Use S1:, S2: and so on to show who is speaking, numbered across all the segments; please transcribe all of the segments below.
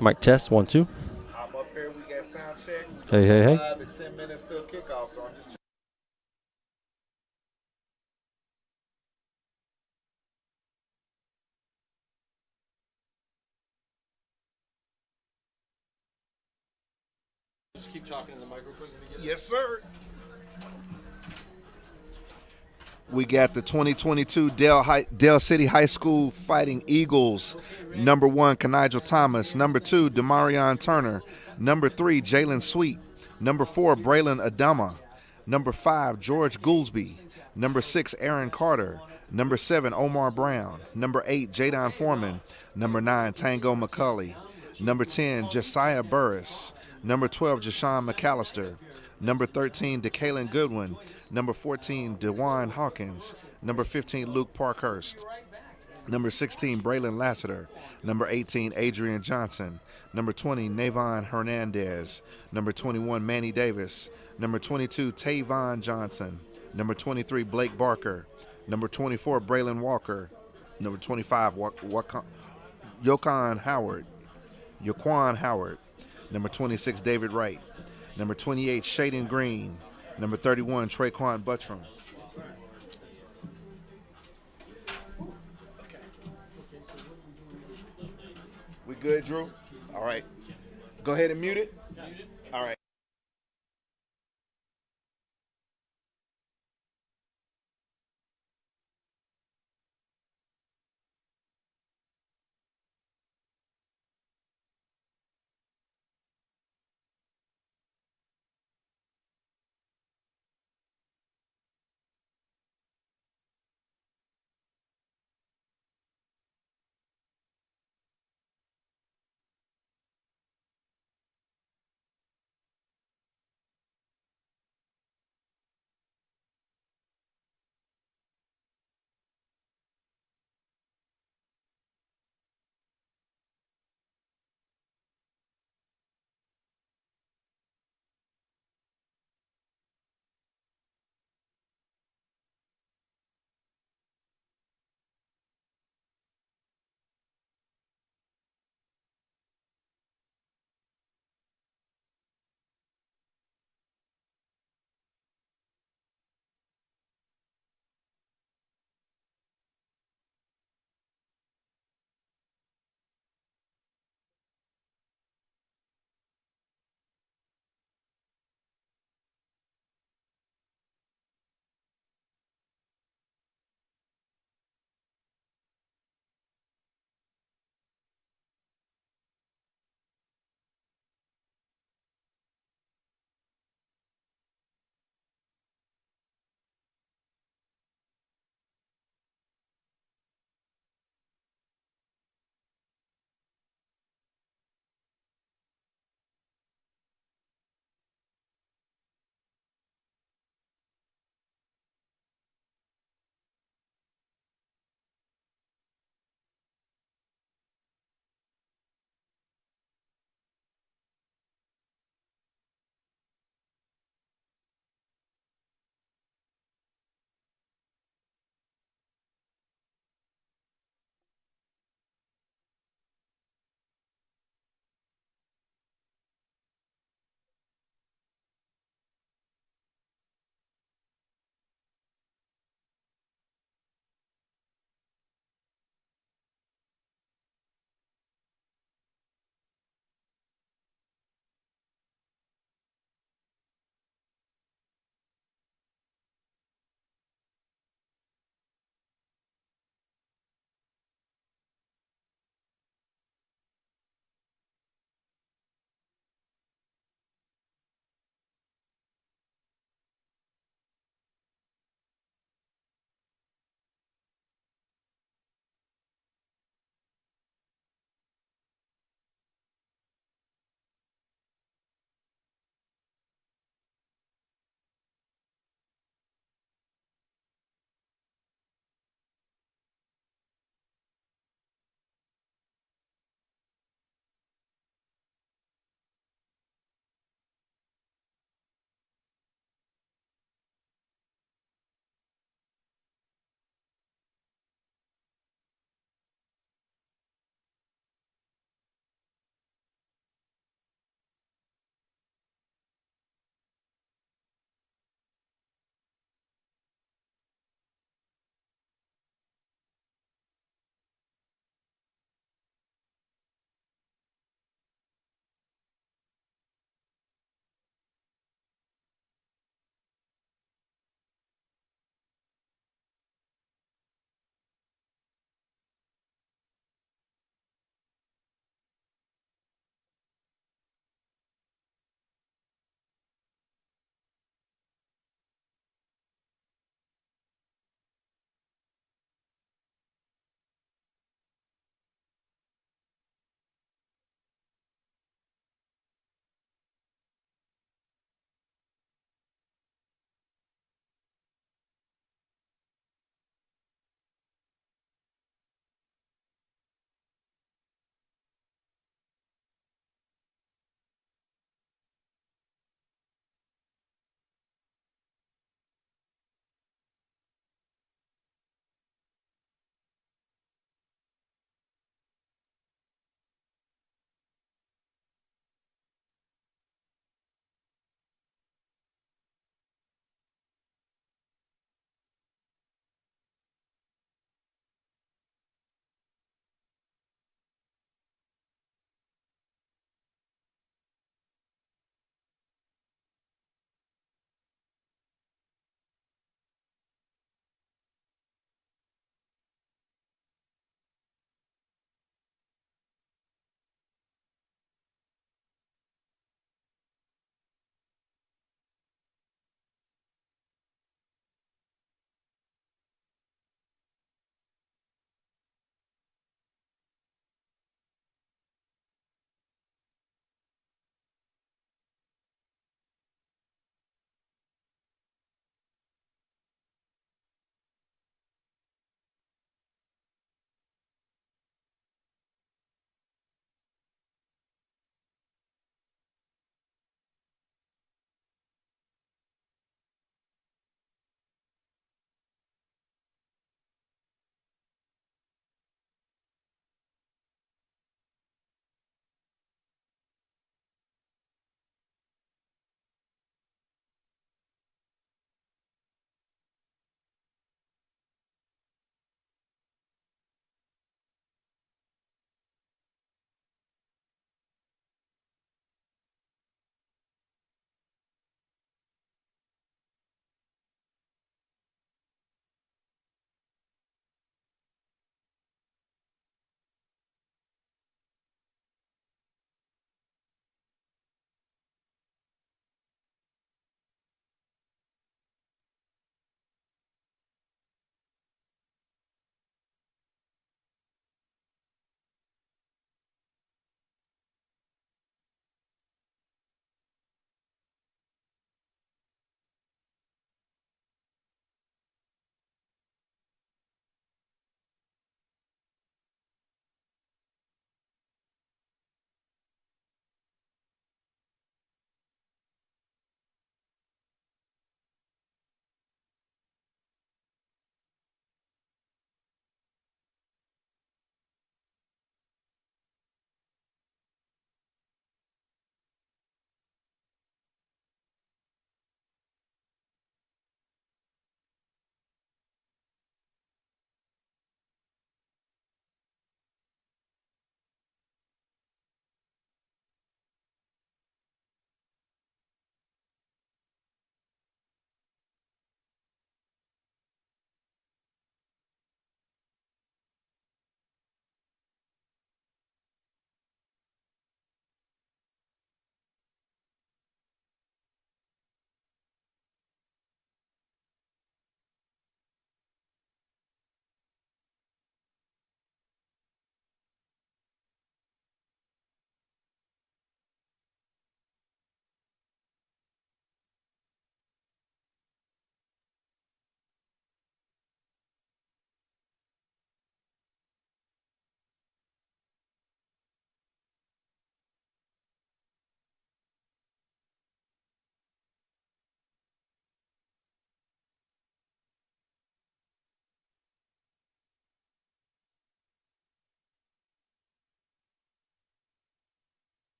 S1: Mic test, 1, 2.
S2: I'm up here. We got sound check.
S1: Hey, hey, hey.
S2: 5 to 10 minutes till kickoff. So I'm
S3: Just keep talking in the microphone.
S2: yes, sir. We got the 2022 Dale City High School Fighting Eagles. Number 1, Kenigel Thomas. Number 2, Demarion Turner. Number 3, Jalen Sweet. Number 4, Braylon Adama. Number 5, George Goulsby. Number 6, Aaron Carter. Number 7, Omar Brown. Number 8, Jadon Foreman. Number 9, Tango McCulley. Number 10, Josiah Burris. Number 12, Jashawn McAllister. Number 13, DeKalen Goodwin. Number 14, DeJuan Hawkins. Number 15, Luke Parkhurst. Number 16, Braylon Lassiter. Number 18, Adrian Johnson. Number 20, Navon Hernandez. Number 21, Manny Davis. Number 22, Tavon Johnson. Number 23, Blake Barker. Number 24, Braylon Walker. Number 25, Yokon Howard. Yaquan Howard. Number 26, David Wright. Number 28, Shaden Green. Number 31, Traquan Buttram. We good, Drew? All right. Go ahead and mute it. All right.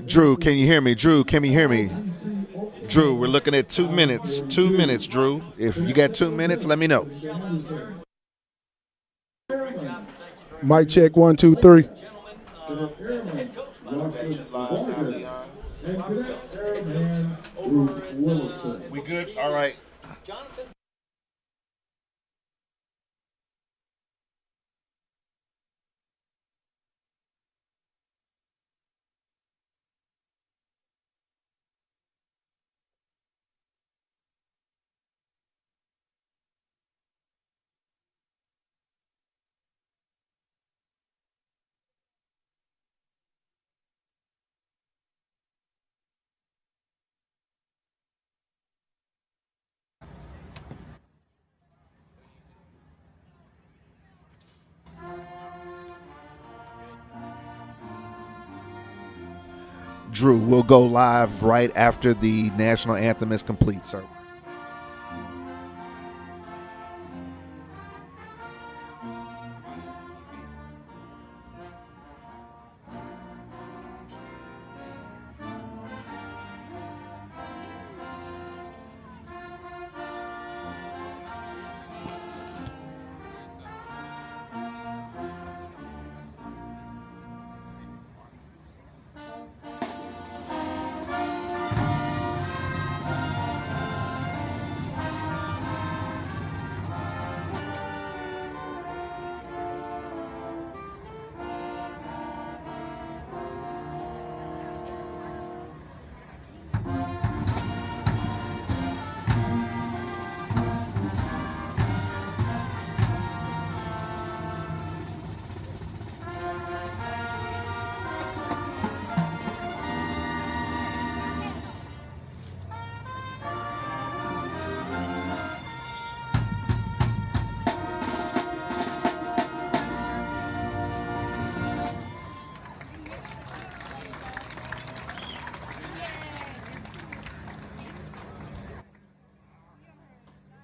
S2: Drew, can you hear me? Drew, can you hear me? Drew, we're looking at 2 minutes. 2 minutes, Drew. If you got 2 minutes, let me know.
S1: Mic check 1, 2, 3.
S2: We good? All right. Drew, we'll go live right after the national anthem is complete, sir.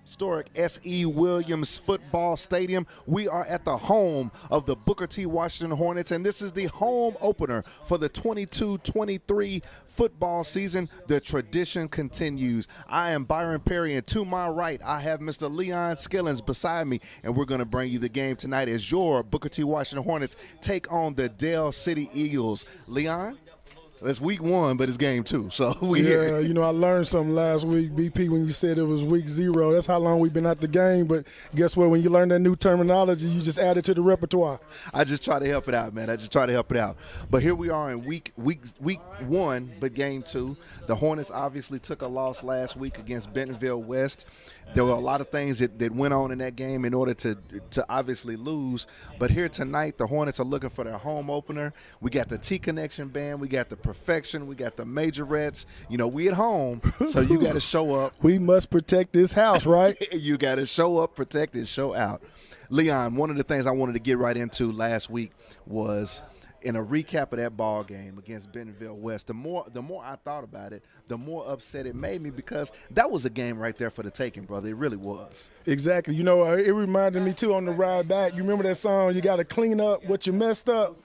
S2: Historic S.E. Williams Football Stadium. We are at the home of the Booker T. Washington Hornets, and this is the home opener for the 22-23 football season. The tradition continues. I am Byron Perry, and to my right, I have Mr. Leon Skillins beside me, and we're going to bring you the game tonight as your Booker T. Washington Hornets take on the Dale City Eagles. Leon? It's week 1, but it's game 2. So
S1: Yeah, you know, I learned something last week, BP, when you said it was week 0. That's how long we've been at the game. But guess what? When you learn that new terminology, you just add it to the repertoire.
S2: I just try to help it out, man. I just try to help it out. But here we are in week 1, but game 2. The Hornets obviously took a loss last week against Bentonville West. There were a lot of things that went on in that game in order to obviously lose. But here tonight, the Hornets are looking for their home opener. We got the T-Connection Band. We got the Perfection. We got the Majorettes. You know, we at home, so you got to show up.
S1: We must protect this house, right?
S2: You got to show up, protect, and show out. Leon, one of the things I wanted to get right into last week was in a recap of that ball game against Bentonville West. The more I thought about it, the more upset it made me, because that was a game right there for the taking, brother. It really was.
S1: Exactly. You know, it reminded me, too, on the ride back. You remember that song, You Got to Clean Up What You Messed Up?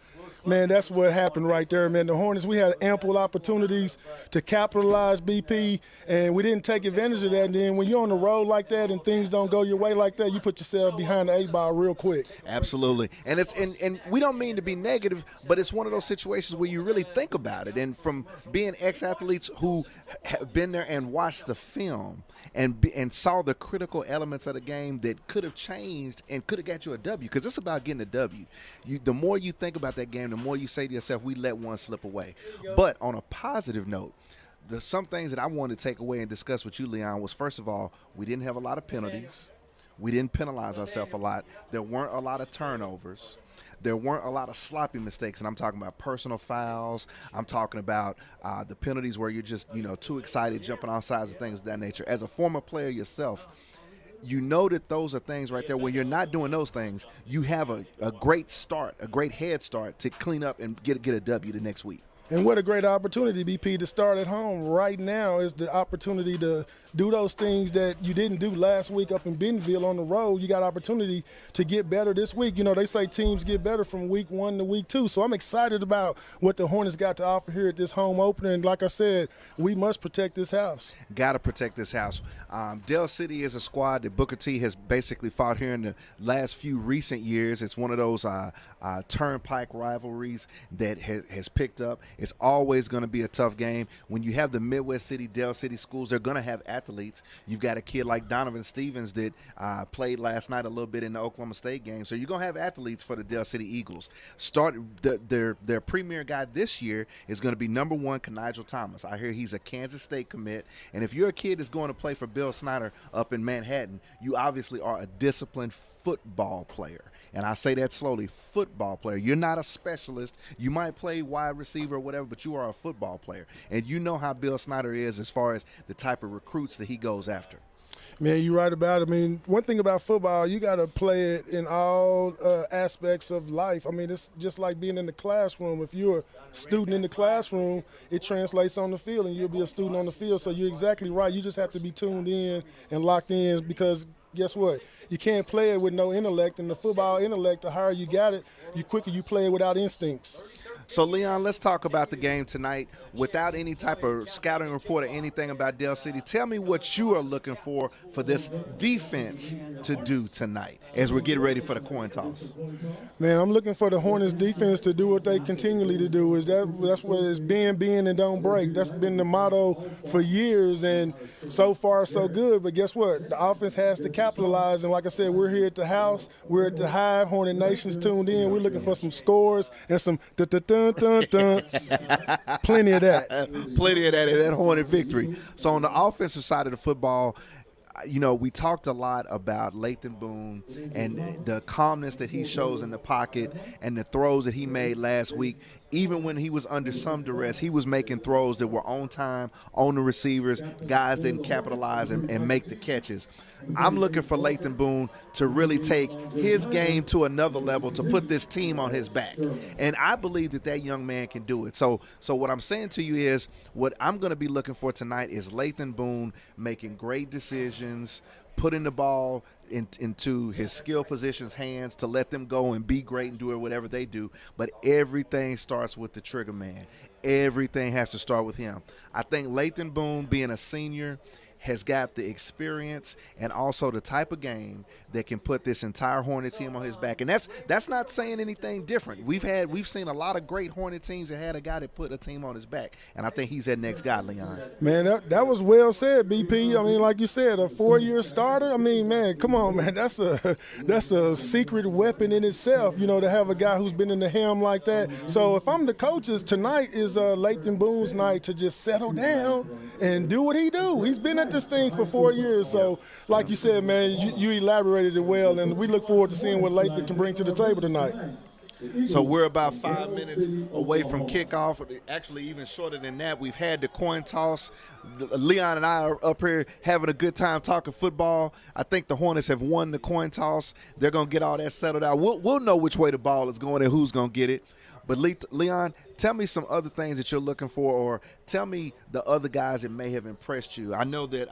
S1: Man, that's what happened right there, man. The Hornets, we had ample opportunities to capitalize, BP, and we didn't take advantage of that. And then when you're on the road like that and things don't go your way like that, you put yourself behind the 8-ball real quick.
S2: Absolutely. And and we don't mean to be negative, but it's one of those situations where you really think about it. And from being ex-athletes who have been there and watched the film and saw the critical elements of the game that could have changed and could have got you a W, because it's about getting a W. The more you think about that game, the more you say to yourself, we let one slip away. But on a positive note, some things that I wanted to take away and discuss with you, Leon, was, first of all, we didn't have a lot of penalties. We didn't penalize ourselves a lot. There weren't a lot of turnovers. There weren't a lot of sloppy mistakes, and I'm talking about personal fouls. I'm talking about the penalties where you're just, too excited, jumping off sides and things of that nature. As a former player yourself, you know that those are things right there. When you're not doing those things, you have a great start, a great head start to clean up and get a W the next week.
S1: And what a great opportunity, BP, to start at home right now is the opportunity to do those things that you didn't do last week up in Bentonville on the road. You got opportunity to get better this week. You know, they say teams get better from week 1 to week 2. So I'm excited about what the Hornets got to offer here at this home opener. And like I said, we must protect this house.
S2: Got to protect this house. Dell City is a squad that Booker T has basically fought here in the last few recent years. It's one of those turnpike rivalries that has picked up. It's always going to be a tough game. When you have the Midwest City, Dell City schools, they're going to have athletes. You've got a kid like Donovan Stevens that played last night a little bit in the Oklahoma State game. So you're going to have athletes for the Dell City Eagles. Their premier guy this year is going to be number 1, Kenigel Thomas. I hear he's a Kansas State commit. And if you're a kid that's going to play for Bill Snyder up in Manhattan, you obviously are a disciplined football player. And I say that slowly, football player. You're not a specialist. You might play wide receiver or whatever, but you are a football player. And you know how Bill Snyder is as far as the type of recruits that he goes after.
S1: Man, you're right about it. I mean, one thing about football, you got to play it in all aspects of life. I mean, it's just like being in the classroom. If you're a student in the classroom, it translates on the field, and you'll be a student on the field. So you're exactly right. You just have to be tuned in and locked in because guess what? You can't play it with no intellect, and the football intellect, the higher you got it, the quicker you play it without instincts.
S2: So, Leon, let's talk about the game tonight without any type of scouting report or anything about Dell City. Tell me what you are looking for this defense to do tonight as we're getting ready for the coin toss.
S1: Man, I'm looking for the Hornets defense to do what they continually to do. That's what it's bend, and don't break. That's been the motto for years, and so far so good. But guess what? The offense has to capitalize, and like I said, we're here at the house. We're at the Hive. Hornet Nation's tuned in. We're looking for some scores and some plenty of that.
S2: Plenty of that Hornet victory. So on the offensive side of the football, you know, we talked a lot about Lathan Boone and the calmness that he shows in the pocket and the throws that he made last week. Even when he was under some duress, he was making throws that were on time, on the receivers. Guys didn't capitalize and make the catches. I'm looking for Lathan Boone to really take his game to another level, to put this team on his back. And I believe that young man can do it. So what I'm saying to you is what I'm going to be looking for tonight is Lathan Boone making great decisions, putting the ball into his skill position's hands to let them go and be great and do whatever they do. But everything starts with the trigger man. Everything has to start with him. I think Lathan Boone, being a senior, has got the experience and also the type of game that can put this entire Hornet team on his back. And that's not saying anything different. We've seen a lot of great Hornet teams that had a guy that put a team on his back. And I think he's that next guy, Leon.
S1: Man, that was well said, BP. I mean, like you said, a 4-year starter. I mean, man, come on, man. That's a secret weapon in itself, you know, to have a guy who's been in the helm like that. So if I'm the coaches, tonight is Lathan Boone's night to just settle down and do what he do. He's been at this thing for 4 years. So like you said, man, you elaborated it well, and we look forward to seeing what Lathan can bring to the table tonight.
S2: So we're about 5 minutes away from kickoff. Actually, even shorter than that. We've had the coin toss. Leon and I are up here having a good time talking football. I think the Hornets have won the coin toss. They're going to get all that settled out. We'll know which way the ball is going and who's going to get it. But, Leon, tell me some other things that you're looking for, or tell me the other guys that may have impressed you. I know that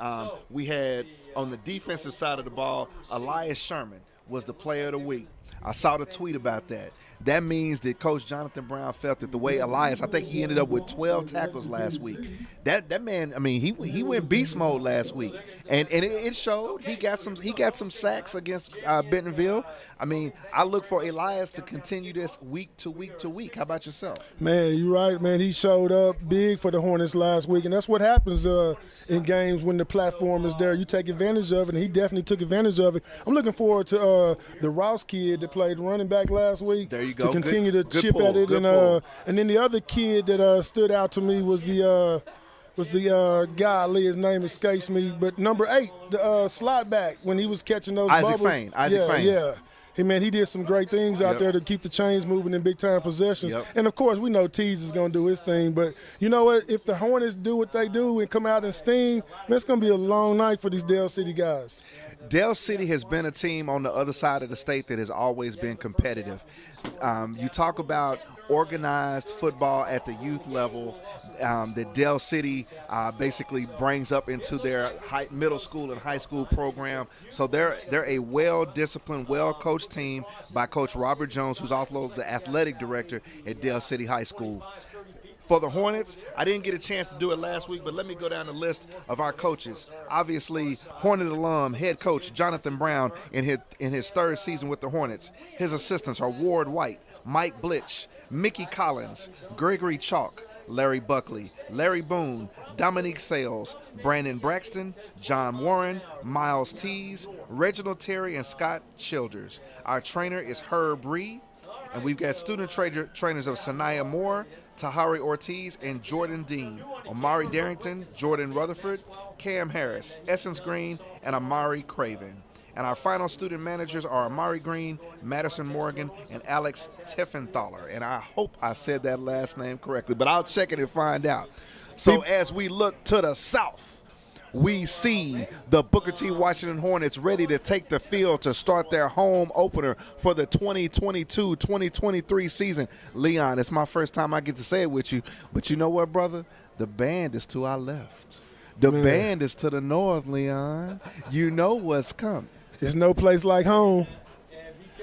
S2: we had on the defensive side of the ball, Elias Sherman was the player of the week. I saw the tweet about that. That means that Coach Jonathan Brown felt that the way Elias, I think he ended up with 12 tackles last week. That man, I mean, he went beast mode last week, and it showed. He got some sacks against Bentonville. I mean, I look for Elias to continue this week to week to week. How about yourself?
S1: Man, you're right, man. He showed up big for the Hornets last week, and that's what happens in games when the platform is there. You take advantage of it, and he definitely took advantage of it. I'm looking forward to the Rouse kid that played running back last week.
S2: There you go.
S1: To continue to chip
S2: pull,
S1: at it, and then the other kid that stood out to me was the guy, his name escapes me, but number 8, the slot back when he was catching those
S2: Isaac
S1: bubbles.
S2: Fain.
S1: Yeah. He did some great things out there to keep the chains moving in big-time possessions.
S2: Yep.
S1: And, of course, we know Tease is going to do his thing. But you know what? If the Hornets do what they do and come out and sting, man, it's going to be a long night for these Dell City guys.
S2: Dell City has been a team on the other side of the state that has always been competitive. You talk about organized football at the youth level that Dell City basically brings up into their middle school and high school program. So they're a well-disciplined, well-coached team by Coach Robert Jones, who's also the athletic director at Dell City High School. For the Hornets, I didn't get a chance to do it last week, but let me go down the list of our coaches. Obviously, Hornet alum, head coach Jonathan Brown in his third season with the Hornets. His assistants are Ward White, Mike Blitch, Mickey Collins, Gregory Chalk, Larry Buckley, Larry Boone, Dominique Sales, Brandon Braxton, John Warren, Miles Tees, Reginald Terry, and Scott Childers. Our trainer is Herb Ree, and we've got student trainers of Sanaya Moore, Tahari Ortiz, and Jordan Dean, Omari Darrington, Jordan Rutherford, Cam Harris, Essence Green, and Amari Craven. And our final student managers are Amari Green, Madison Morgan, and Alex Tiffenthaler. And I hope I said that last name correctly, but I'll check it and find out. So as we look to the south, we see the Booker T. Washington Hornets ready to take the field to start their home opener for the 2022-2023 season. Leon, it's my first time I get to say it with you, but you know what, brother? The band is to our left. The band is to the north, Leon. You know what's coming.
S1: There's no place like home.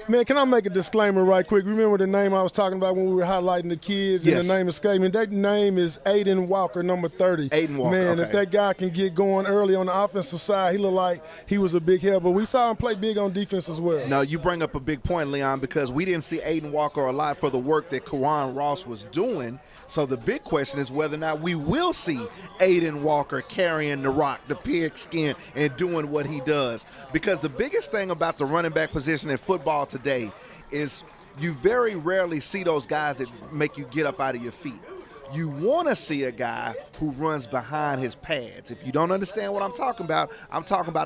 S1: Man, can I make a disclaimer right quick? Remember the name I was talking about when we were highlighting the kids?
S2: Yes.
S1: And the name escaped me. That name is Aiden Walker, number 30.
S2: Aiden Walker,
S1: man,
S2: okay.
S1: If that guy can get going early on the offensive side, he looked like he was a big help. But we saw him play big on defense as well.
S2: Now, you bring up a big point, Leon, because we didn't see Aiden Walker a lot for the work that Kawan Ross was doing. So the big question is whether or not we will see Aiden Walker carrying the rock, the pigskin, and doing what he does. Because the biggest thing about the running back position in football today is you very rarely see those guys that make you get up out of your feet. You want to see a guy who runs behind his pads. If you don't understand what I'm talking about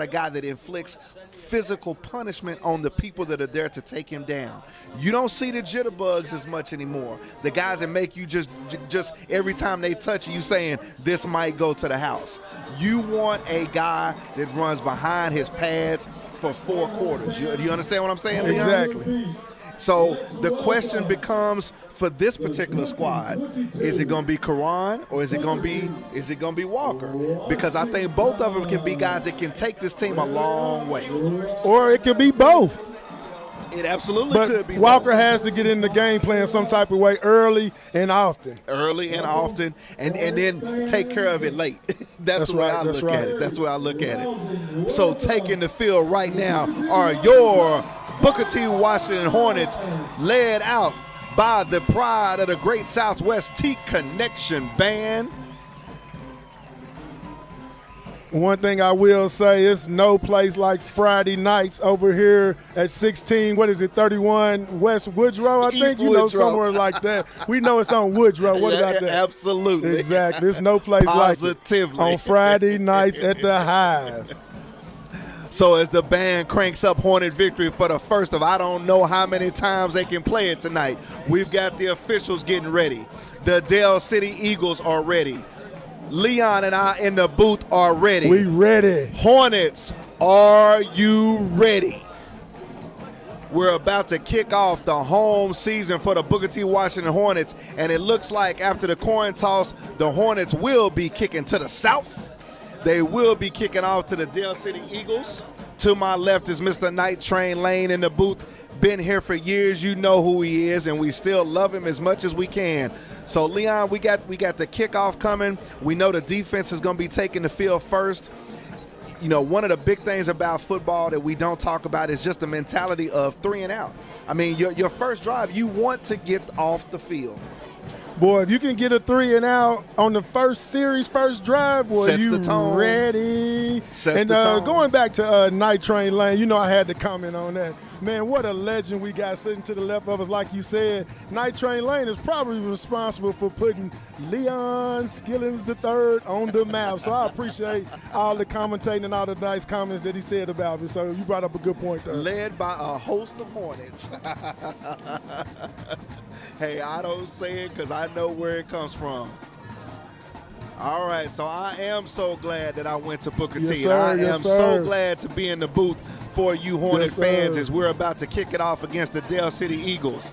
S2: a guy that inflicts physical punishment on the people that are there to take him down. You don't see the jitterbugs as much anymore. The guys that make you just every time they touch you saying, this might go to the house. You want a guy that runs behind his pads for 4 quarters. Do you understand what I'm saying, Leon?
S1: Exactly.
S2: So the question becomes for this particular squad: is it going to be Karan or is it going to be Walker? Because I think both of them can be guys that can take this team a long way.
S1: Or it could be both.
S2: It absolutely
S1: But
S2: could be.
S1: Walker
S2: both.
S1: has to get in the game plan some type of way early and often.
S2: Early and often, and then take care of it late. That's the way I look at it. That's the way I look at it. So taking the field right now are your Booker T. Washington Hornets, led out by the pride of the Great Southwest T Connection Band.
S1: One thing I will say is no place like Friday nights over here at 31 West Woodrow, I think,
S2: East Woodrow.
S1: somewhere like that. We know it's on Woodrow. What about that?
S2: Absolutely.
S1: Exactly. There's no place like it
S2: Positively.
S1: on Friday nights at the Hive.
S2: So as the band cranks up Hornet Victory for the first of I don't know how many times they can play it tonight, we've got the officials getting ready. The Dell City Eagles are ready. Leon and I in the booth are ready.
S1: We ready.
S2: Hornets, are you ready? We're about to kick off the home season for the Booker T. Washington Hornets, and it looks like after the coin toss, the Hornets will be kicking to the south. They will be kicking off to the Dell City Eagles. To my left is Mr. Night Train Lane in the booth. Been here for years. You know who he is, and we still love him as much as we can. So, Leon, we got the kickoff coming. We know the defense is going to be taking the field first. You know, one of the big things about football that we don't talk about is just the mentality of 3 and out. I mean, your first drive, you want to get off the field.
S1: Boy, if you can get a 3 and out on the first drive, boy,
S2: Sets
S1: you
S2: the tone.
S1: ready.
S2: Sets
S1: and
S2: the tone.
S1: Going back to Night Train Lane, you know I had to comment on that. Man, what a legend we got sitting to the left of us. Like you said, Night Train Lane is probably responsible for putting Leon Skillings III on the map. So I appreciate all the commentating and all the nice comments that he said about me. So you brought up a good point there.
S2: Led by a host of Hornets. Hey, I don't say it because I know where it comes from. All right, so I am so glad that I went to Booker
S1: Yes,
S2: T.
S1: sir,
S2: And I
S1: yes,
S2: am
S1: sir.
S2: so glad to be in the booth for you Hornet
S1: Yes, sir.
S2: fans as we're about to kick it off against the Dell City Eagles.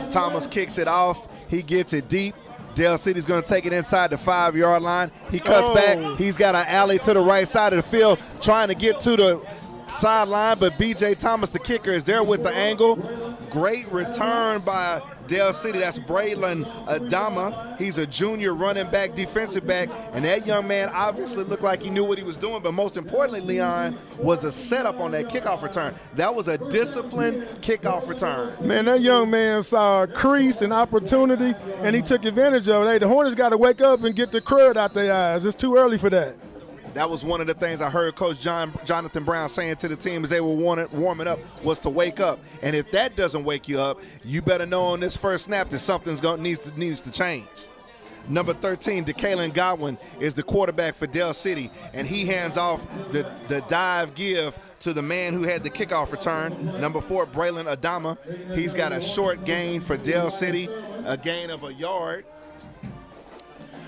S2: Thomas kicks it off. He gets it deep. Dale City's going to take it inside the 5-yard line. He cuts back. He's got an alley to the right side of the field, trying to get to the sideline, but B.J. Thomas, the kicker, is there with the angle. Great return by Dale City. That's Braylon Adama. He's a junior running back, defensive back, and that young man obviously looked like he knew what he was doing, but most importantly, Leon, was a setup on that kickoff return. That was a disciplined kickoff return.
S1: Man, that young man saw a crease and opportunity, and he took advantage of it. Hey, the Hornets got to wake up and get the crud out their eyes. It's too early for that.
S2: That was one of the things I heard Coach Jonathan Brown saying to the team as they were warming up, was to wake up. And if that doesn't wake you up, you better know on this first snap that something's needs to change. Number 13, DeKalen Godwin, is the quarterback for Dale City, and he hands off the dive give to the man who had the kickoff return, number 4, Braylon Adama. He's got a short gain for Dale City, a gain of a yard.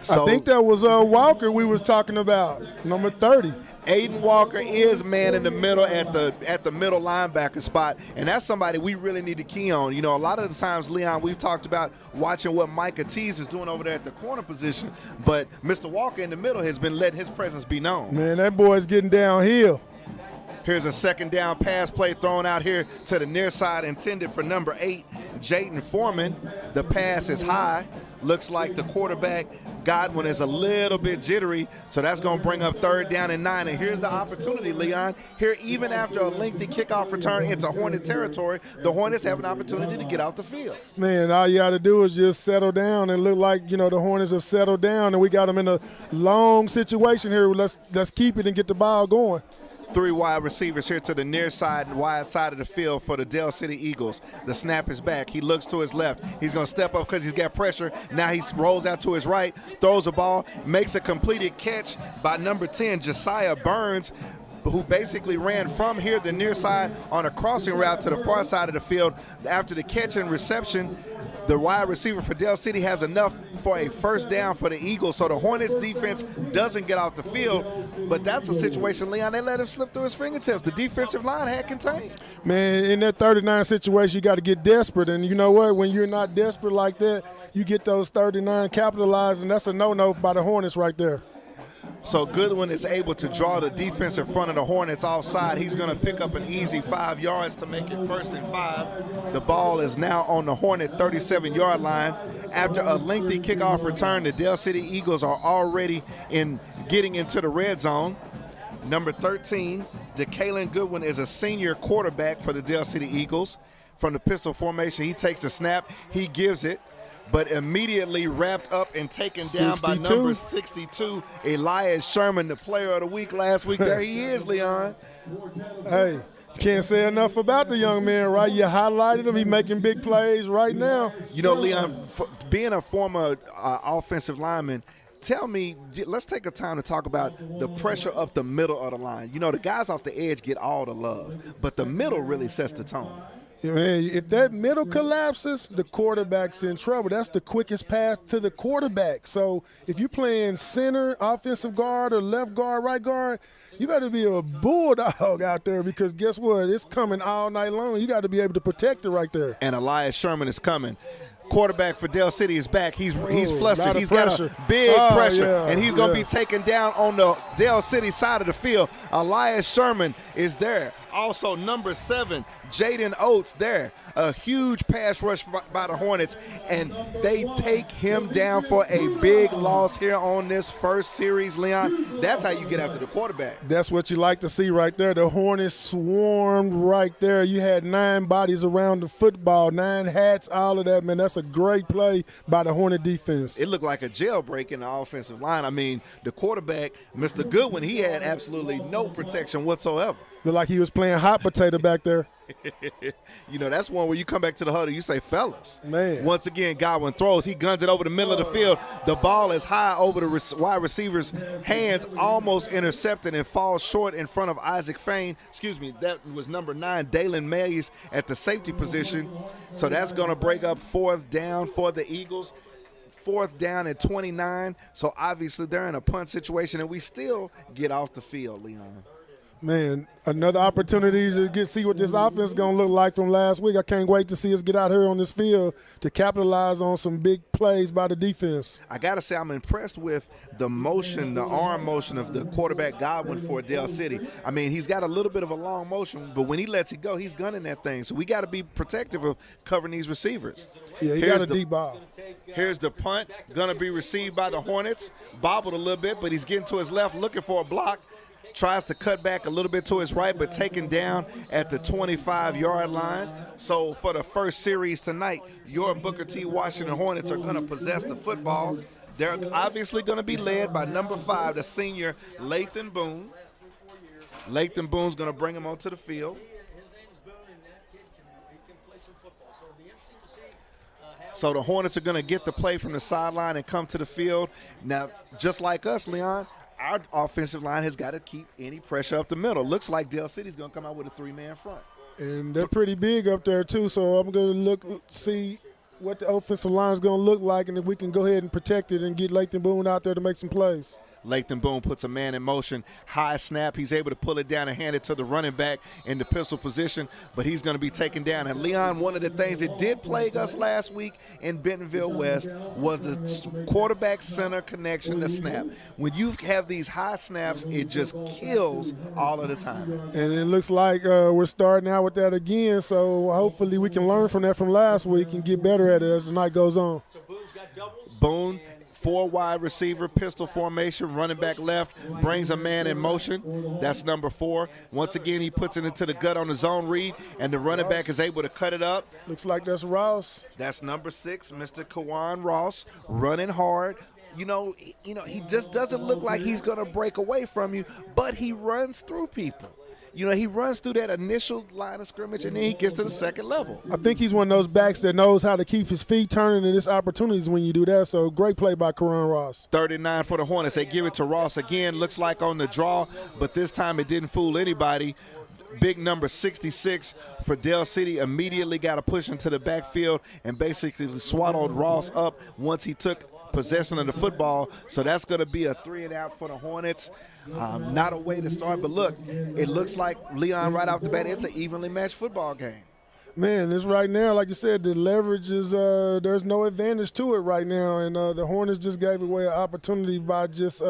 S1: So, I think that was Walker we was talking about, number 30.
S2: Aiden Walker is man in the middle at the middle linebacker spot, and that's somebody we really need to key on. You know, a lot of the times, Leon, we've talked about watching what Micah Tease is doing over there at the corner position, but Mr. Walker in the middle has been letting his presence be known.
S1: Man, that boy's getting downhill.
S2: Here's a second down pass play thrown out here to the near side, intended for number 8, Jayden Foreman. The pass is high. Looks like the quarterback, Godwin, is a little bit jittery, so that's going to bring up 3rd down and 9. And here's the opportunity, Leon. Here, even after a lengthy kickoff return into Hornet territory, the Hornets have an opportunity to get out the field.
S1: Man, all you got to do is just settle down and look like, you know, the Hornets have settled down, and we got them in a long situation here. Let's keep it and get the ball going.
S2: 3 wide receivers here to the near side and wide side of the field for the Dale City Eagles. The snap is back. He looks to his left. He's going to step up because he's got pressure. Now he rolls out to his right, throws the ball, makes a completed catch by number 10, Josiah Burns, who basically ran from here, the near side, on a crossing route to the far side of the field. After the catch and reception, the wide receiver for Dale City has enough for a first down for the Eagles. So the Hornets defense doesn't get off the field, but that's a situation, Leon, they let him slip through his fingertips. The defensive line had contained.
S1: Man, in that 39 situation, you got to get desperate. And you know what? When you're not desperate like that, you get those 39 capitalized, and that's a no-no by the Hornets right there.
S2: So Goodwin is able to draw the defense in front of the Hornets offside. He's going to pick up an easy 5 yards to make it 1st and 5. The ball is now on the Hornet 37-yard line. After a lengthy kickoff return, the Dale City Eagles are already getting into the red zone. Number 13, DeKalen Goodwin, is a senior quarterback for the Dale City Eagles. From the pistol formation, he takes a snap, he gives it, but immediately wrapped up and taken down by number 62, Elias Sherman, the player of the week last week. There he is, Leon.
S1: Hey, you can't say enough about the young man, right? You highlighted him. He's making big plays right now.
S2: You know, Leon, being a former offensive lineman, tell me, let's take a time to talk about the pressure up the middle of the line. You know, the guys off the edge get all the love, but the middle really sets the tone.
S1: Man, if that middle collapses, the quarterback's in trouble. That's the quickest path to the quarterback. So if you're playing center, offensive guard, or left guard, right guard, you got to be a bulldog out there, because guess what? It's coming all night long. You got to be able to protect it right there.
S2: And Elias Sherman is coming. Quarterback for Dale City is back. He's flustered. He's got a big pressure, and he's going to be taken down on the Dale City side of the field. Elias Sherman is there. Also, number 7, Jaden Oates there. A huge pass rush by the Hornets, and they take him down for a big loss here on this first series, Leon. That's how you get after the quarterback.
S1: That's what you like to see right there. The Hornets swarmed right there. You had 9 bodies around the football, 9 hats, all of that, man. That's a great play by the Hornet defense.
S2: It looked like a jailbreak in the offensive line. I mean, the quarterback, Mr. Goodwin, he had absolutely no protection whatsoever.
S1: Looked like he was playing hot potato back there.
S2: You know, that's one where you come back to the huddle, you say, fellas.
S1: Man.
S2: Once again, Godwin throws. He guns it over the middle of the field. The ball is high over the wide receiver's hands, almost intercepted, and falls short in front of Isaac Fain. Excuse me, that was number 9, Dalen Mays, at the safety position. So that's going to break up 4th down for the Eagles. 4th down at 29. So obviously they're in a punt situation, and we still get off the field, Leon.
S1: Man, another opportunity to see what this offense is going to look like from last week. I can't wait to see us get out here on this field to capitalize on some big plays by the defense.
S2: I got to say I'm impressed with the motion, the arm motion of the quarterback Godwin for Dell City. I mean, he's got a little bit of a long motion, but when he lets it go, he's gunning that thing. So we got to be protective of covering these receivers.
S1: Yeah, he got a deep ball.
S2: Here's the punt, going to be received by the Hornets. Bobbled a little bit, but he's getting to his left, looking for a block. Tries to cut back a little bit to his right, but taken down at the 25-yard line. So for the first series tonight, your Booker T. Washington Hornets are going to possess the football. They're obviously going to be led by number 5, the senior Lathan Boone. Lathan Boone's going to bring him onto the field. So the Hornets are going to get the play from the sideline and come to the field. Now, just like us, Leon, our offensive line has got to keep any pressure up the middle. Looks like Dell City's going to come out with a 3-man front.
S1: And they're pretty big up there, too, so I'm going to see what the offensive line is going to look like and if we can go ahead and protect it and get Lathan Boone out there to make some plays.
S2: Lathan Boone puts a man in motion, high snap. He's able to pull it down and hand it to the running back in the pistol position, but he's going to be taken down. And Leon, one of the things that did plague us last week in Bentonville West was the quarterback-center connection to snap. When you have these high snaps, it just kills all of the time.
S1: And it looks like we're starting out with that again, so hopefully we can learn from that from last week and get better at it as the night goes on.
S2: Boone, 4 wide receiver, pistol formation, running back left, brings a man in motion. That's number 4. Once again, he puts it into the gut on the zone read, and the running back is able to cut it up.
S1: Looks like that's Ross.
S2: That's number 6, Mr. Kawan Ross, running hard. You know, he just doesn't look like he's going to break away from you, but he runs through people. You know, he runs through that initial line of scrimmage, and then he gets to the second level.
S1: I think he's one of those backs that knows how to keep his feet turning, and there's opportunities when you do that. So great play by Karan Ross.
S2: 39 for the Hornets. They give it to Ross again. Looks like on the draw, but this time it didn't fool anybody. Big number 66 for Dell City immediately got a push into the backfield and basically swallowed Ross up once he took possession of the football. So that's going to be a 3-and-out for the Hornets. Not a way to start, but look, it looks like, Leon, right off the bat, it's an evenly matched football game.
S1: Man, this right now, like you said, the leverage is there's no advantage to it right now, and the Hornets just gave away an opportunity by just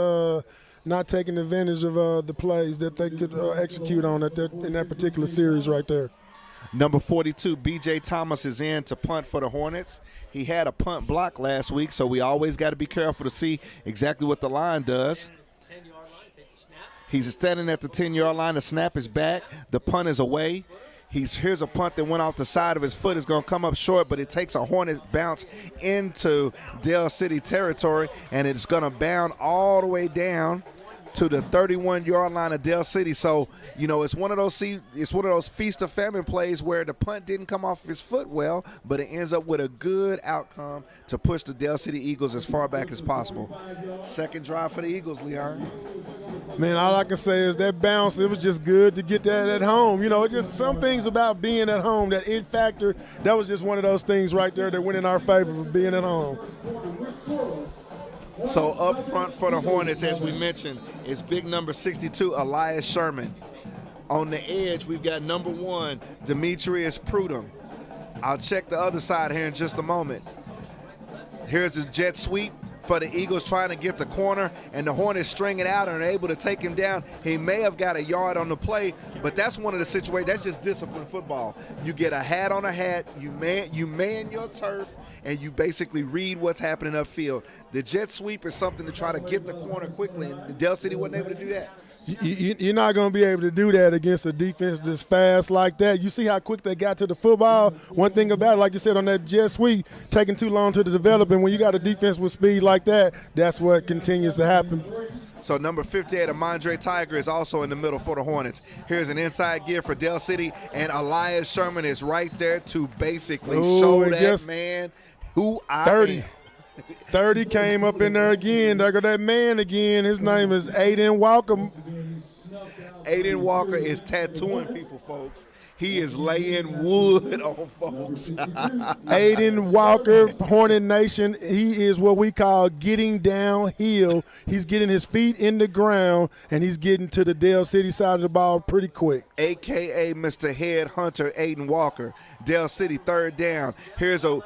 S1: not taking advantage of the plays that they could execute on in that particular series right there.
S2: Number 42, B.J. Thomas, is in to punt for the Hornets. He had a punt block last week, so we always got to be careful to see exactly what the line does. He's standing at the 10-yard line. The snap is back. The punt is away. Here's a punt that went off the side of his foot. It's going to come up short, but it takes a Hornet bounce into Dell City territory, and it's going to bound all the way down to the 31-yard line of Dell City. So, you know, it's one of those feast or famine plays where the punt didn't come off his foot well, but it ends up with a good outcome to push the Dell City Eagles as far back as possible. Second drive for the Eagles, Leon.
S1: Man, all I can say is that bounce, it was just good to get that at home. You know, it's just some things about being at home, that it factor, that was just one of those things right there that went in our favor for being at home.
S2: So up front for the Hornets, as we mentioned, is big number 62, Elias Sherman. On the edge, we've got number 1, Demetrius Prudhomme. I'll check the other side here in just a moment. Here's a jet sweep for the Eagles trying to get the corner, and the Hornets string it out and are able to take him down. He may have got a yard on the play, but that's one of the situations. That's just disciplined football. You get a hat on a hat, you man your turf, and you basically read what's happening upfield. The jet sweep is something to try to get the corner quickly, and Dell City wasn't able to do that.
S1: You're not going to be able to do that against a defense that's fast like that. You see how quick they got to the football? One thing about it, like you said, on that jet sweep, taking too long to develop, and when you got a defense with speed like that, that's what continues to happen.
S2: So number 58, Amandre Tiger, is also in the middle for the Hornets. Here's an inside give for Dell City, and Elias Sherman is right there to basically show that man who I
S1: 30.
S2: am.
S1: 30 came up in there again. There go that man again. His name is Aiden Walker.
S2: Aiden Walker is tattooing people, folks. He is laying wood on folks.
S1: Aiden Walker, Hornet Nation, he is what we call getting downhill. He's getting his feet in the ground, and he's getting to the Dale City side of the ball pretty quick.
S2: AKA Mr. Head Hunter Aiden Walker. Dale City, third down. Here's a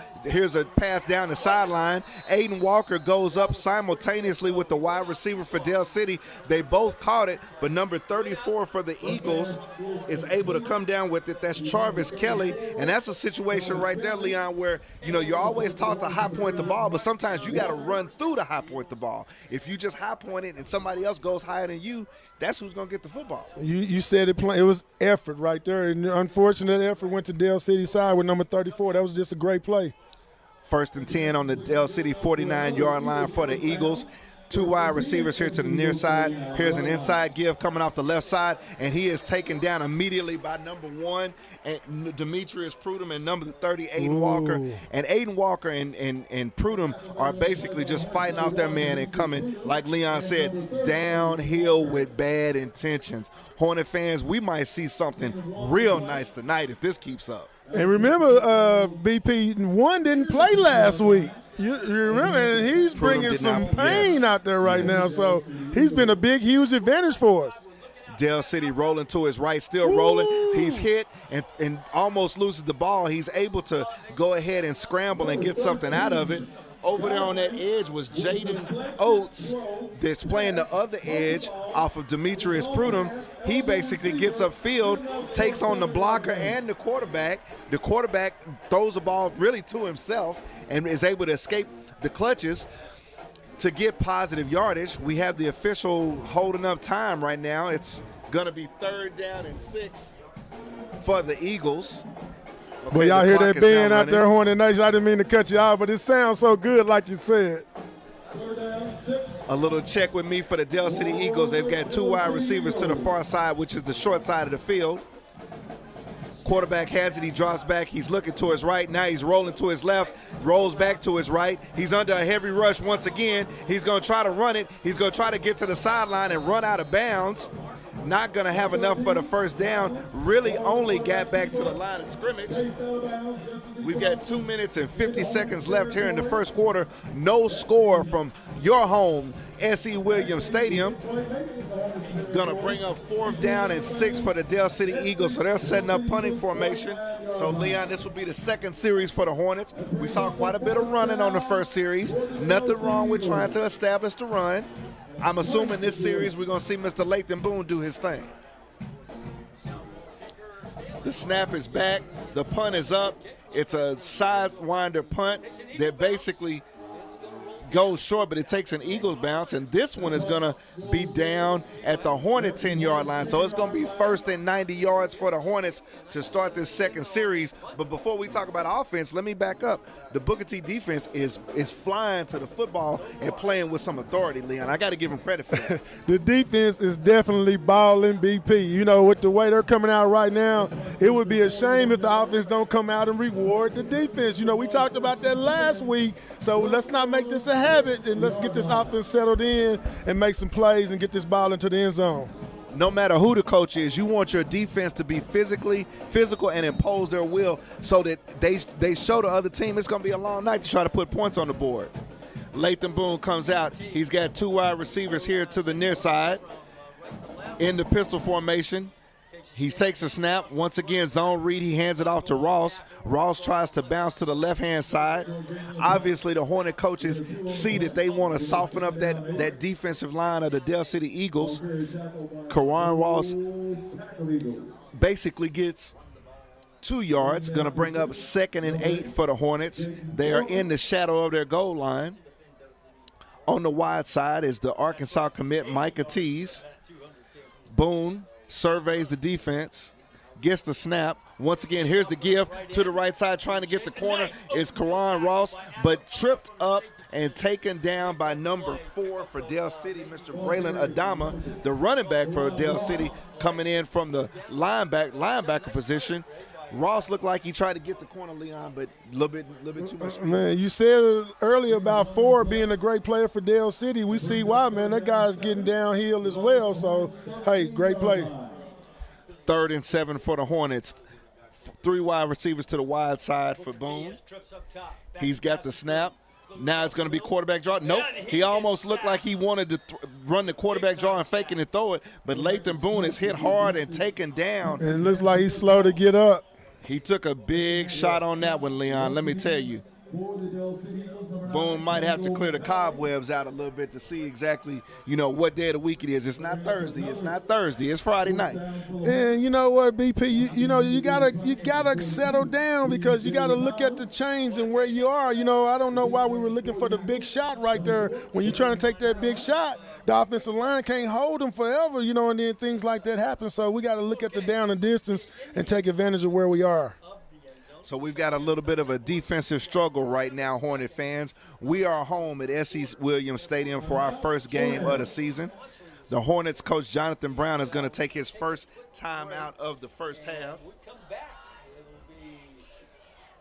S2: pass down the sideline. Aiden Walker goes up simultaneously with the wide receiver for Dale City. They both caught it, but number 34 for the Eagles is able to come down with it. That's Jarvis Kelly, and that's a situation right there, Leon, where, you know, you're always taught to high point the ball, but sometimes you got to run through to high point the ball. If you just high point it and somebody else goes higher than you, that's who's going to get the football.
S1: You said it plain. It was effort right there, and unfortunately, that effort went to Dale City side with number 34. That was just a great play.
S2: 1st and 10 on the Dale City 49-yard line for the Eagles. 2 wide receivers here to the near side. Here's an inside give coming off the left side, and he is taken down immediately by number 1, and Demetrius Prudhomme, and number 30, Aiden Walker. And Aiden Walker and Prudhomme are basically just fighting off their man and coming, like Leon said, downhill with bad intentions. Hornet fans, we might see something real nice tonight if this keeps up.
S1: And remember, BP, one didn't play last week. You remember, and he's bringing some pain out there right now. So he's been a big, huge advantage for us.
S2: Dale City rolling to his right, still rolling. He's hit and almost loses the ball. He's able to go ahead and scramble and get something out of it. Over there on that edge was Jaden Oates that's playing the other edge off of Demetrius Prudhomme. He basically gets upfield, takes on the blocker and the quarterback. The quarterback throws the ball really to himself and is able to escape the clutches to get positive yardage. We have the official holding up time right now. It's going to be 3rd down and 6 for the Eagles. Okay,
S1: but y'all hear that band out there, Hornet Nation? I didn't mean to cut you off, but it sounds so good like you said.
S2: A little check with me for the Dale City Eagles. They've got 2 wide receivers to the far side, which is the short side of the field. Quarterback has it. He drops back. He's looking to his right. Now he's rolling to his left, rolls back to his right. He's under a heavy rush once again. He's going to try to run it. He's going to try to get to the sideline and run out of bounds. Not going to have enough for the first down. Really only got back to the line of scrimmage. We've got 2 minutes and 50 seconds left here in the first quarter. No score from your home, S.E. Williams Stadium. Going to bring up 4th down and 6 for the Dale City Eagles. So they're setting up punting formation. So, Leon, this will be the 2nd series for the Hornets. We saw quite a bit of running on the first series. Nothing wrong with trying to establish the run. I'm assuming this series we're going to see Mr. Lathan Boone do his thing. The snap is back. The punt is up. It's a sidewinder punt that basically goes short, but it takes an Eagles bounce, and this one is going to be down at the Hornet 10-yard line. So it's going to be 1st and 90 yards for the Hornets to start this 2nd series. But before we talk about offense, let me back up. The Booker T defense is flying to the football and playing with some authority, Leon. I got to give him credit for that.
S1: The defense is definitely balling, BP. You know, with the way they're coming out right now, it would be a shame if the offense don't come out and reward the defense. You know, we talked about that last week, so let's not make this a habit, and let's get this offense settled in and make some plays and get this ball into the end zone.
S2: No matter who the coach is, you want your defense to be physical and impose their will so that they show the other team it's going to be a long night to try to put points on the board. Lathan Boone comes out. He's got 2 wide receivers here to the near side in the pistol formation. He takes a snap. Once again, zone read. He hands it off to Ross. Ross tries to bounce to the left-hand side. Obviously, the Hornet coaches see that they want to soften up that defensive line of the Dale City Eagles. Karan Ross basically gets 2 yards. Going to bring up 2nd and 8 for the Hornets. They are in the shadow of their goal line. On the wide side is the Arkansas commit, Micah Tees. Boone surveys the defense, gets the snap. Once again, here's the give to the right side, trying to get the corner is Karan Ross, but tripped up and taken down by number 4 for Dale City, Mr. Braylon Adama, the running back for Dale City, coming in from the linebacker position. Ross looked like he tried to get the corner, Leon, but a little bit too much speed.
S1: Man, you said earlier about Ford being a great player for Dale City. We see why, man. That guy's getting downhill as well. So, hey, great play.
S2: 3rd and 7 for the Hornets. Three wide receivers to the wide side for Boone. He's got the snap. Now it's going to be quarterback draw. Nope. He almost looked like he wanted to run the quarterback draw and fake it and throw it, but Lathan Boone is hit hard and taken down.
S1: And it looks like he's slow to get up.
S2: He took a big shot on that one, Leon. Let me tell you. Boone might have to clear the cobwebs out a little bit to see exactly, what day of the week it is. It's not Thursday. It's Friday night.
S1: And you know what, BP, you gotta settle down because you gotta look at the change and where you are. I don't know why we were looking for the big shot right there. When you're trying to take that big shot, the offensive line can't hold them forever, and then things like that happen. So we got to look at the down and distance and take advantage of where we are.
S2: So we've got a little bit of a defensive struggle right now, Hornet fans. We are home at S.E. Williams Stadium for our first game of the season. The Hornets coach Jonathan Brown is going to take his first time out of the first half.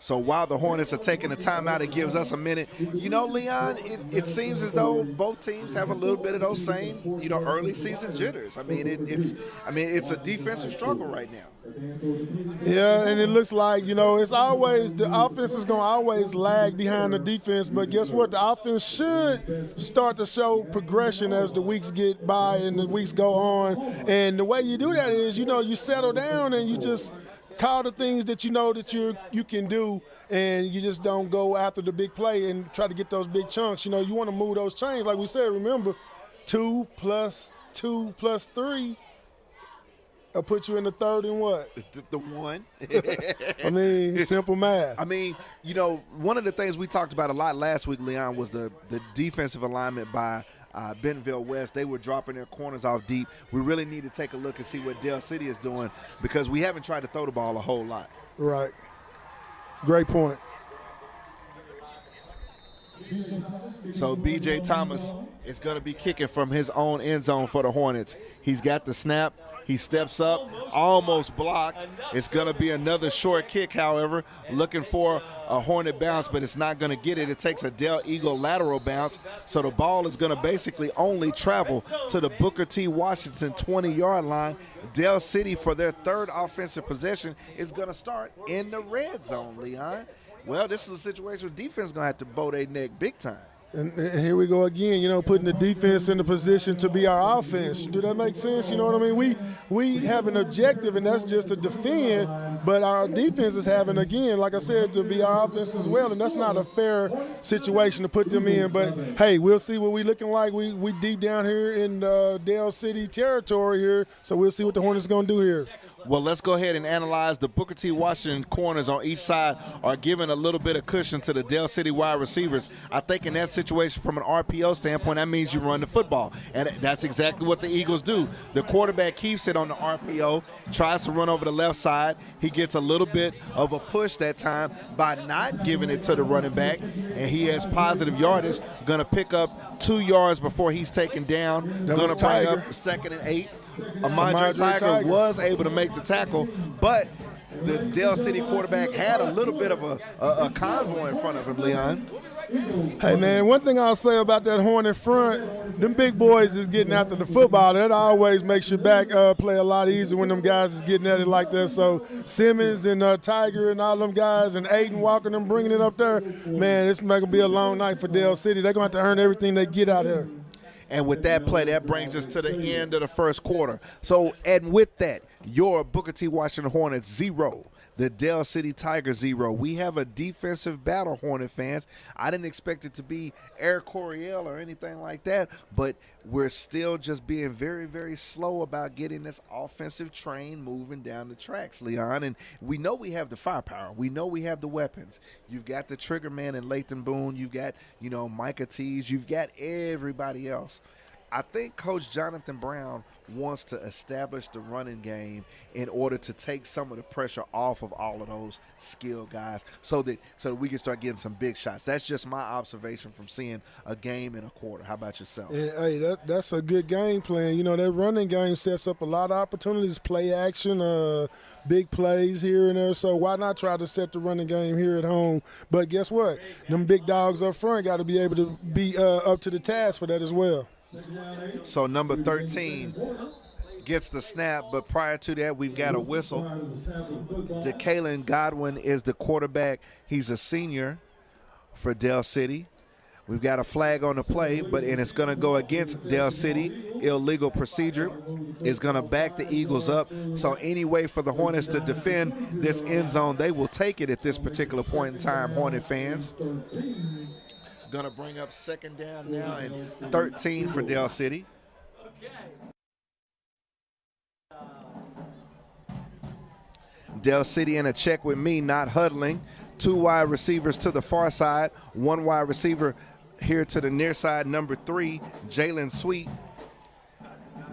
S2: So while the Hornets are taking a timeout, it gives us a minute. Leon, it seems as though both teams have a little bit of those same, early season jitters. It's a defensive struggle right now.
S1: Yeah, and it looks like, it's always the offense is going to always lag behind the defense. But guess what? The offense should start to show progression as the weeks get by and the weeks go on. And the way you do that is, you settle down and you just call the things that that you can do, and you just don't go after the big play and try to get those big chunks. You want to move those chains. Like we said, remember, 2 + 2 + 3 will put you in the third and what?
S2: The one.
S1: Simple math.
S2: One of the things we talked about a lot last week, Leon, was the defensive alignment by Bentonville West. They were dropping their corners off deep. We really need to take a look and see what Dale City is doing because we haven't tried to throw the ball a whole lot.
S1: Right. Great point.
S2: So B.J. Thomas is going to be kicking from his own end zone for the Hornets. He's got the snap. He steps up, almost blocked. It's going to be another short kick, however, looking for a Hornet bounce, but it's not going to get it. It takes a Dell Eagle lateral bounce, so the ball is going to basically only travel to the Booker T. Washington 20-yard line. Dell City, for their third offensive possession, is going to start in the red zone, Leon. Well, this is a situation where defense is going to have to bow their neck big time.
S1: And here we go again, putting the defense in the position to be our offense. Do that make sense? You know what I mean? We have an objective, and that's just to defend, but our defense is having, again, like I said, to be our offense as well, and that's not a fair situation to put them in. But, hey, we'll see what we're looking like. We deep down here in Dale City territory here, so we'll see what the Hornets going to do here.
S2: Well, let's go ahead and analyze. The Booker T. Washington corners on each side are giving a little bit of cushion to the Dale City wide receivers. I think in that situation, from an RPO standpoint, that means you run the football. And that's exactly what the Eagles do. The quarterback keeps it on the RPO, tries to run over the left side. He gets a little bit of a push that time by not giving it to the running back, and he has positive yardage. Going to pick up 2 yards before he's taken down. Going to bring up 2nd and 8. Amandre Tiger was able to make the tackle, but the Dale City quarterback had a little bit of a convoy in front of him, Leon.
S1: Hey, man, one thing I'll say about that Hornet front, them big boys is getting after the football. That always makes your back play a lot easier when them guys is getting at it like that. So Simmons and Tiger and all them guys and Aiden Walker, them bringing it up there, man, it's going to be a long night for Dale City. They're going to have to earn everything they get out here.
S2: And with that play, that brings us to the end of the first quarter. So, and with that, your Booker T. Washington Hornets 0, the Dale City Tigers 0. We have a defensive battle, Hornet fans. I didn't expect it to be Air Coryell or anything like that, but we're still just being very, very slow about getting this offensive train moving down the tracks, Leon. And we know we have the firepower. We know we have the weapons. You've got the trigger man in Lathan Boone. You've got, Micah Tees. You've got everybody else. I think Coach Jonathan Brown wants to establish the running game in order to take some of the pressure off of all of those skilled guys so that we can start getting some big shots. That's just my observation from seeing a game in a quarter. How about yourself?
S1: Yeah, hey, that's a good game plan. That running game sets up a lot of opportunities, play action, big plays here and there. So why not try to set the running game here at home? But guess what? Them big dogs up front got to be able to be up to the task for that as well.
S2: So number 13 gets the snap, but prior to that, we've got a whistle. DeKalen Godwin is the quarterback. He's a senior for Del City. We've got a flag on the play, and it's going to go against Del City. Illegal procedure is going to back the Eagles up. So any way for the Hornets to defend this end zone, they will take it at this particular point in time, Hornet fans. Going to bring up second down now and 13 for Del City. Del City in a check with me, not huddling. 2 wide receivers to the far side, 1 wide receiver here to the near side, number 3, Jalen Sweet.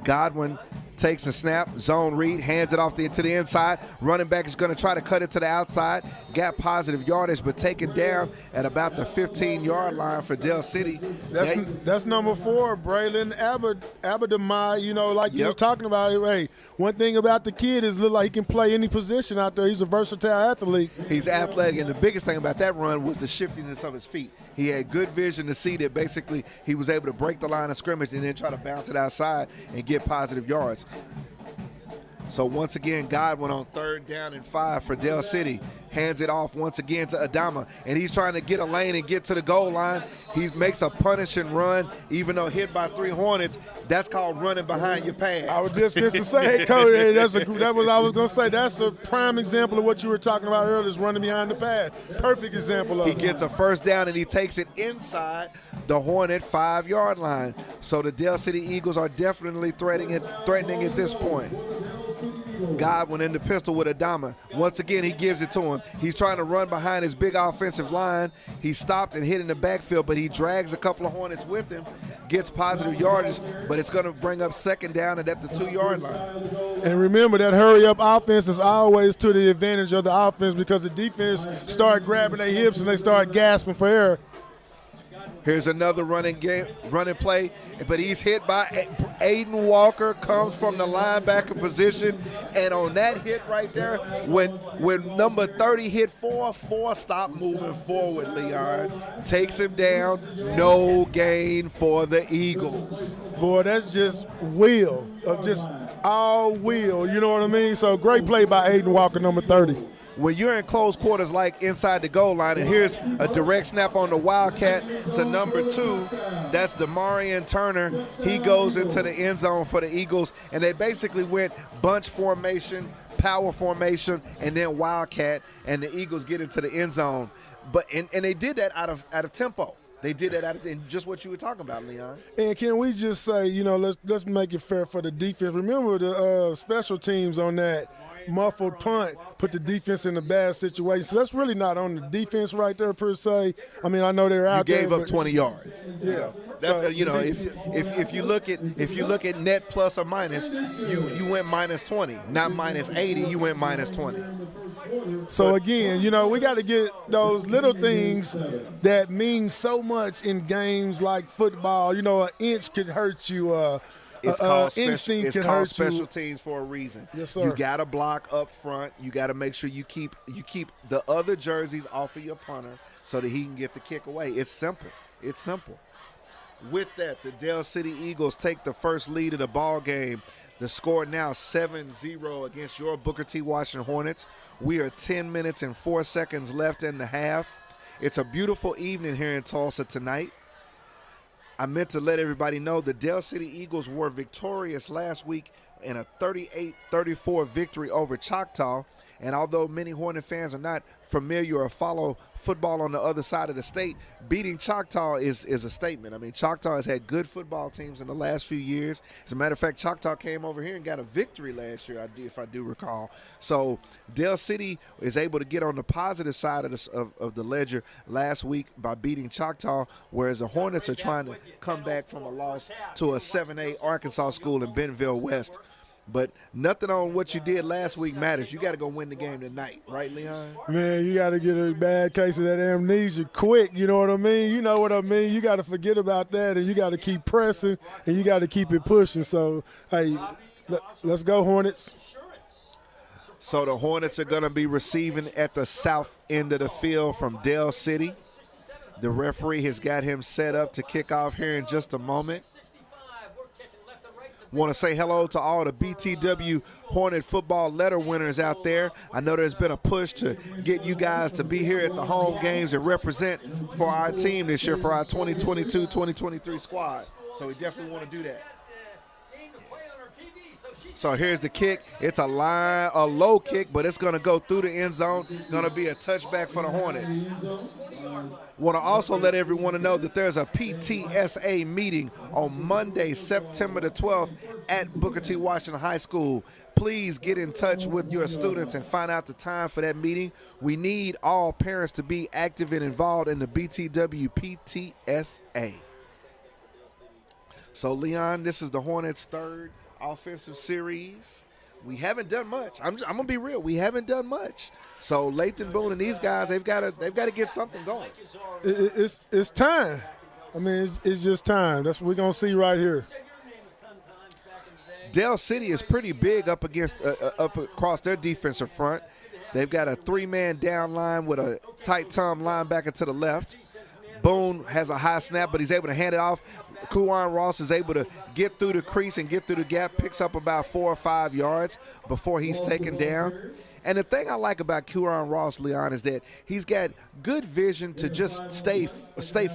S2: Godwin takes a snap, zone read, hands it off to the inside. Running back is going to try to cut it to the outside. Got positive yardage, but taken down at about the 15-yard line for Del City.
S1: That's number 4, Braylon Abadamai. You know, like you were talking about. Hey, one thing about the kid is look like he can play any position out there. He's a versatile athlete.
S2: He's athletic, and the biggest thing about that run was the shiftiness of his feet. He had good vision to see that basically he was able to break the line of scrimmage and then try to bounce it outside and get positive yards. So once again, Godwin on 3rd down and 5 for Del City. Hands it off once again to Adama, and he's trying to get a lane and get to the goal line. He makes a punishing run, even though hit by 3 Hornets. That's called running behind your pads.
S1: I was just to say, Cody, that was I was going to say. That's a prime example of what you were talking about earlier, is running behind the pad. Perfect example of it.
S2: He gets a 1st down, and he takes it inside the Hornet 5-yard line. So the Del City Eagles are definitely threatening at this point. Godwin in the pistol with Adama. Once again, he gives it to him. He's trying to run behind his big offensive line. He stopped and hit in the backfield, but he drags a couple of Hornets with him, gets positive yardage, but it's going to bring up 2nd down and at the 2-yard line.
S1: And remember, that hurry-up offense is always to the advantage of the offense, because the defense start grabbing their hips and they start gasping for air.
S2: Here's another running play, but he's hit by Aiden Walker, comes from the linebacker position, and on that hit right there, when number 30 hit 4 stopped moving forward, Leon. Takes him down, no gain for the Eagles.
S1: Boy, that's just all wheel, you know what I mean? So great play by Aiden Walker, number 30.
S2: When you're in close quarters like inside the goal line, and here's a direct snap on the Wildcat to number 2, that's Demarion Turner. He goes into the end zone for the Eagles, and they basically went bunch formation, power formation, and then Wildcat, and the Eagles get into the end zone. But and they did that out of tempo. They did that and just what you were talking about, Leon.
S1: And can we just say, you know, let's make it fair for the defense. Remember the special teams on that muffled punt put the defense in a bad situation. So that's really not on the defense right there per se. I mean, I know they're out there.
S2: You gave up 20 yards.
S1: Yeah.
S2: That's so, if you look at net plus or minus, you went minus 20, not minus 80. You went minus 20.
S1: So again, you know, we got to get those little things that mean so much in games like football. You know, an inch could hurt you.
S2: It's called
S1: special
S2: teams for a reason.
S1: Yes, sir.
S2: You got to block up front. You got to make sure you keep the other jerseys off of your punter so that he can get the kick away. It's simple. It's simple. With that, the Del City Eagles take the first lead of the ball game. The score now 7-0 against your Booker T. Washington Hornets. We are 10 minutes and 4 seconds left in the half. It's a beautiful evening here in Tulsa tonight. I meant to let everybody know the Del City Eagles were victorious last week in a 38-34 victory over Choctaw. And although many Hornet fans are not familiar or follow football on the other side of the state, beating Choctaw is a statement. I mean, Choctaw has had good football teams in the last few years. As a matter of fact, Choctaw came over here and got a victory last year, if I do recall. So Del City is able to get on the positive side of the ledger last week by beating Choctaw, whereas the Hornets are trying to come back from a loss to a 7A Arkansas school in Bentonville West. But nothing on what you did last week matters. You got to go win the game tonight, right, Leon?
S1: Man, you got to get a bad case of that amnesia quick, you know what I mean? You know what I mean? You got to forget about that, and you got to keep pressing, and you got to keep it pushing. So, hey, let's go, Hornets.
S2: So the Hornets are going to be receiving at the south end of the field from Del City. The referee has got him set up to kick off here in just a moment. Want to say hello to all the BTW Hornet football letter winners out there. I know there's been a push to get you guys to be here at the home games and represent for our team this year, for our 2022-2023 squad. So we definitely want to do that. So here's the kick. It's a low kick, but it's going to go through the end zone. Going to be a touchback for the Hornets. Want to also let everyone know that there's a PTSA meeting on Monday, September the 12th at Booker T. Washington High School. Please get in touch with your students and find out the time for that meeting. We need all parents to be active and involved in the BTW PTSA. So, Leon, this is the Hornets' third offensive series. We haven't done much. I'm gonna be real. We haven't done much. So Lathan Boone and these guys, they've got to get something going.
S1: It's time. I mean, it's just time. That's what we're gonna see right here.
S2: Del City is pretty big up across their defensive front. They've got a 3-man down line with a tight Tom linebacker to the left. Boone has a high snap, but he's able to hand it off. Kuwan Ross is able to get through the crease and get through the gap, picks up about 4 or 5 yards before he's taken down. And the thing I like about Kuwan Ross, Leon, is that he's got good vision to just stay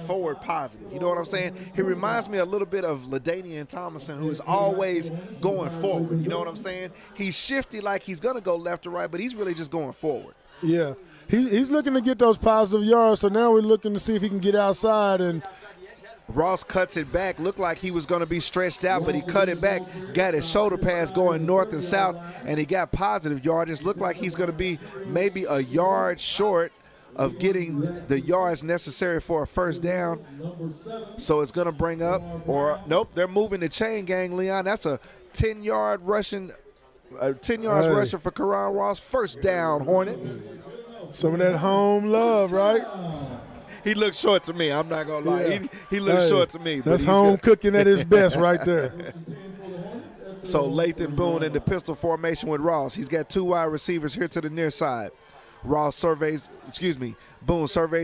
S2: forward positive. You know what I'm saying? He reminds me a little bit of LaDainian Tomlinson, who is always going forward. You know what I'm saying? He's shifty, like he's going to go left or right, but he's really just going forward.
S1: Yeah, he's looking to get those positive yards, so now we're looking to see if he can get outside. And
S2: Ross cuts it back. Looked like he was going to be stretched out, but he cut it back, got his shoulder pass going north and south, and he got positive yardage. Looked like he's going to be maybe a yard short of getting the yards necessary for a first down. So it's going to bring up, or nope, they're moving the chain gang, Leon. That's a 10-yard rushing, 10 yards rushing for Kuwan Ross. First down, Hornets.
S1: Some of that home love, right?
S2: He looks short to me. I'm not going to lie. Yeah. He looks short to me.
S1: That's home cooking at his best right there.
S2: So Lathan Boone in the pistol formation with Ross. He's got 2 wide receivers here to the near side. Boone surveys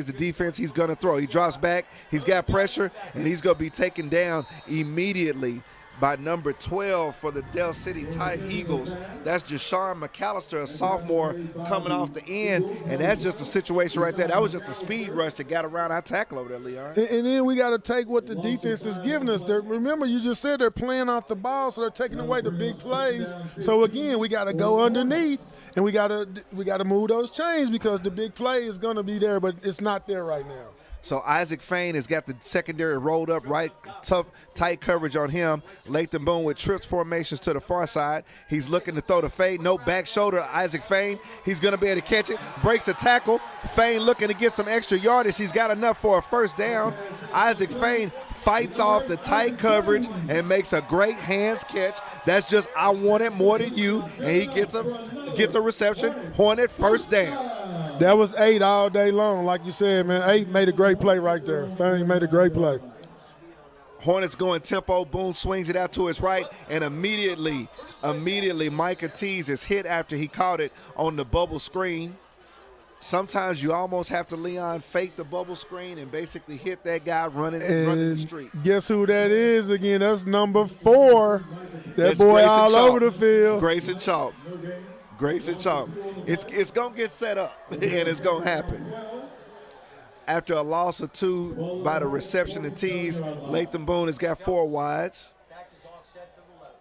S2: the defense. He's going to throw. He drops back. He's got pressure, and he's going to be taken down immediately by number 12 for the Del City Eagles. That's Jashawn McAllister, a sophomore, coming off the end, and that's just a situation right there. That was just a speed rush that got around our tackle over there, Leon.
S1: And then we got to take what the defense is giving us. Remember, you just said they're playing off the ball, so they're taking away the big plays. So, again, we got to go underneath, and we got to move those chains because the big play is going to be there, but it's not there right now.
S2: So Isaac Fain has got the secondary rolled up, right, tough, tight coverage on him. Lathan Boone with trips formations to the far side. He's looking to throw the fade. No back shoulder, Isaac Fain. He's going to be able to catch it. Breaks a tackle. Fain looking to get some extra yardage. He's got enough for a first down. Isaac Fain fights off the tight coverage and makes a great hands catch. That's just, I want it more than you. And he gets a reception. Hornet first down.
S1: That was 8 all day long, like you said, man. 8 made a great play right there. Fain made a great play.
S2: Hornets going tempo. Boone swings it out to his right, and immediately Micah Tees is hit after he caught it on the bubble screen. Sometimes you almost have to, Leon, fake the bubble screen and basically hit that guy running the street.
S1: Guess who that is again? That's number 4. That boy
S2: Grayson
S1: all
S2: Chalk.
S1: over the field.
S2: Grayson Chalk. It's going to get set up, and it's going to happen. After a loss of 2 by the reception of Tees, Lathan Boone has got 4 wides.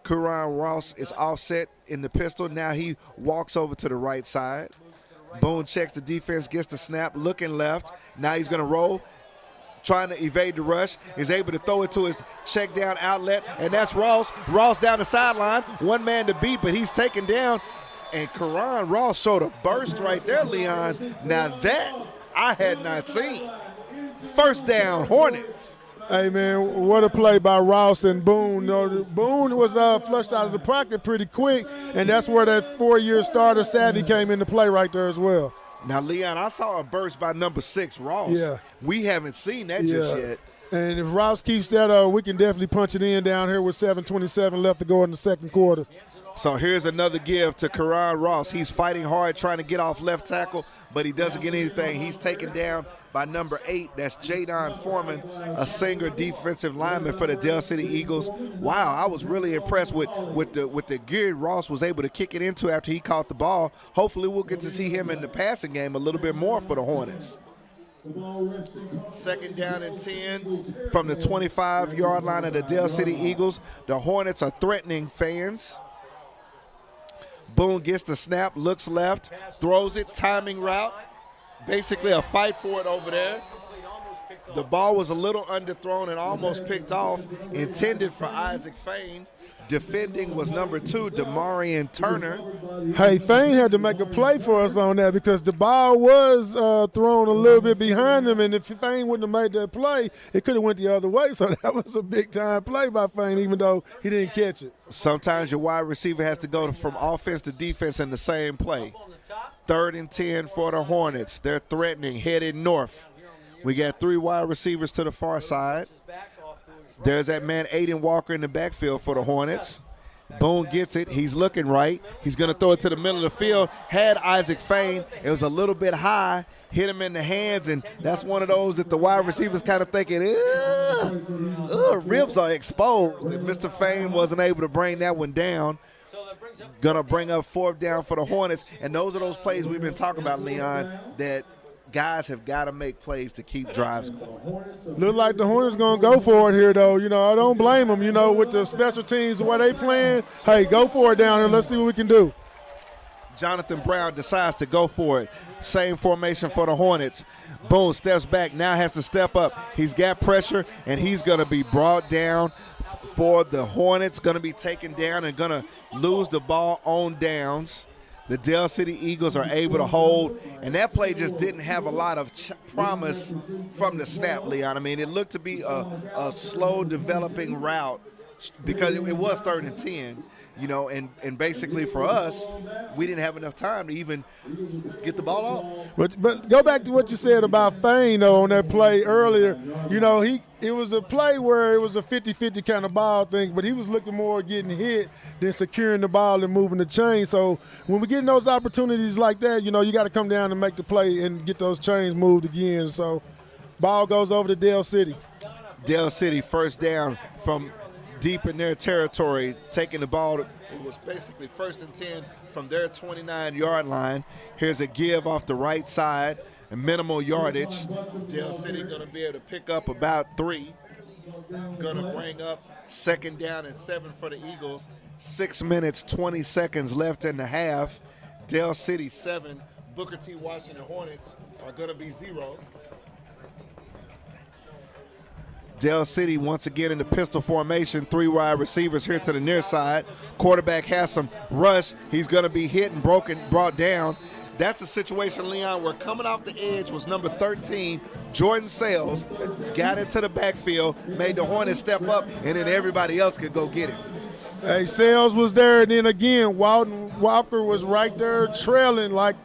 S2: Kuwan Ross is offset in the pistol. Now he walks over to the right side. Boone checks the defense, gets the snap, looking left. Now he's going to roll, trying to evade the rush. Is able to throw it to his check down outlet, and that's Ross. Ross down the sideline. One man to beat, but he's taken down. And Kuwan Ross showed a burst right there, Leon. Now that I had not seen. First down, Hornets.
S1: Hey, man, what a play by Ross and Boone. You know, Boone was flushed out of the pocket pretty quick, and that's where that 4-year starter Savvy came into play right there as well.
S2: Now, Leon, I saw a burst by number 6, Ross.
S1: Yeah.
S2: We haven't seen that just yet.
S1: And if Ross keeps that, we can definitely punch it in down here with 7:27 left to go in the second quarter.
S2: So here's another give to Karan Ross. He's fighting hard, trying to get off left tackle, but he doesn't get anything. He's taken down by number 8. That's Jadon Foreman, a senior defensive lineman for the Dale City Eagles. Wow, I was really impressed with the gear Ross was able to kick it into after he caught the ball. Hopefully we'll get to see him in the passing game a little bit more for the Hornets. Second down and 10 from the 25-yard line of the Dale City Eagles. The Hornets are threatening fans. Boone gets the snap, looks left, throws it, timing route. Basically a fight for it over there. The ball was a little underthrown and almost picked off, intended for Isaac Fain. Defending was number 2, Demarion Turner.
S1: Hey, Fain had to make a play for us on that because the ball was thrown a little bit behind him, and if Fain wouldn't have made that play, it could have went the other way. So that was a big-time play by Fain, even though he didn't catch it.
S2: Sometimes your wide receiver has to go from offense to defense in the same play. 3rd and 10 for the Hornets. They're threatening, headed north. We got 3 wide receivers to the far side. There's that man, Aiden Walker, in the backfield for the Hornets. Boone gets it. He's looking right. He's going to throw it to the middle of the field. Had Isaac Fain. It was a little bit high. Hit him in the hands, and that's one of those that the wide receivers kind of thinking, ribs are exposed. And Mr. Fain wasn't able to bring that one down. Going to bring up 4th down for the Hornets. And those are those plays we've been talking about, Leon, that guys have got to make plays to keep drives going.
S1: Look like the Hornets going to go for it here, though. You know, I don't blame them. You know, with the special teams, the way they playing, hey, go for it down here. Let's see what we can do.
S2: Jonathan Brown decides to go for it. Same formation for the Hornets. Boone steps back, now has to step up. He's got pressure, and he's going to be brought down for the Hornets. Going to be taken down and going to lose the ball on downs. The Dale City Eagles are able to hold, and that play just didn't have a lot of promise from the snap, Leon. I mean, it looked to be a slow developing route because it was 3rd and 10, you know, and basically for us, we didn't have enough time to even get the ball off.
S1: But go back to what you said about Fain, though, on that play earlier. You know, it was a play where it was a 50-50 kind of ball thing, but he was looking more at getting hit than securing the ball and moving the chain. So when we get in those opportunities like that, you know, you got to come down and make the play and get those chains moved again. So ball goes over to Dale City.
S2: Dale City 1st down from deep in their territory, taking the ball. It was basically 1st and 10 from their 29-yard line. Here's a give off the right side and minimal yardage. Dale City going to be able to pick up about 3. Going to bring up 2nd down and 7 for the Eagles. 6 minutes, 20 seconds left in the half. Dale City 7. Booker T. Washington Hornets are going to be 0. Dale City once again in the pistol formation, 3 wide receivers here to the near side. Quarterback has some rush. He's going to be hit and brought down. That's a situation, Leon, where coming off the edge was number 13, Jordan Sales, got into the backfield, made the Hornets step up, and then everybody else could go get it.
S1: Hey, Sales was there, and then again, Walker was right there trailing like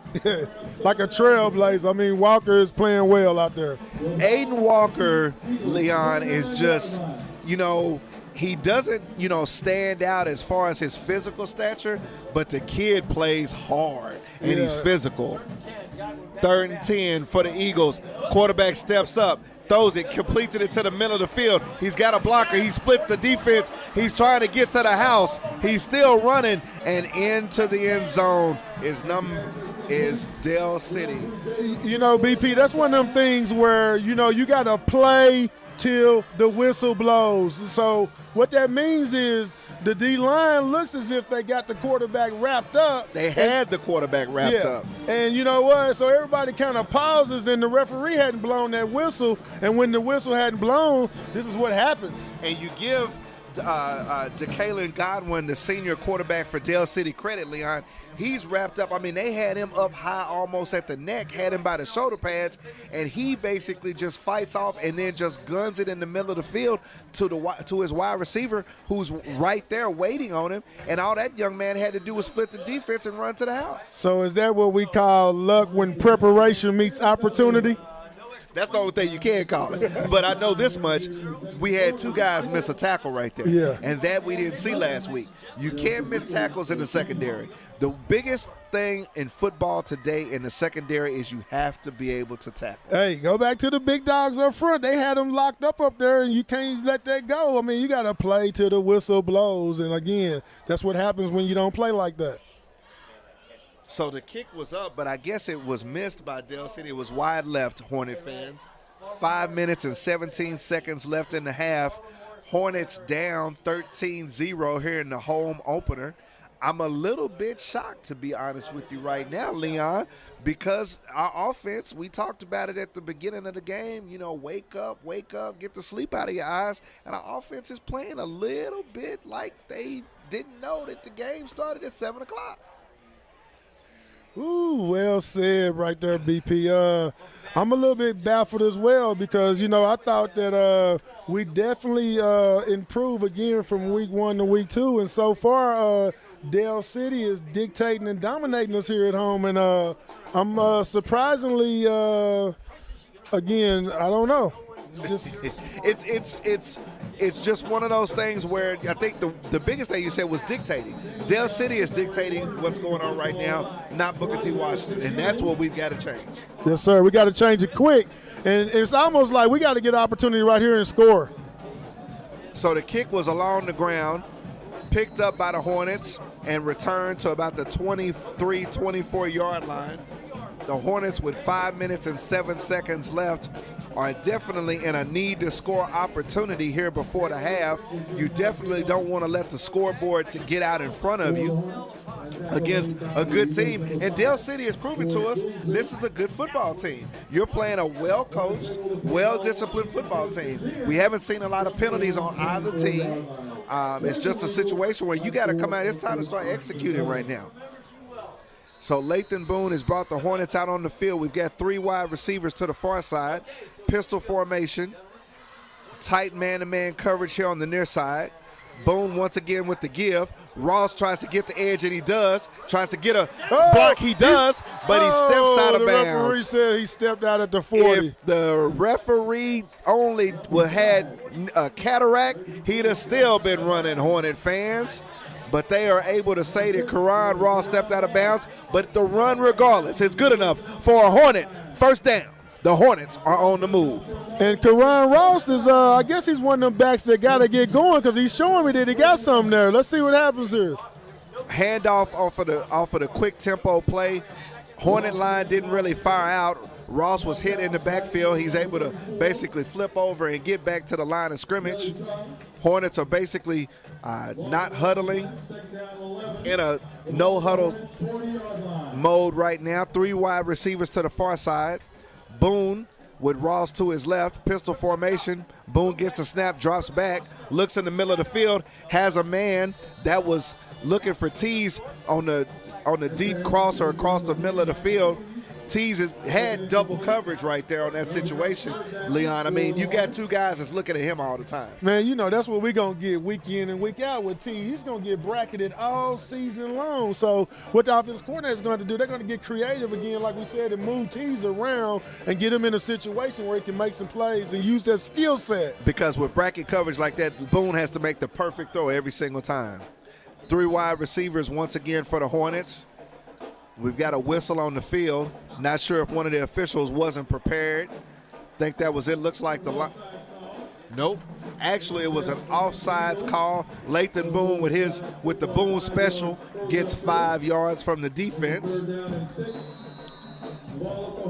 S1: like a trailblazer. I mean, Walker is playing well out there.
S2: Aiden Walker, Leon, is just, you know, he doesn't, you know, stand out as far as his physical stature, but the kid plays hard, and he's physical. 3rd and 10 for the Eagles. Quarterback steps up, throws it, completes it to the middle of the field. He's got a blocker. He splits the defense. He's trying to get to the house. He's still running, and into the end zone is Dale City.
S1: You know, BP, that's one of them things where, you know, you got to play till the whistle blows. So what that means is the D-line looks as if they got the quarterback wrapped up.
S2: They had the quarterback wrapped up.
S1: And you know what? So everybody kind of pauses, and the referee hadn't blown that whistle. And when the whistle hadn't blown, this is what happens.
S2: And you give DeKalen Godwin, the senior quarterback for Dale City, credit, Leon. He's wrapped up. I mean, they had him up high almost at the neck, had him by the shoulder pads, and he basically just fights off and then just guns it in the middle of the field to his wide receiver who's right there waiting on him, and all that young man had to do was split the defense and run to the house.
S1: So is that what we call luck when preparation meets opportunity?
S2: That's the only thing you can call it. But I know this much. We had 2 guys miss a tackle right there.
S1: Yeah.
S2: And that we didn't see last week. You can't miss tackles in the secondary. The biggest thing in football today in the secondary is you have to be able to tackle.
S1: Hey, go back to the big dogs up front. They had them locked up there, and you can't let that go. I mean, you got to play till the whistle blows. And, again, that's what happens when you don't play like that.
S2: So the kick was up, but I guess it was missed by Dell City. It was wide left, Hornet fans. 5 minutes and 17 seconds left in the half. Hornets down 13-0 here in the home opener. I'm a little bit shocked, to be honest with you right now, Leon, because our offense, we talked about it at the beginning of the game, wake up, get the sleep out of your eyes, and our offense is playing a little bit like they didn't know that the game started at 7 o'clock.
S1: Ooh, well said right there, BP. I'm a little bit baffled as well because, I thought that we definitely improve again from week 1 to week 2. And so far, Dell City is dictating and dominating us here at home. And I'm surprisingly, again, I don't know.
S2: It's just one of those things where I think the biggest thing you said was dictating. Dell City is dictating what's going on right now, not Booker T. Washington, and that's what we've got to change.
S1: Yes, sir. We got to change it quick, and it's almost like we got to get an opportunity right here and score.
S2: So the kick was along the ground, picked up by the Hornets, and returned to about the 23, 24-yard line. The Hornets, with 5 minutes and 7 seconds left, are definitely in a need-to-score opportunity here before the half. You definitely don't want to let the scoreboard to get out in front of you against a good team. And Dell City has proven to us this is a good football team. You're playing a well-coached, well-disciplined football team. We haven't seen a lot of penalties on either team. It's just a situation where you got to come out. It's time to start executing right now. So Lathan Boone has brought the Hornets out on the field. We've got 3 wide receivers to the far side. Pistol formation. Tight man-to-man coverage here on the near side. Boone once again with the give. Ross tries to get the edge, and he does. Tries to get a block, he does, but he steps out of bounds.
S1: The referee said he stepped out at the 40.
S2: If the referee only had a cataract, he'd have still been running, Hornet fans. But they are able to say that Karan Ross stepped out of bounds. But the run, regardless, is good enough for a Hornet first down. The Hornets are on the move.
S1: And Karan Ross is, I guess he's one of them backs that got to get going because he's showing me that he got something there. Let's see what happens here.
S2: Handoff off of the quick tempo play. Hornet line didn't really fire out. Ross was hit in the backfield. He's able to basically flip over and get back to the line of scrimmage. Hornets are basically not huddling, in a no-huddle mode right now. 3 wide receivers to the far side. Boone with Ross to his left, pistol formation. Boone gets a snap, drops back, looks in the middle of the field, has a man that was looking for Tease on the deep crosser across the middle of the field. Tease had double coverage right there on that situation, Leon. I mean, you got 2 guys that's looking at him all the time.
S1: Man, that's what we're going to get week in and week out with Tease. He's going to get bracketed all season long. So what the offensive coordinator is going to do, they're going to get creative again, like we said, and move Tease around and get him in a situation where he can make some plays and use that skill set.
S2: Because with bracket coverage like that, Boone has to make the perfect throw every single time. 3 wide receivers once again for the Hornets. We've got a whistle on the field. Not sure if one of the officials wasn't prepared. Think that was it. Looks like the line. Nope. Actually, it was an offsides call. Lathan Boone with the Boone special gets 5 yards from the defense.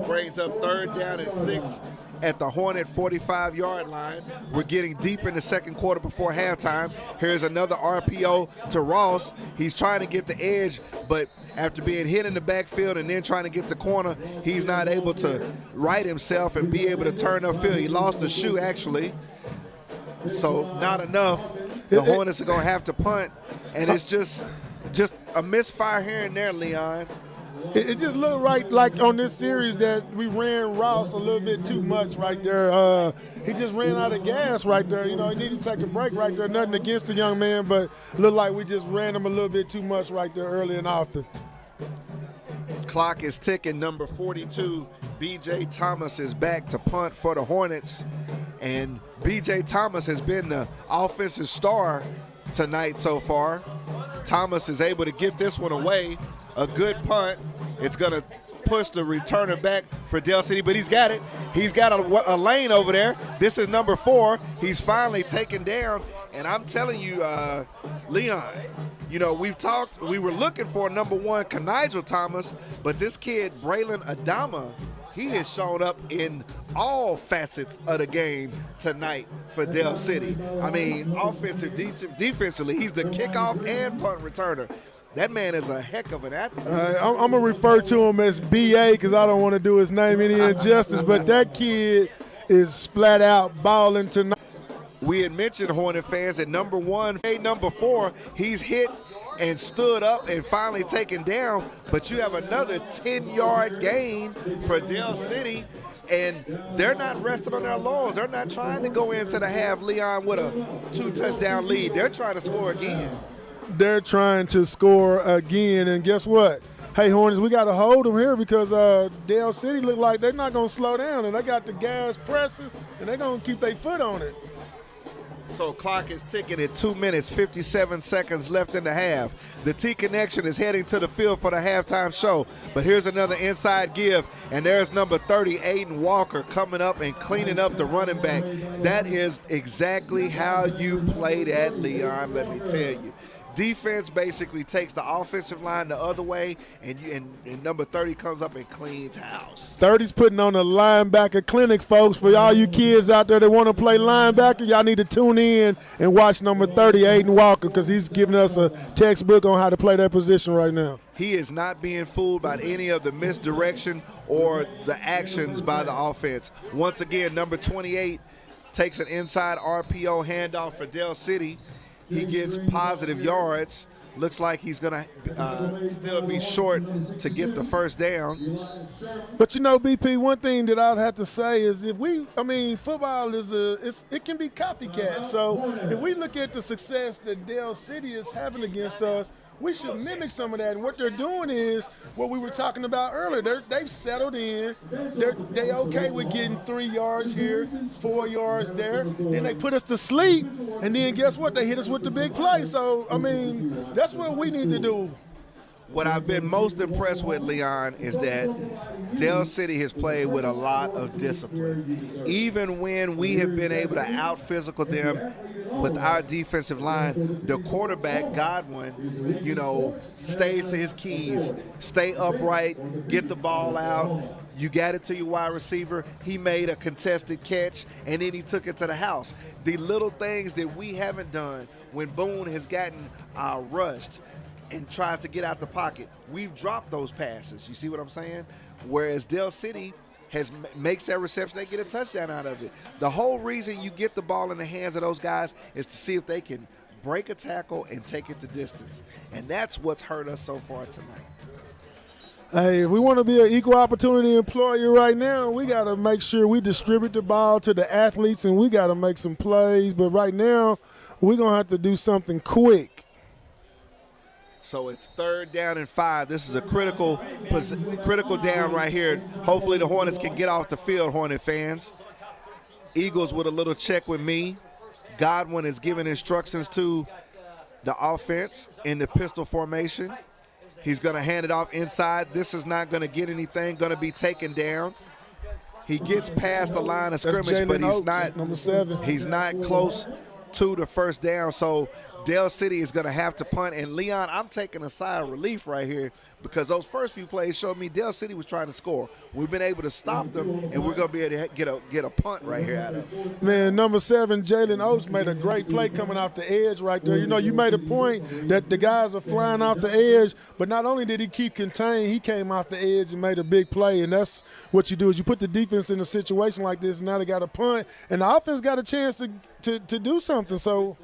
S2: Brings up 3rd down and 6 at the Hornet 45-yard line. We're getting deep in the second quarter before halftime. Here's another RPO to Ross. He's trying to get the edge, but after being hit in the backfield and then trying to get the corner, he's not able to right himself and be able to turn upfield. He lost a shoe, actually. So not enough. The Hornets are going to have to punt, and it's just a misfire here and there, Leon.
S1: It just looked like on this series that we ran Ross a little bit too much right there. He just ran out of gas right there. He needed to take a break right there. Nothing against the young man, but looked like we just ran him a little bit too much right there early and often.
S2: Clock is ticking. Number 42, B.J. Thomas is back to punt for the Hornets. And B.J. Thomas has been the offensive star tonight so far. Thomas is able to get this one away. A good punt. It's going to push the returner back for Dale City, but he's got it. He's got a lane over there. This is number 4. He's finally taken down. And I'm telling you, Leon, you know, we were looking for number 1, Kanigel Thomas, but this kid, Braylon Adama, he has shown up in all facets of the game tonight for Dale City. I mean, defensively, he's the kickoff and punt returner. That man is a heck of an athlete.
S1: I'm going to refer to him as B.A. because I don't want to do his name any injustice, but that kid is flat out balling tonight.
S2: We had mentioned, Hornet fans, that number 1, number 4, he's hit and stood up and finally taken down, but you have another 10-yard gain for Dale City, and they're not resting on their laurels. They're not trying to go into the half, Leon, with a 2-touchdown lead. They're trying to score again.
S1: They're trying to score again, and guess what? Hey, Hornets, we got to hold them here because Dale City look like they're not going to slow down, and they got the gas pressing, and they're going to keep their foot on it.
S2: So clock is ticking at 2 minutes, 57 seconds left in the half. The T-Connection is heading to the field for the halftime show. But here's another inside give, and there's number 30, Aiden Walker, coming up and cleaning up the running back. That is exactly how you play that, Leon, let me tell you. Defense basically takes the offensive line the other way, and number 30 comes up and cleans house.
S1: 30's putting on a linebacker clinic, folks. For all you kids out there that want to play linebacker, y'all need to tune in and watch number 30, Aiden Walker, because he's giving us a textbook on how to play that position right now.
S2: He is not being fooled by any of the misdirection or the actions by the offense. Once again, number 28 takes an inside RPO handoff for Dale City. He gets positive yards. Looks like he's going to still be short to get the first down.
S1: But, you know, BP, one thing that I'd have to say is football it can be copycat. So if we look at the success that Dale City is having against us, we should mimic some of that. And what they're doing is what we were talking about earlier. They've settled in. They okay with getting 3 yards here, 4 yards there. Then they put us to sleep, and then guess what? They hit us with the big play. So, I mean, that's what we need to do.
S2: What I've been most impressed with, Leon, is that Dale City has played with a lot of discipline. Even when we have been able to out-physical them with our defensive line, the quarterback, Godwin, you know, stays to his keys, stay upright, get the ball out. You got it to your wide receiver. He made a contested catch, and then he took it to the house. The little things that we haven't done when Boone has gotten rushed and tries to get out the pocket, we've dropped those passes. You see what I'm saying? Whereas Dale City makes that reception, they get a touchdown out of it. The whole reason you get the ball in the hands of those guys is to see if they can break a tackle and take it the distance. And that's what's hurt us so far tonight.
S1: Hey, if we want to be an equal opportunity employer right now, we got to make sure we distribute the ball to the athletes, and we got to make some plays. But right now, we're going to have to do something quick.
S2: So it's 3rd down and 5. This is a critical down right here. Hopefully the Hornets can get off the field, Hornet fans. Eagles with a little check with me. Godwin is giving instructions to the offense in the pistol formation. He's going to hand it off inside. This is not going to get anything, going to be taken down. He gets past the line of scrimmage, but he's not
S1: number 7.
S2: He's not close to the first down. So Dale City is going to have to punt. And, Leon, I'm taking a sigh of relief right here because those first few plays showed me Dale City was trying to score. We've been able to stop them, and we're going to be able to get a punt right here out of them.
S1: Man, number 7, Jalen Oates, made a great play coming off the edge right there. You know, you made a point that the guys are flying off the edge, but not only did he keep contained, he came off the edge and made a big play, and that's what you do is you put the defense in a situation like this, and now they got a punt, and the offense got a chance to do something.
S2: So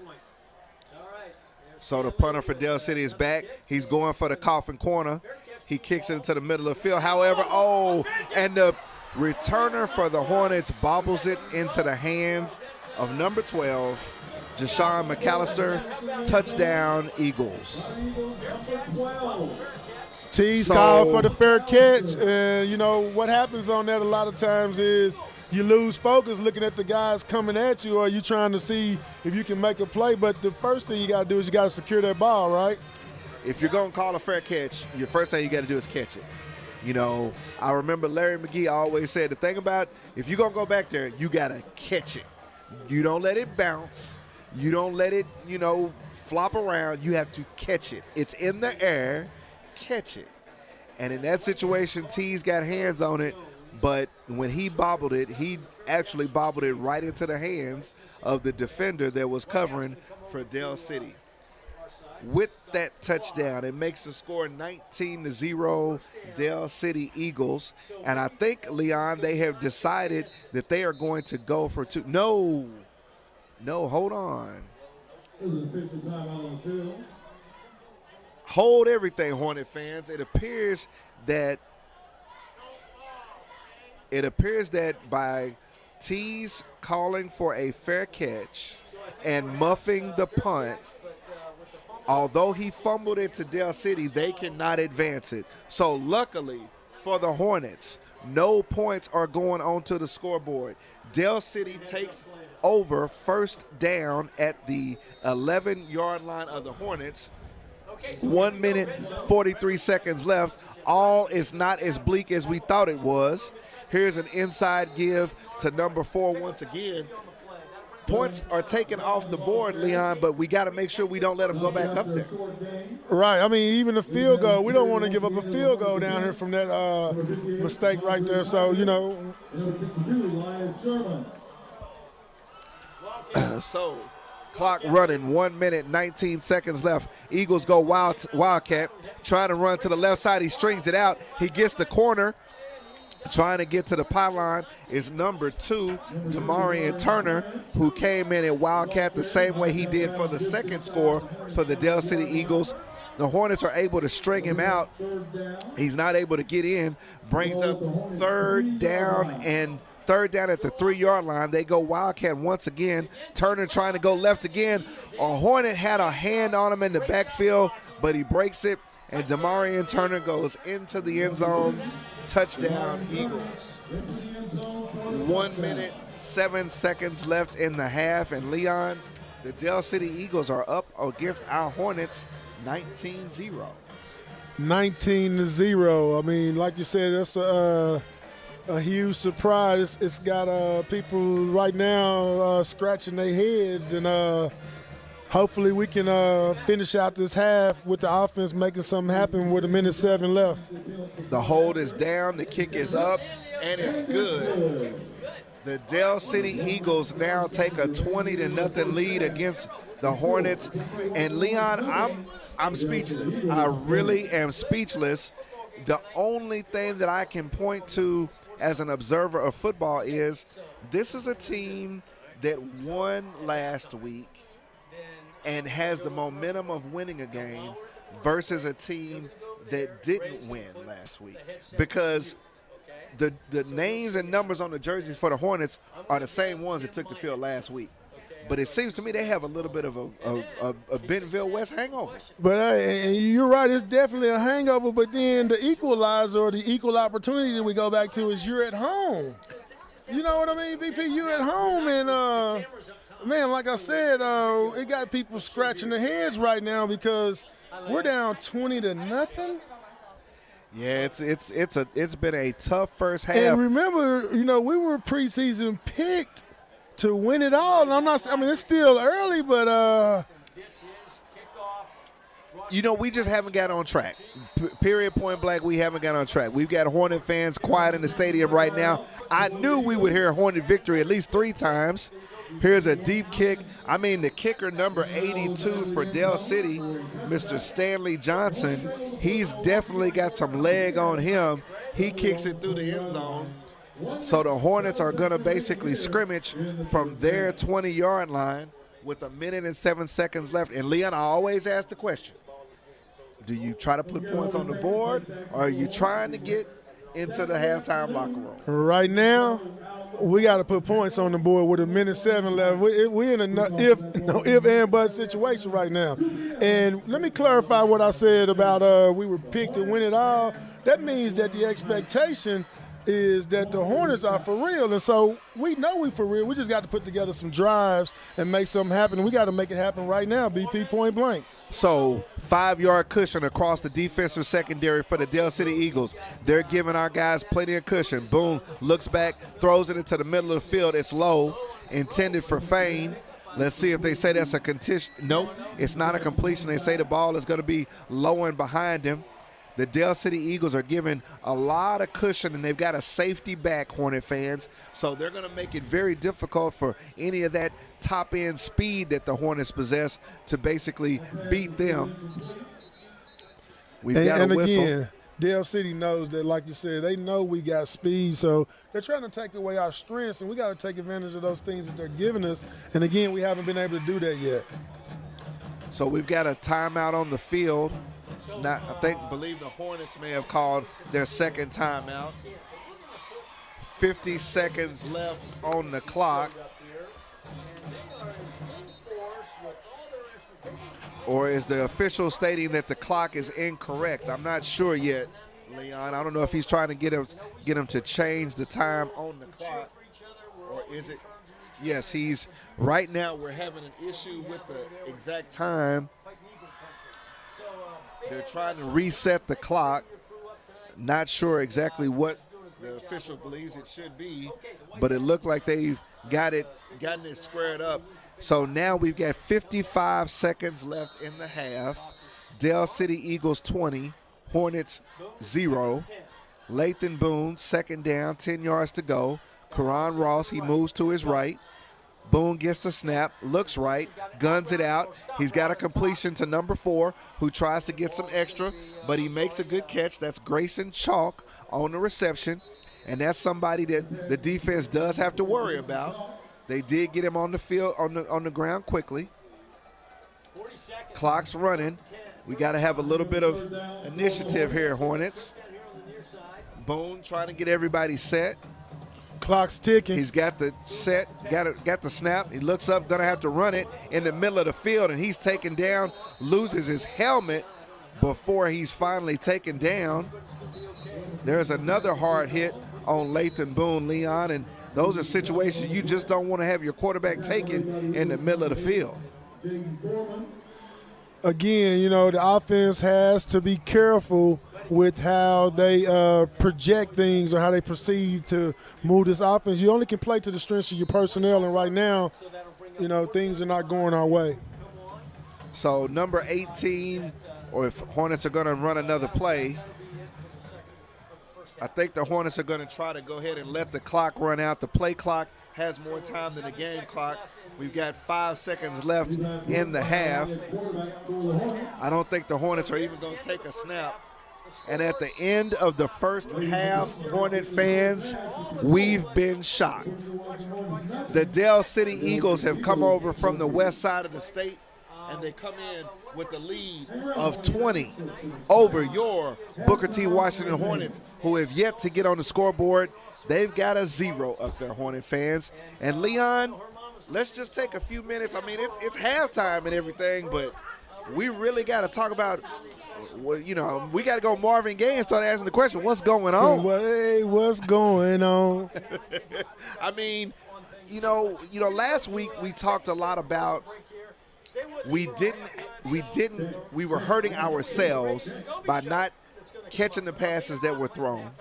S2: the punter for Dale City is back. He's going for the coffin corner. He kicks it into the middle of the field. However, and the returner for the Hornets bobbles it into the hands of number 12, Jashawn McAllister. Touchdown, Eagles.
S1: T's
S2: So-
S1: called for the fair catch, and you know what happens on that a lot of times is you lose focus looking at the guys coming at you, or you trying to see if you can make a play. But the first thing you got to do is you got to secure that ball, right?
S2: If you're going to call a fair catch, your first thing you got to do is catch it. You know, I remember Larry McGee always said the thing about if you're going to go back there, you got to catch it. You don't let it bounce. You don't let it, flop around. You have to catch it. It's in the air. Catch it. And in that situation, T's got hands on it, but when he bobbled it, he actually bobbled it right into the hands of the defender that was covering for Dell City. With that touchdown, it makes the score 19-0 Dell City Eagles. And I think, Leon, they have decided that they are going to go for two. No, hold on. Hold everything, Hornet fans. It appears that by T's calling for a fair catch and muffing the punt, although he fumbled it to Dell City, they cannot advance it. So luckily for the Hornets, no points are going onto the scoreboard. Dell City takes over first down at the 11-yard line of the Hornets. 1 minute, 43 seconds left. All is not as bleak as we thought it was. Here's an inside give to number 4 once again. Points are taken off the board, Leon, but we got to make sure we don't let them go back up there.
S1: Right. I mean, even a field goal, we don't want to give up a field goal down here from that mistake right there. So,
S2: So, clock running, 1 minute, 19 seconds left. Eagles go Wildcat, trying to run to the left side. He strings it out. He gets the corner. Trying to get to the pylon is number 2, Damarian Turner, who came in at Wildcat the same way he did for the second score for the Dell City Eagles. The Hornets are able to string him out. He's not able to get in. Brings up third down at the 3-yard line. They go Wildcat once again. Turner trying to go left again. A Hornet had a hand on him in the backfield, but he breaks it, and Damarian Turner goes into the end zone. Touchdown, Eagles. 1 minute, 7 seconds left in the half, and Leon, the Dell City Eagles are up against our Hornets 19-0.
S1: 19-0. I mean, like you said, that's a huge surprise. It's got people right now scratching their heads, and hopefully we can finish out this half with the offense making something happen with 1:07 left.
S2: The hold is down, the kick is up, and it's good. The Dell City Eagles now take a 20-0 lead against the Hornets. And Leon, I'm speechless. I really am speechless. The only thing that I can point to as an observer of football is this is a team that won last week and has the momentum of winning a game versus a team that didn't win last week, because the names and numbers on the jerseys for the Hornets are the same ones that took the field last week. But it seems to me they have a little bit of a Bentonville West hangover.
S1: But and you're right, it's definitely a hangover. But then the equalizer or the equal opportunity that we go back to is you're at home. You know what I mean, BP? You're at home, and man, like I said, it got people scratching their heads right now because we're down 20-0.
S2: Yeah, it's been a tough first half.
S1: And remember, we were preseason picked to win it all. And it's still early, but
S2: we just haven't got on track. Period, point blank, we haven't got on track. We've got Hornet fans quiet in the stadium right now. I knew we would hear Hornet victory at least 3 times. Here's a deep kick. The kicker number 82 for Dell City, Mr. Stanley Johnson, he's definitely got some leg on him. He kicks it through the end zone. So the Hornets are going to basically scrimmage from their 20-yard line with 1 minute and 7 seconds left. And, Leon, I always ask the question, do you try to put points on the board, or are you trying to get into the halftime locker room.
S1: Right now, we got to put points on the board with 1:07 left. We in a no if and but situation right now. And let me clarify what I said about we were picked to win it all. That means that the expectation is that the Hornets are for real. And so we know we for real. We just got to put together some drives and make something happen. We got to make it happen right now, BP, point blank.
S2: So 5-yard cushion across the defensive secondary for the Dale City Eagles. They're giving our guys plenty of cushion. Boone looks back, throws it into the middle of the field. It's low, intended for Fain. Let's see if they say that's a condition. Nope, it's not a completion. They say the ball is going to be low and behind him. The Dale City Eagles are given a lot of cushion, and they've got a safety back, Hornet fans. So they're going to make it very difficult for any of that top-end speed that the Hornets possess to basically beat them. We've got a whistle.
S1: Again, Dale City knows that, like you said, they know we got speed, so they're trying to take away our strengths, and we got to take advantage of those things that they're giving us. And, again, we haven't been able to do that yet.
S2: So we've got a timeout on the field. Believe the Hornets may have called their second timeout. 50 seconds left on the clock. Or is the official stating that the clock is incorrect? I'm not sure yet, Leon. I don't know if he's trying to get him to change the time on the clock. Or is it? Yes, right now we're having an issue with the exact time. They're trying to reset the clock. Not sure exactly what the official believes it should be, but it looked like they've gotten it squared up. So now we've got 55 seconds left in the half. Dale City Eagles 20, Hornets 0. Lathan Boone, second down, 10 yards to go. Karan Ross, he moves to his right. Boone gets the snap, looks right, guns it out. He's got a completion to number 4, who tries to get some extra, but he makes a good catch. That's Grayson Chalk on the reception, and that's somebody that the defense does have to worry about. They did get him on the field, on the ground quickly. Clock's running. We got to have a little bit of initiative here, Hornets. Boone trying to get everybody set.
S1: Clock's ticking.
S2: He's got the set, got the snap. He looks up, gonna have to run it in the middle of the field, and he's taken down, loses his helmet before he's finally taken down. There's another hard hit on Lathan Boone, Leon, and those are situations you just don't want to have your quarterback taken in the middle of the field.
S1: Again, the offense has to be careful with how they project things or how they perceive to move this offense. You only can play to the strengths of your personnel, and right now, things are not going our way.
S2: So number 18, or if Hornets are going to run another play, I think the Hornets are going to try to go ahead and let the clock run out. The play clock has more time than the game clock. We've got 5 seconds left in the half. I don't think the Hornets are even going to take a snap. And at the end of the first half, Hornet fans, we've been shocked. The Dale City Eagles have come over from the west side of the state, and they come in with a lead of 20 over your Booker T. Washington Hornets, who have yet to get on the scoreboard. They've got a 0 up there, Hornet fans. And Leon, let's just take a few minutes. I mean, it's halftime and everything, but we really got to talk about, we got to go Marvin Gaye and start asking the question, what's going on?
S1: Hey, what's going on?
S2: I mean, last week we talked a lot about we were hurting ourselves by not catching the passes that were thrown,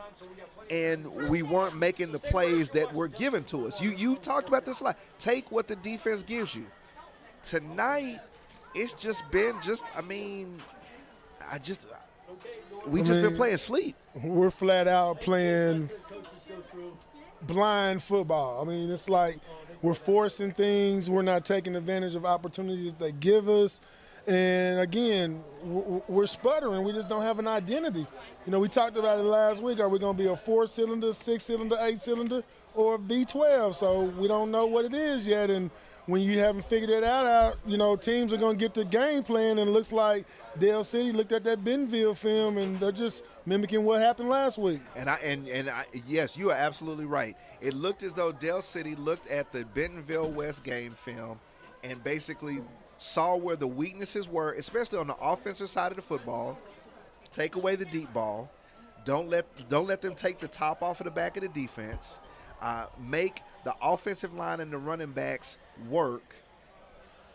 S2: and we weren't making the plays that were given to us. You've talked about this a lot. Take what the defense gives you. Tonight, it's just been we've just been playing sleep.
S1: We're flat out playing blind football. I mean, it's like we're forcing things. We're not taking advantage of opportunities they give us. And, again, we're sputtering. We just don't have an identity. We talked about it last week. Are we going to be a 4-cylinder, 6-cylinder, 8-cylinder, or a V12? So we don't know what it is yet. And when you haven't figured it out, you know, teams are going to get the game plan, and it looks like Dale City looked at that Bentonville film, and they're just mimicking what happened last week.
S2: Yes, you are absolutely right. It looked as though Dale City looked at the Bentonville West game film and basically saw where the weaknesses were, especially on the offensive side of the football. Take away the deep ball. Don't let them take the top off of the back of the defense. Make the offensive line and the running backs work,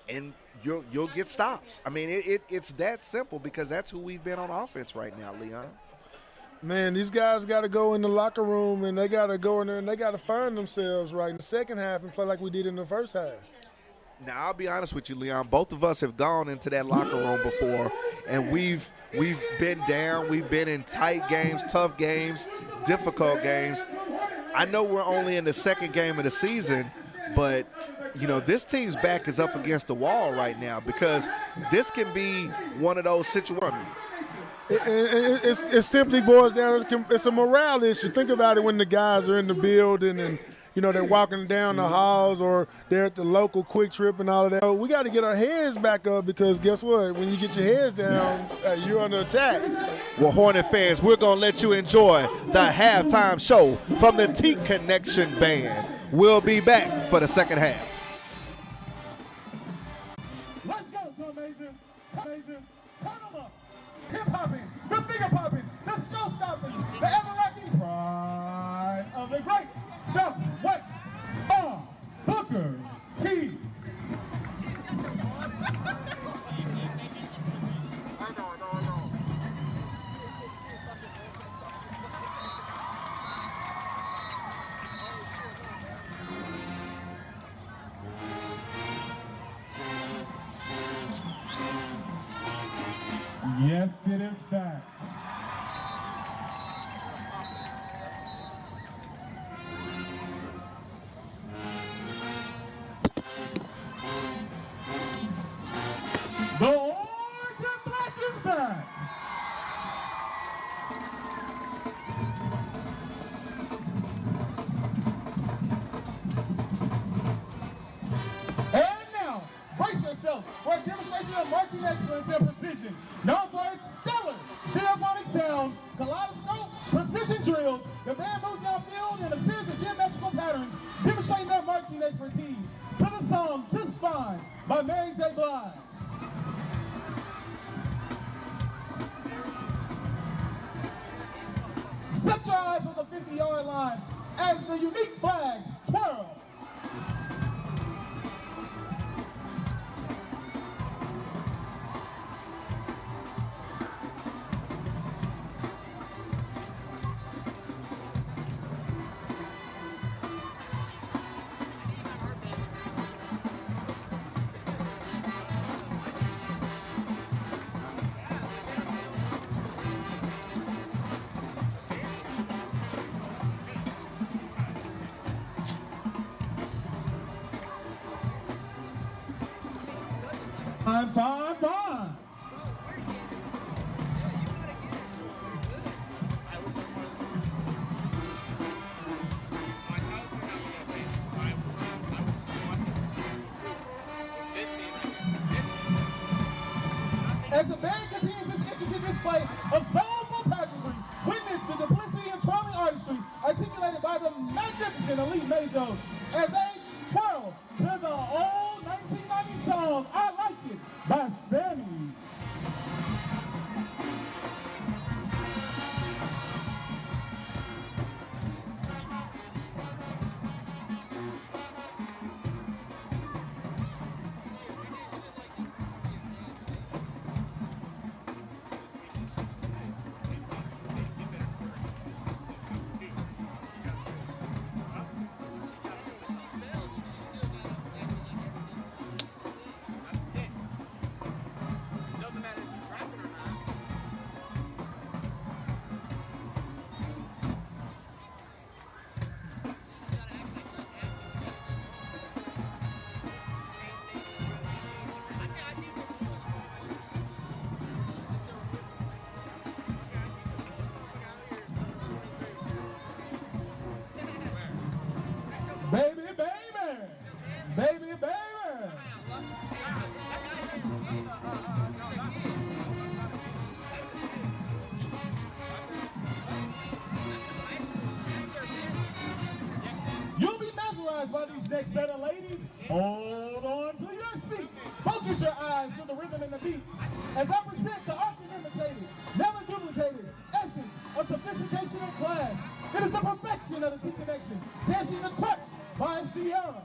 S2: and you'll get stops. I mean, it's that simple, because that's who we've been on offense right now, Leon.
S1: Man, these guys got to go in the locker room, and they got to go in there, and they got to find themselves right in the second half and play like we did in the first half.
S2: Now, I'll be honest with you, Leon. Both of us have gone into that locker room before, and we've been down. We've been in tight games, tough games, difficult games. I know we're only in the second game of the season, but, you know, this team's back is up against the wall right now, because this can be one of those situations.
S1: It simply boils down, it's a morale issue. Think about it when the guys are in the building and, you know, they're walking down the halls or they're at the local Quick Trip and all of that. We got to get our heads back up, because guess what? When you get your heads down, you're under attack.
S2: Well, Hornet fans, we're going to let you enjoy the halftime show from the T-Connection Band. We'll be back for the second half.
S4: Let's go to amazing, turn them up. Hip-hopping, the finger popping, the show stopping, the ever-rocking pride of the great Southwest Booker T. Yes, it is fact. The orange and black is back. And now, brace yourself for a demonstration of marching excellence and precision, known for its stellar stereophonic sound, kaleidoscope, precision drills. The band moves downfield in a series of geometrical patterns, demonstrating their marching expertise. To the song "Just Fine" by Mary J. Blige. Set your eyes on the 50-yard line as the unique flags twirl. Fine. As the band continues its intricate display of soulful pageantry, witness the duplicity and twirling artistry articulated by the magnificent Elite Majos as they twirl to the old 1990 song, "I Like It" by Sammy. next set of ladies, hold on to your seat. Focus your eyes to the rhythm and the beat. As I present the often imitated, never duplicated essence of sophistication and class. It is the perfection of the T-Connection, dancing the crutch by Sierra.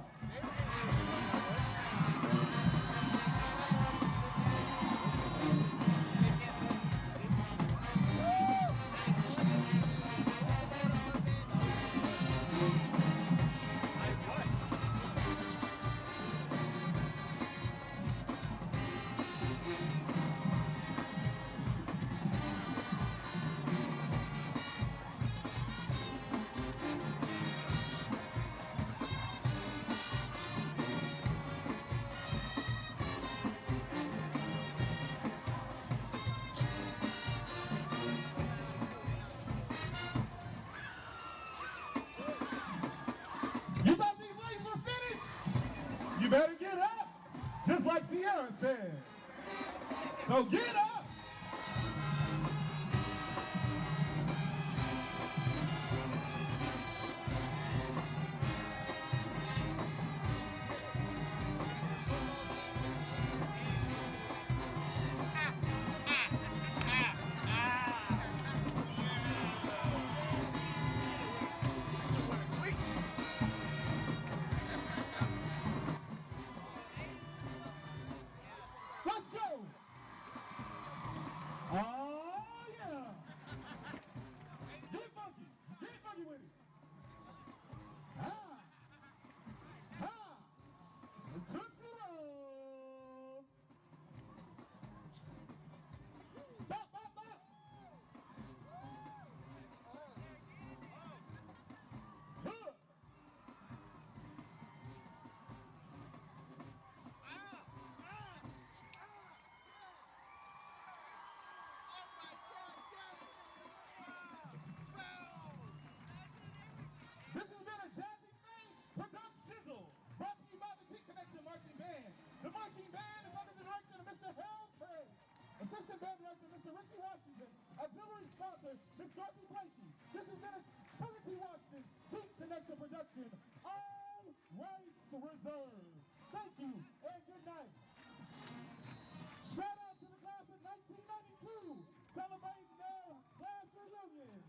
S4: You thought these ladies were finished? You better get up, just like Sierra said. So get up. Let's go. Oh yeah. Get funky with it. Ah, ah. Tootsie Roll. Bop, bop, bop. Huh. This has been a Jazzy Thing production, brought to you by the T-Connection Marching Band. The marching band is under the direction of Mr. Harold Craig, assistant band director Mr. Ricky Washington, auxiliary sponsor Ms. Dorothy Blakey. This has been a Booker T. Washington T-Connection production. All rights reserved. Thank you and good night. Shout out to the class of 1992, celebrating their class reunion.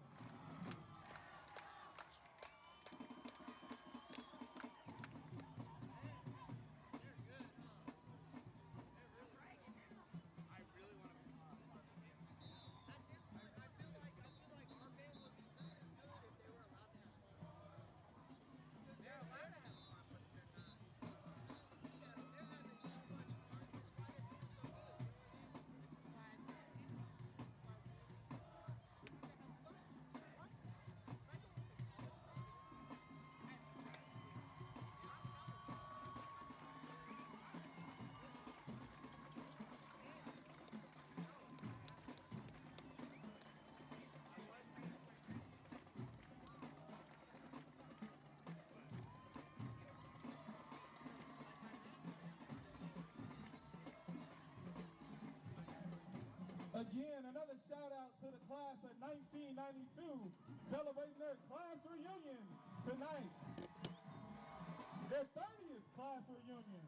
S4: Again, another shout out to the class of 1992, celebrating their class reunion tonight. Their 30th class reunion.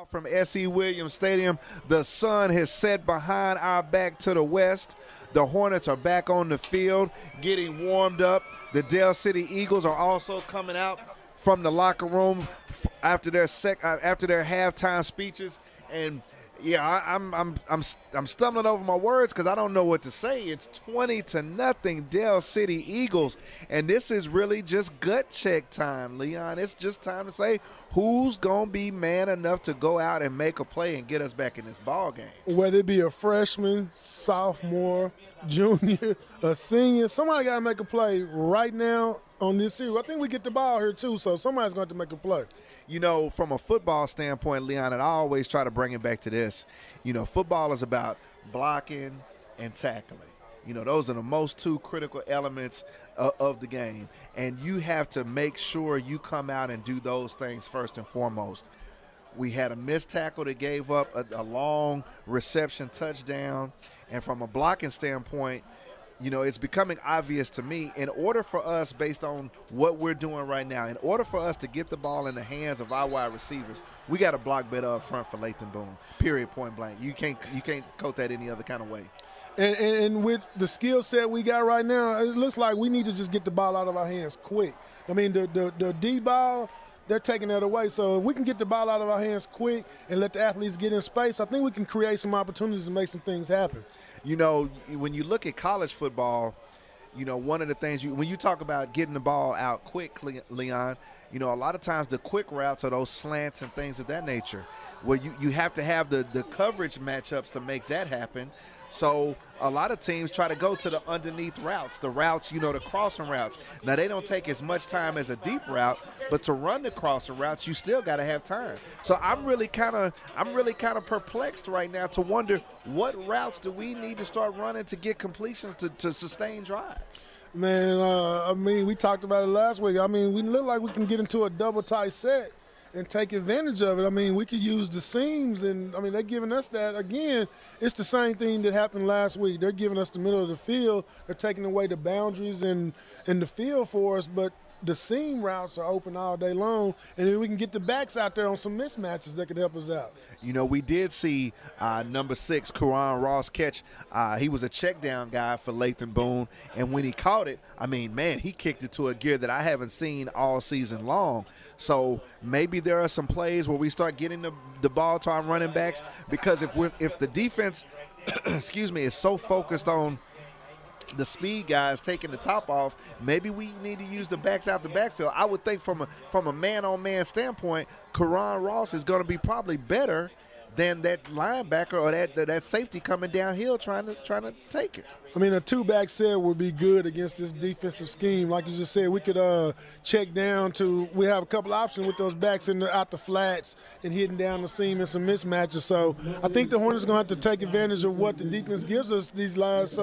S2: From S.E. Williams Stadium, the sun has set behind our back to the west. The Hornets are back on the field, getting warmed up. The Dale City Eagles are also coming out from the locker room after their halftime speeches. And yeah, I'm stumbling over my words because I don't know what to say. It's 20-0 Dale City Eagles, and this is really just gut check time, Leon. It's just time to say who's gonna be man enough to go out and make a play and get us back in this ball game.
S1: Whether it be a freshman, sophomore, junior, a senior, somebody got to make a play right now on this series. I think we get the ball here too, so somebody's going to make a play.
S2: You know, from a football standpoint, Leon, and I always try to bring it back to this, you know, football is about blocking and tackling. You know, those are the most two critical elements of the game. And you have to make sure you come out and do those things first and foremost. We had a missed tackle that gave up a long reception touchdown. And from a blocking standpoint, you know, it's becoming obvious to me, in order for us, based on what we're doing right now, in order for us to get the ball in the hands of our wide receivers, we got to block better up front for Lathan Boone, period, point blank. You can't coach that any other kind of way.
S1: And with the skill set we got right now, it looks like we need to just get the ball out of our hands quick. I mean, the D-ball, they're taking that away. So if we can get the ball out of our hands quick and let the athletes get in space, I think we can create some opportunities and make some things happen.
S2: You know, when you look at college football, you know, one of the things when you talk about getting the ball out quickly, Leon, you know, a lot of times the quick routes are those slants and things of that nature, where you have to have the coverage matchups to make that happen. So a lot of teams try to go to the underneath routes, the routes, you know, the crossing routes. Now, they don't take as much time as a deep route, but to run the crossing routes, you still got to have time. So I'm really kind of perplexed right now to wonder what routes do we need to start running to get completions to sustain drive.
S1: Man, I mean, we talked about it last week. I mean, we look like we can get into a double tight set and take advantage of it. I mean, we could use the seams, and I mean, they're giving us that. Again, it's the same thing that happened last week. They're giving us the middle of the field. They're taking away the boundaries in the field for us, but the seam routes are open all day long, and then we can get the backs out there on some mismatches that could help us out.
S2: You know, we did see number 6, Karan Ross, catch. He was a check down guy for Lathan Boone, and when he caught it, I mean, man, he kicked it to a gear that I haven't seen all season long. So maybe there are some plays where we start getting the ball to our running backs, because if the defense, excuse me, is so focused on the speed guys taking the top off, maybe we need to use the backs out the backfield. I would think from a man-on-man standpoint, Karan Ross is going to be probably better than that linebacker or that safety coming downhill trying to take it.
S1: I mean, a two-back set would be good against this defensive scheme. Like you just said, we could check down to – we have a couple options with those backs out the flats and hitting down the seam and some mismatches. So I think the Hornets are going to have to take advantage of what the defense gives us this last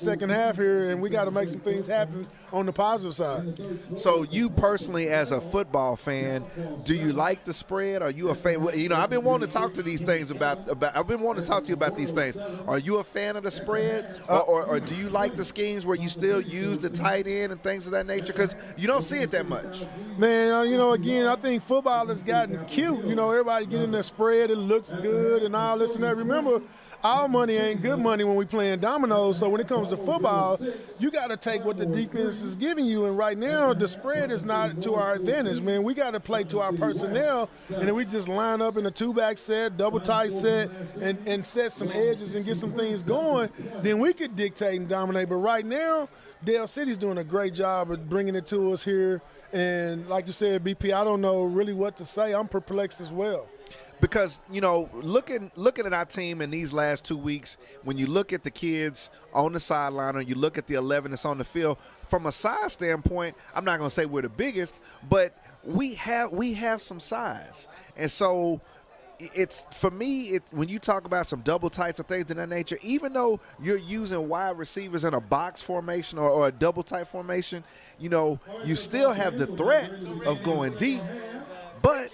S1: second half here, and we got to make some things happen on the positive side.
S2: So you personally, as a football fan, do you like the spread? Are you a fan? You know, I've been wanting to talk to these things I've been wanting to talk to you about these things. Are you a fan of the spread? Or do you like the schemes where you still use the tight end and things of that nature? Because you don't see it that much.
S1: Man, you know, again, I think football has gotten cute. You know, everybody getting their spread. It looks good and all this and that. Remember, our money ain't good money when we playing dominoes. So when it comes to football, you got to take what the defense is giving you. And right now, the spread is not to our advantage, man. We got to play to our personnel. And then we just line up in a two-back set, double tight set, and set some edges and get some things going. Then we could dictate and dominate. But right now, Dale City's doing a great job of bringing it to us here. And like you said, BP, I don't know really what to say. I'm perplexed as well.
S2: Because, you know, looking at our team in these last 2 weeks, when you look at the kids on the sideline and you look at the 11 that's on the field, from a size standpoint, I'm not going to say we're the biggest, but we have some size. And so it's, for me, when you talk about some double tights or things of that nature, even though you're using wide receivers in a box formation or a double tight formation, you know, you still have the threat of going deep, but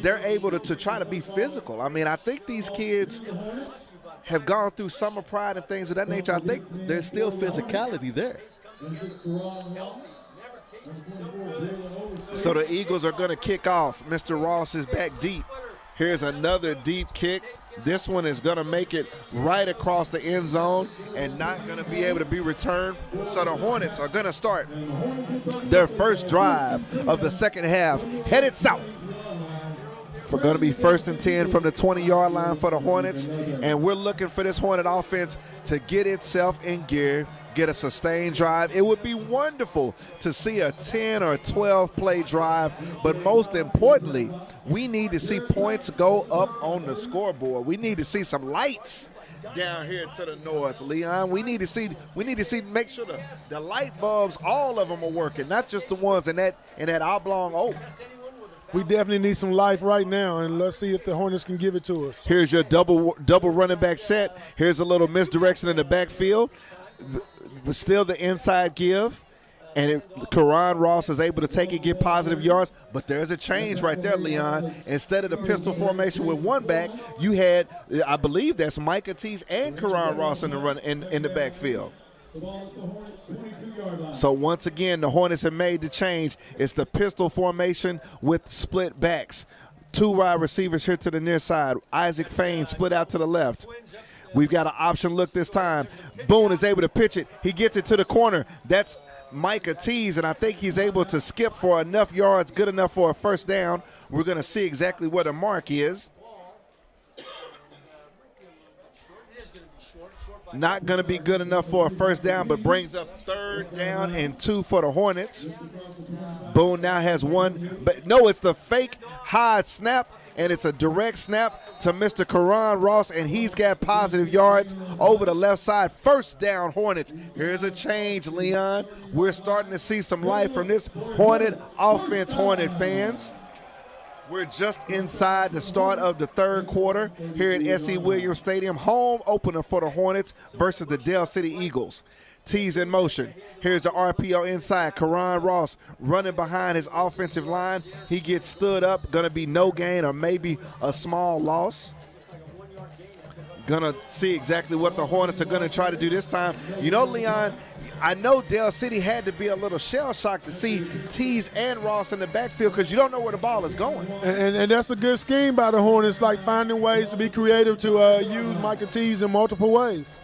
S2: they're able to try to be physical. I mean, I think these kids have gone through summer pride and things of that nature. I think there's still physicality there. So the Eagles are going to kick off. Mr. Ross is back deep.
S5: Here's another deep kick. This one is going to make it right across the end zone and not going to be able to be returned. So the Hornets are going to start their first drive of the second half headed south. For going to be 1st and 10 from the 20-yard line for the Hornets. And we're looking for this Hornet offense to get itself in gear, get a sustained drive. It would be wonderful to see a 10 or 12 play drive, but most importantly, we need to see points go up on the scoreboard. We need to see some lights down here to the north, Leon. We need to see, make sure the light bulbs, all of them are working, not just the ones in that oblong O.
S1: We definitely need some life right now, and let's see if the Hornets can give it to us.
S5: Here's your double running back set. Here's a little misdirection in the backfield, but still the inside give. And Karan Ross is able to take it, get positive yards. But there's a change right there, Leon. Instead of the pistol formation with one back, you had, I believe that's Micah Tease and Karan Ross in the run in the backfield. So once again, the Hornets have made the change. It's the pistol formation with split backs. 2 wide receivers here to the near side. Isaac Fain split out to the left. We've got an option look this time. Boone is able to pitch it. He gets it to the corner. That's Micah Tease, and I think he's able to skip for enough yards, good enough for a first down. We're going to see exactly where the mark is. Not going to be good enough for a first down, but brings up 3rd down and 2 for the Hornets. Boone now has 1, but no, it's the fake high snap, and it's a direct snap to Mr. Karan Ross, and he's got positive yards over the left side. First down, Hornets. Here's a change, Leon. We're starting to see some life from this Hornet offense, Hornet fans. We're just inside the start of the 3rd quarter here at S.E. Williams Stadium. Home opener for the Hornets versus the Dale City Eagles. Tees in motion. Here's the RPO inside. Karan Ross running behind his offensive line. He gets stood up. Going to be no gain or maybe a small loss. Gonna see exactly what the Hornets are gonna try to do this time. You know, Leon, I know Dale City had to be a little shell-shocked to see Tease and Ross in the backfield because you don't know where the ball is going.
S1: And that's a good scheme by the Hornets, like finding ways to be creative to use Micah Tease in multiple ways.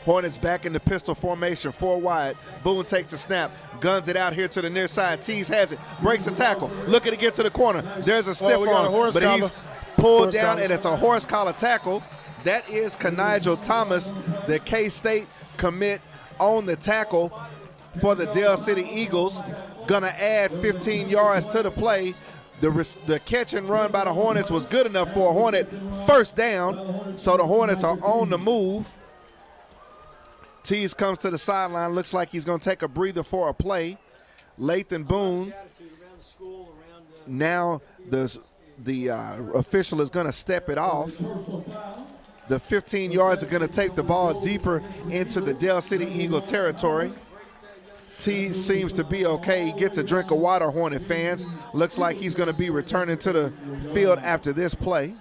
S5: Hornets back in the pistol formation, 4 wide. Boone takes the snap, guns it out here to the near side. Tease has it, breaks the tackle, looking to get to the corner. There's a stiff arm, but he's pulled down, and it's a horse collar tackle. That is Kanigel Thomas, the K-State commit on the tackle for the Dale City Eagles. Gonna add 15 yards to the play. The catch and run by the Hornets was good enough for a Hornet first down, so the Hornets are on the move. Tease comes to the sideline, looks like he's gonna take a breather for a play. Lathan Boone, now the official is gonna step it off. The 15 yards are going to take the ball deeper into the Dale City Eagle territory. T seems to be okay. He gets a drink of water, Hornet fans. Looks like he's going to be returning to the field after this play.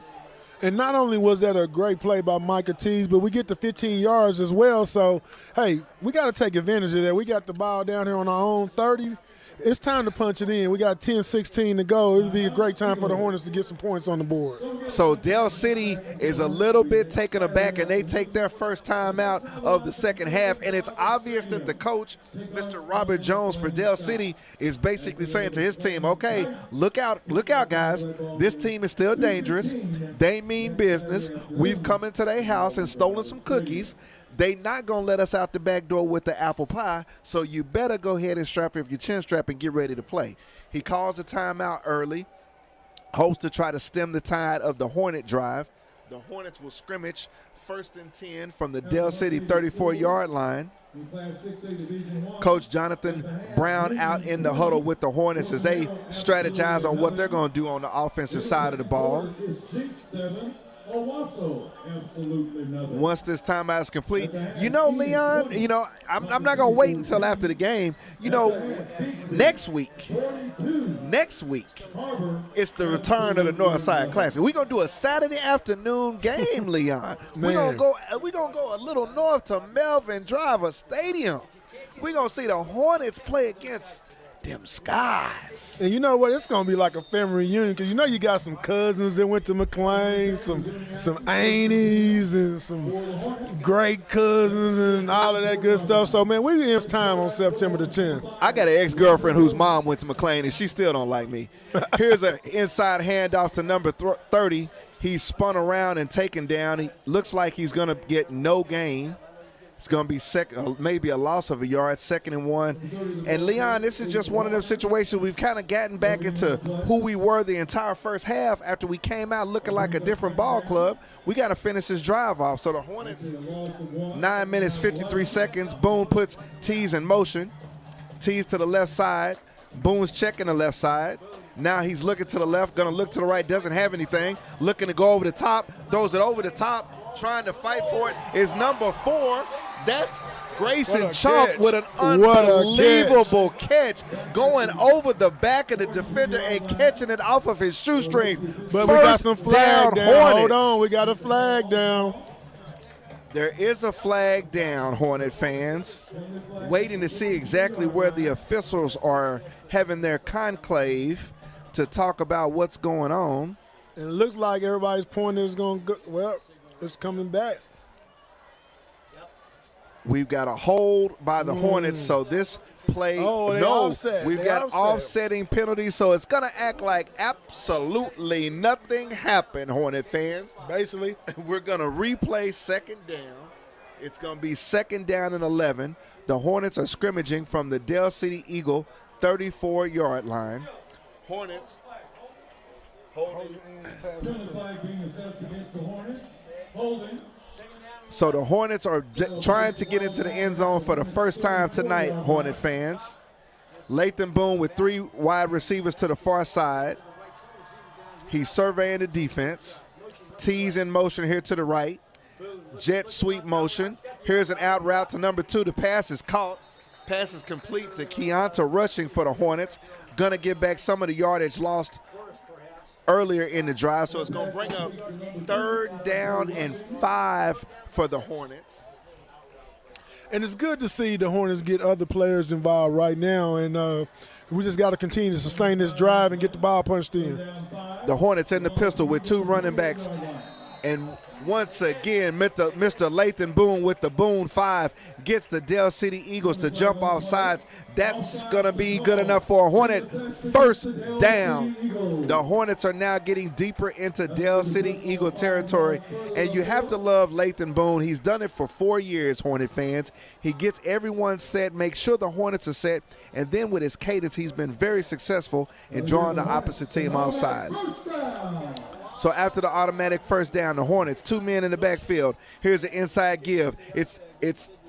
S1: And not only was that a great play by Micah Tease, but we get the 15 yards as well. So, hey, we got to take advantage of that. We got the ball down here on our own 30. It's time to punch it in. We got 10-16 to go. It would be a great time for the Hornets to get some points on the board.
S5: So Dale City is a little bit taken aback, and they take their first time out of the second half. And it's obvious that the coach, Mr. Robert Jones for Dale City, is basically saying to his team, okay, look out, guys. This team is still dangerous. They mean business. We've come into their house and stolen some cookies. They not going to let us out the back door with the apple pie, so you better go ahead and strap up your chin strap and get ready to play. He calls a timeout early, hopes to try to stem the tide of the Hornet drive. The Hornets will scrimmage 1st and 10 from the Dale City 34-yard line. Coach Jonathan Brown out in the huddle with the Hornets as they strategize on what they're going to do on the offensive side of the ball. Once this timeout is complete, you know, Leon, you know, I'm not going to wait until after the game. You know, next week, it's the return of the Northside Classic. We're going to do a Saturday afternoon game, Leon. We're going to go a little north to Melvin Driver Stadium. We're going to see the Hornets play against them skies.
S1: And you know what? It's gonna be like a family reunion because you know you got some cousins that went to McLean, some aunties and some great cousins and all of that good stuff. So man, we in time on September the 10th.
S5: I got an ex-girlfriend whose mom went to McLean and she still don't like me. Here's an inside handoff to number 30. He's spun around and taken down. He looks like he's gonna get no gain. It's going to be maybe a loss of a yard, 2nd and 1. And, Leon, this is just one of those situations we've kind of gotten back into who we were the entire first half after we came out looking like a different ball club. We got to finish this drive off. So the Hornets, 9 minutes, 53 seconds. Boone puts Tees in motion. Tees to the left side. Boone's checking the left side. Now he's looking to the left, going to look to the right, doesn't have anything. Looking to go over the top, throws it over the top, trying to fight for it is number 4. That's Grayson Chalk with an unbelievable catch going over the back of the defender and catching it off of his shoestrings.
S1: But we got some flag down. Hold on, we got a flag down.
S5: There is a flag down, Hornet fans, waiting to see exactly where the officials are having their conclave to talk about what's going on.
S1: And it looks like everybody's pointing is going to go, well, it's coming back.
S5: We've got a hold by the Hornets, so this play, we've got offsetting penalties, so it's going to act like absolutely nothing happened, Hornet fans.
S1: Basically.
S5: We're going to replay 2nd down. It's going to be 2nd down and 11. The Hornets are scrimmaging from the Dell City Eagle 34-yard line. Hornets holding. So the Hornets are trying to get into the end zone for the first time tonight, Hornet fans. Lathan Boone with 3 wide receivers to the far side. He's surveying the defense. Tees in motion here to the right. Jet sweep motion. Here's an out route to number 2. The pass is caught. Pass is complete to Keonta rushing for the Hornets. Gonna get back some of the yardage lost earlier in the drive, so it's going to bring up 3rd down and 5 for the Hornets.
S1: And it's good to see the Hornets get other players involved right now, and we just got to continue to sustain this drive and get the ball punched in.
S5: The Hornets in the pistol with 2 running backs, and once again, Mr. Lathan Boone with the Boone 5 gets the Dell City Eagles to jump off sides. That's going to be good enough for a Hornet first down. The Hornets are now getting deeper into Dell City Eagle territory, and you have to love Lathan Boone. He's done it for 4 years, Hornet fans. He gets everyone set, makes sure the Hornets are set, and then with his cadence, he's been very successful in drawing the opposite team off sides. So after the automatic first down, the Hornets, 2 men in the backfield. Here's the inside give.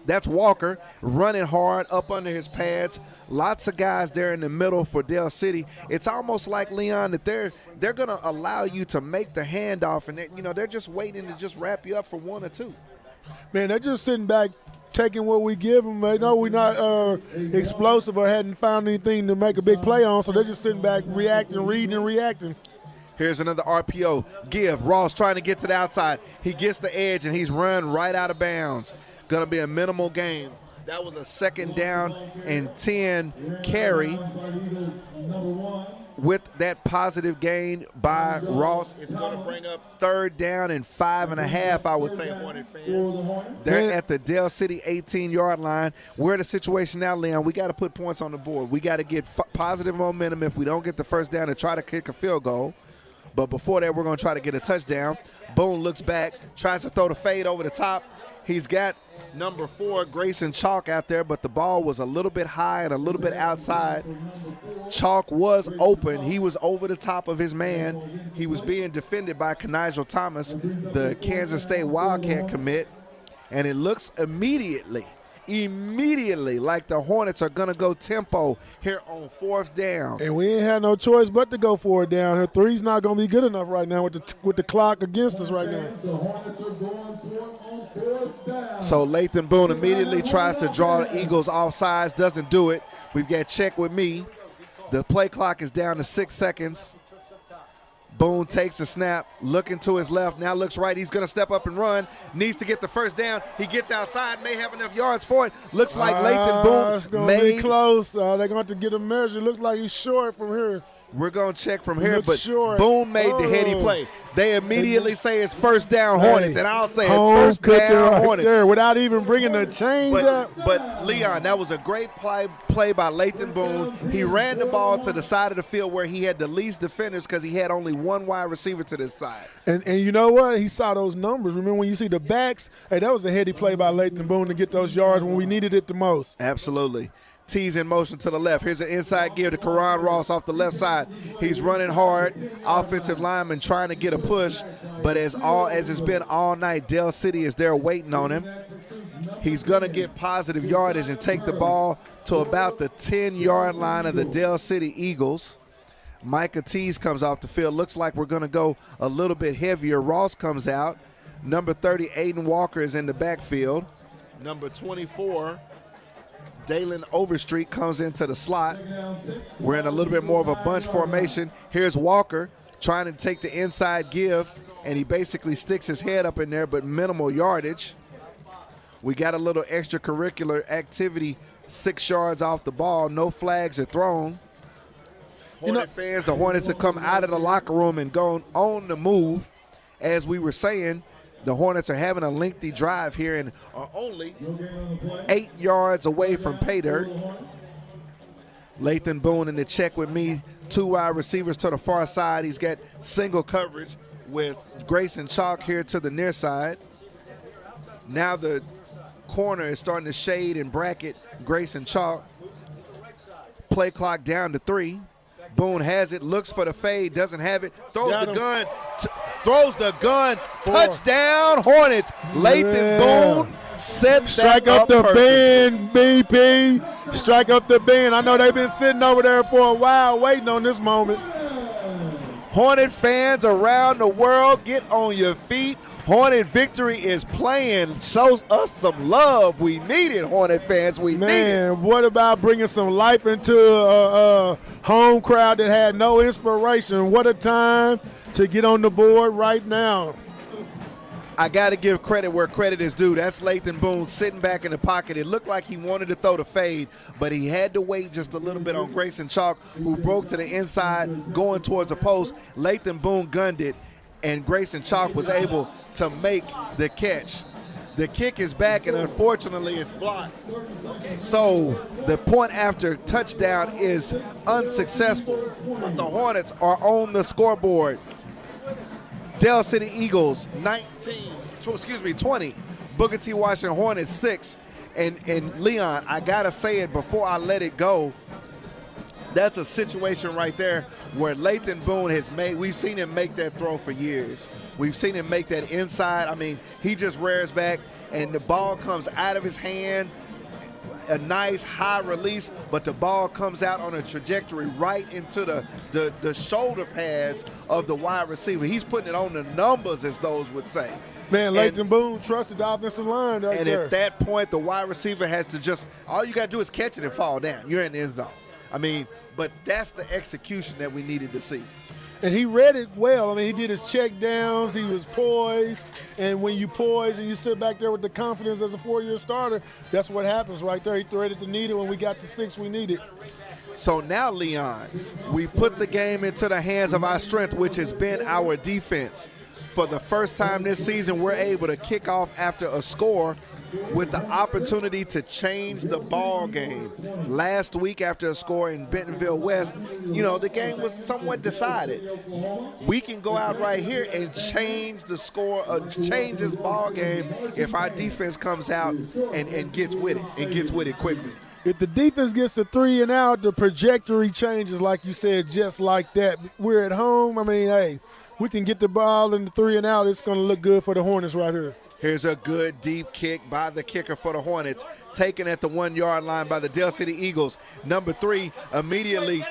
S5: That's Walker running hard up under his pads. Lots of guys there in the middle for Dell City. It's almost like, Leon, that they're going to allow you to make the handoff, and they're just waiting to just wrap you up for 1 or 2.
S1: Man, they're just sitting back, taking what we give them. They know we're not explosive or hadn't found anything to make a big play on, so they're just sitting back, reacting, reading, and reacting.
S5: Here's another RPO. Give. Ross trying to get to the outside. He gets the edge, and he's run right out of bounds. Going to be a minimal gain. That was a 2nd down and 10 carry with that positive gain by Ross. It's going to bring up 3rd down and 5.5, I would say, Hornet fans. They're at the Dell City 18-yard line. We're in a situation now, Leon. We got to put points on the board. We got to get positive momentum if we don't get the first down and try to kick a field goal. But before that, we're going to try to get a touchdown. Boone looks back, tries to throw the fade over the top. He's got number 4, Grayson Chalk, out there, but the ball was a little bit high and a little bit outside. Chalk was open. He was over the top of his man. He was being defended by Kenigel Thomas, the Kansas State Wildcat commit. And it looks immediately like the Hornets are going to go tempo here on 4th down.
S1: And we ain't had no choice but to go for it down here. 3's not going to be good enough right now with the clock against us right now.
S5: So Lathan Boone immediately tries to draw the Eagles off sides, doesn't do it. We've got check with me. The play clock is down to 6 seconds. Boone takes the snap, looking to his left, now looks right. He's going to step up and run. Needs to get the first down. He gets outside, may have enough yards for it. Looks like Lathan
S1: It's
S5: Boone
S1: going to be
S5: made.
S1: close. They're going to have to get a measure. Looks like he's short from here.
S5: We're going to check from here,
S1: Looks
S5: but
S1: short.
S5: Boone made the heady play. They immediately say it's first down Hornets, and I'll say it's
S1: home
S5: first
S1: cooking
S5: down
S1: right
S5: Hornets.
S1: there without even bringing the chains up.
S5: But Leon, that was a great play by Lathan Boone. He ran the ball to the side of the field where he had the least defenders because he had only one wide receiver to this side.
S1: And you know what? He saw those numbers. Remember when you see the backs? Hey, that was a heady play by Lathan Boone to get those yards when we needed it the most.
S5: Absolutely. T's in motion to the left. Here's an inside give to Karan Ross off the left side. He's running hard. Offensive lineman trying to get a push, but as it's been all night, Dell City is there waiting on him. He's going to get positive yardage and take the ball to about the 10-yard line of the Dell City Eagles. Micah Tees comes off the field. Looks like we're going to go a little bit heavier. Ross comes out. Number 30, Aiden Walker, is in the backfield. Number 24, Dalen Overstreet, comes into the slot. We're in a little bit more of a bunch formation. Here's Walker trying to take the inside give, and he basically sticks his head up in there, but minimal yardage. We got a little extracurricular activity, 6 yards off the ball. No flags are thrown. Fans, the Hornets have come out of the locker room and gone on the move. As we were saying, the Hornets are having a lengthy drive here and are only 8 yards away from pay dirt. Lathan Boone in the check with me. 2 wide receivers to the far side. He's got single coverage with Grayson Chalk here to the near side. Now the corner is starting to shade and bracket Grayson Chalk. Play clock down to 3. Boone has it, looks for the fade, doesn't have it, throws the gun, touchdown Hornets. Lathan Boone set
S1: Strike
S5: that
S1: up the
S5: perfectly.
S1: bend, BP. Strike up the bend. I know they've been sitting over there for a while waiting on this moment.
S5: Hornet fans around the world, get on your feet. Hornet victory is playing. Shows us some love. We need it, Hornet fans. We need it.
S1: Man, what about bringing some life into a home crowd that had no inspiration? What a time to get on the board right now.
S5: I got to give credit where credit is due. That's Lathan Boone sitting back in the pocket. It looked like he wanted to throw the fade, but he had to wait just a little bit on Grayson Chalk, who broke to the inside going towards the post. Lathan Boone gunned it, and Grayson Chalk was able to make the catch. The kick is back, and unfortunately it's blocked. So the point after touchdown is unsuccessful, but the Hornets are on the scoreboard. Dell City Eagles 20. Booker T. Washington Hornets 6. And Leon, I gotta say it before I let it go. That's a situation right there where Lathan Boone has made. We've seen him make that throw for years. We've seen him make that inside. I mean, he just rears back and the ball comes out of his hand. A nice high release, but the ball comes out on a trajectory right into the shoulder pads of the wide receiver. He's putting it on the numbers, as those would say.
S1: Man, Lathan Boone trusted the offensive line right
S5: and
S1: there.
S5: At that point, the wide receiver has to just, all you got to do is catch it and fall down. You're in the end zone. I mean, but that's the execution that we needed to see.
S1: And he read it well. I mean, he did his check downs. He was poised. And when you poise and you sit back there with the confidence as a 4-year starter, that's what happens right there. He threaded the needle and we got the 6 we needed.
S5: So now, Leon, we put the game into the hands of our strength, which has been our defense. For the first time this season, we're able to kick off after a score with the opportunity to change the ball game. Last week after a score in Bentonville West, the game was somewhat decided. We can go out right here and change the score, change this ball game if our defense comes out and gets with it quickly.
S1: If the defense gets a 3 and out, the trajectory changes, like you said, just like that. We're at home. I mean, hey, we can get the ball in the 3 and out. It's going to look good for the Hornets right here.
S5: Here's a good deep kick by the kicker for the Hornets, taken at the 1-yard line by the Dell City Eagles. Number 3 immediately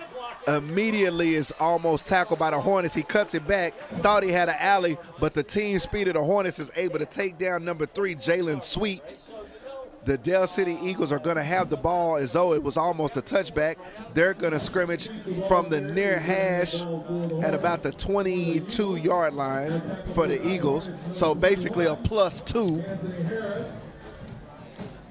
S5: is almost tackled by the Hornets. He cuts it back, thought he had an alley, but the team speed of the Hornets is able to take down number 3, Jalen Sweet. The Dale City Eagles are going to have the ball as though it was almost a touchback. They're going to scrimmage from the near hash at about the 22-yard line for the Eagles. So basically a +2.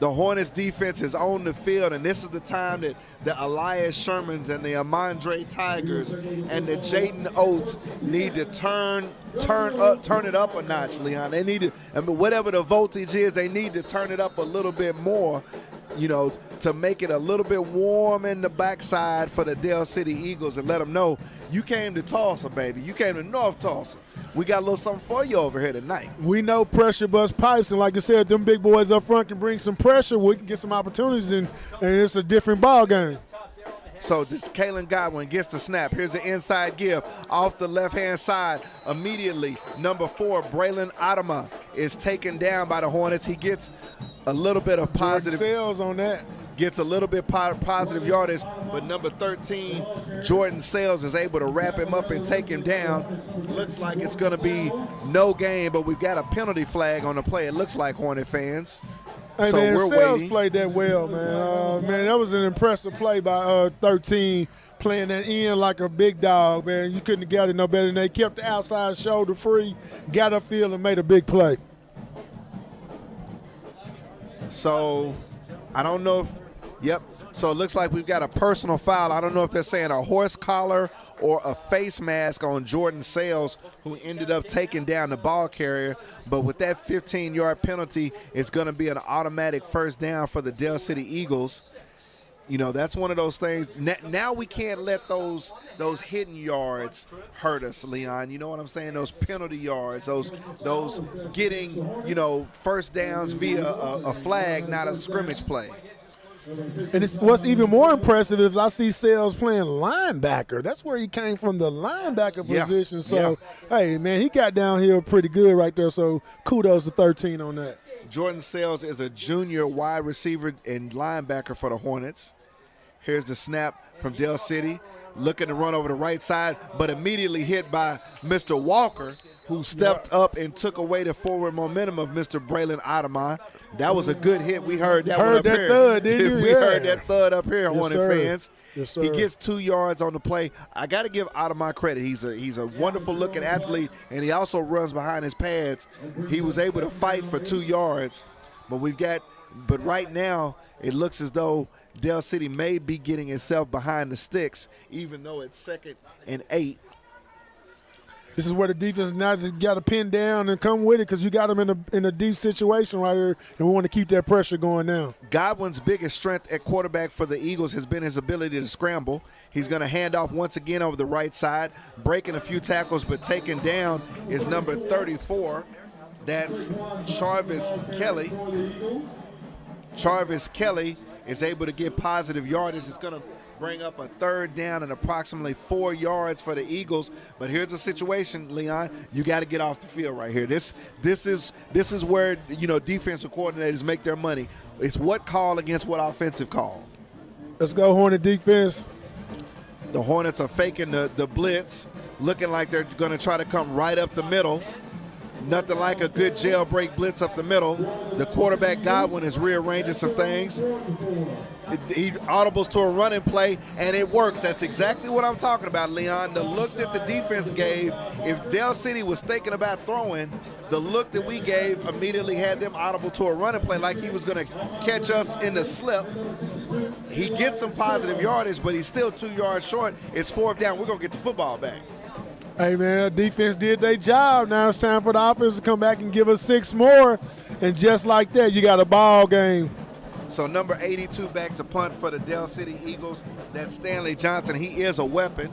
S5: The Hornets defense is on the field, and this is the time that the Elias Shermans and the Amandre Tigers and the Jaden Oates need to turn it up a notch, Leon. They need to, I mean, whatever the voltage is, they need to turn it up a little bit more, you know, to make it a little bit warm in the backside for the Dale City Eagles and let them know you came to Tulsa, baby. You came to North Tulsa. We got a little something for you over here tonight.
S1: We know pressure busts pipes, and like I said, them big boys up front can bring some pressure. We can get some opportunities, and it's a different ball game.
S5: So this Kalen Godwin gets the snap. Here's the inside give off the left-hand side. Immediately, number 4, Braylon Adama, is taken down by the Hornets. He gets a little bit of positive
S1: sales on that.
S5: Gets a little bit positive yardage, but number 13, Jordan Sales, is able to wrap him up and take him down. Looks like it's going to be no gain, but we've got a penalty flag on the play. It looks like, Hornet fans.
S1: Hey,
S5: so
S1: man,
S5: we're
S1: Sales
S5: waiting.
S1: played that well, man. Man, that was an impressive play by 13, playing that in like a big dog, man. You couldn't have got it no better than they kept the outside shoulder free, got upfield, and made a big play.
S5: So I don't know if – yep. So it looks like we've got a personal foul. I don't know if they're saying a horse collar or a face mask on Jordan Sales, who ended up taking down the ball carrier. But with that 15-yard penalty, it's going to be an automatic first down for the Dale City Eagles. You know, that's one of those things. Now we can't let those hidden yards hurt us, Leon. You know what I'm saying? Those penalty yards, those getting, you know, first downs via a flag, not a scrimmage play.
S1: And what's even more impressive is I see Sales playing linebacker. That's where he came from, the linebacker position. So, hey, man, he got downhill pretty good right there. So, kudos to 13 on that.
S5: Jordan Sales is a junior wide receiver and linebacker for the Hornets. Here's the snap from Dale City, looking to run over the right side, but immediately hit by Mr. Walker, who stepped up and took away the forward momentum of Mr. Braylon Adama. That was a good hit. We heard that one up here.
S1: Thud, didn't you?
S5: We heard that thud up here, Hornet fans.
S1: Yes, sir.
S5: He gets 2 yards on the play. I got to give Adama credit. He's a wonderful-looking athlete, and he also runs behind his pads. He was able to fight for 2 yards, but right now it looks as though Dale City may be getting itself behind the sticks, even though it's 2nd and 8.
S1: This is where the defense now just got to pin down and come with it, because you got them in a deep situation right here, and we want to keep that pressure going now.
S5: Godwin's biggest strength at quarterback for the Eagles has been his ability to scramble. He's going to hand off once again over the right side, breaking a few tackles, but taken down is number 34. That's Charvis Kelly. Charvis Kelly is able to get positive yardage. It's going to bring up a 3rd down and approximately 4 yards for the Eagles. But here's the situation, Leon. You got to get off the field right here. This is where, you know, defensive coordinators make their money. It's what call against what offensive call.
S1: Let's go, Hornet defense.
S5: The Hornets are faking the blitz, looking like they're going to try to come right up the middle. Nothing like a good jailbreak blitz up the middle. The quarterback, Godwin, is rearranging some things. He audibles to a running play, and it works. That's exactly what I'm talking about, Leon. The look that the defense gave, if Dale City was thinking about throwing, the look that we gave immediately had them audible to a running play like he was going to catch us in the slip. He gets some positive yardage, but he's still 2 yards short. It's 4th down. We're going to get the football back.
S1: Hey, man, the defense did their job. Now it's time for the offense to come back and give us 6 more. And just like that, you got a ball game.
S5: So number 82 back to punt for the Dale City Eagles. That's Stanley Johnson. He is a weapon.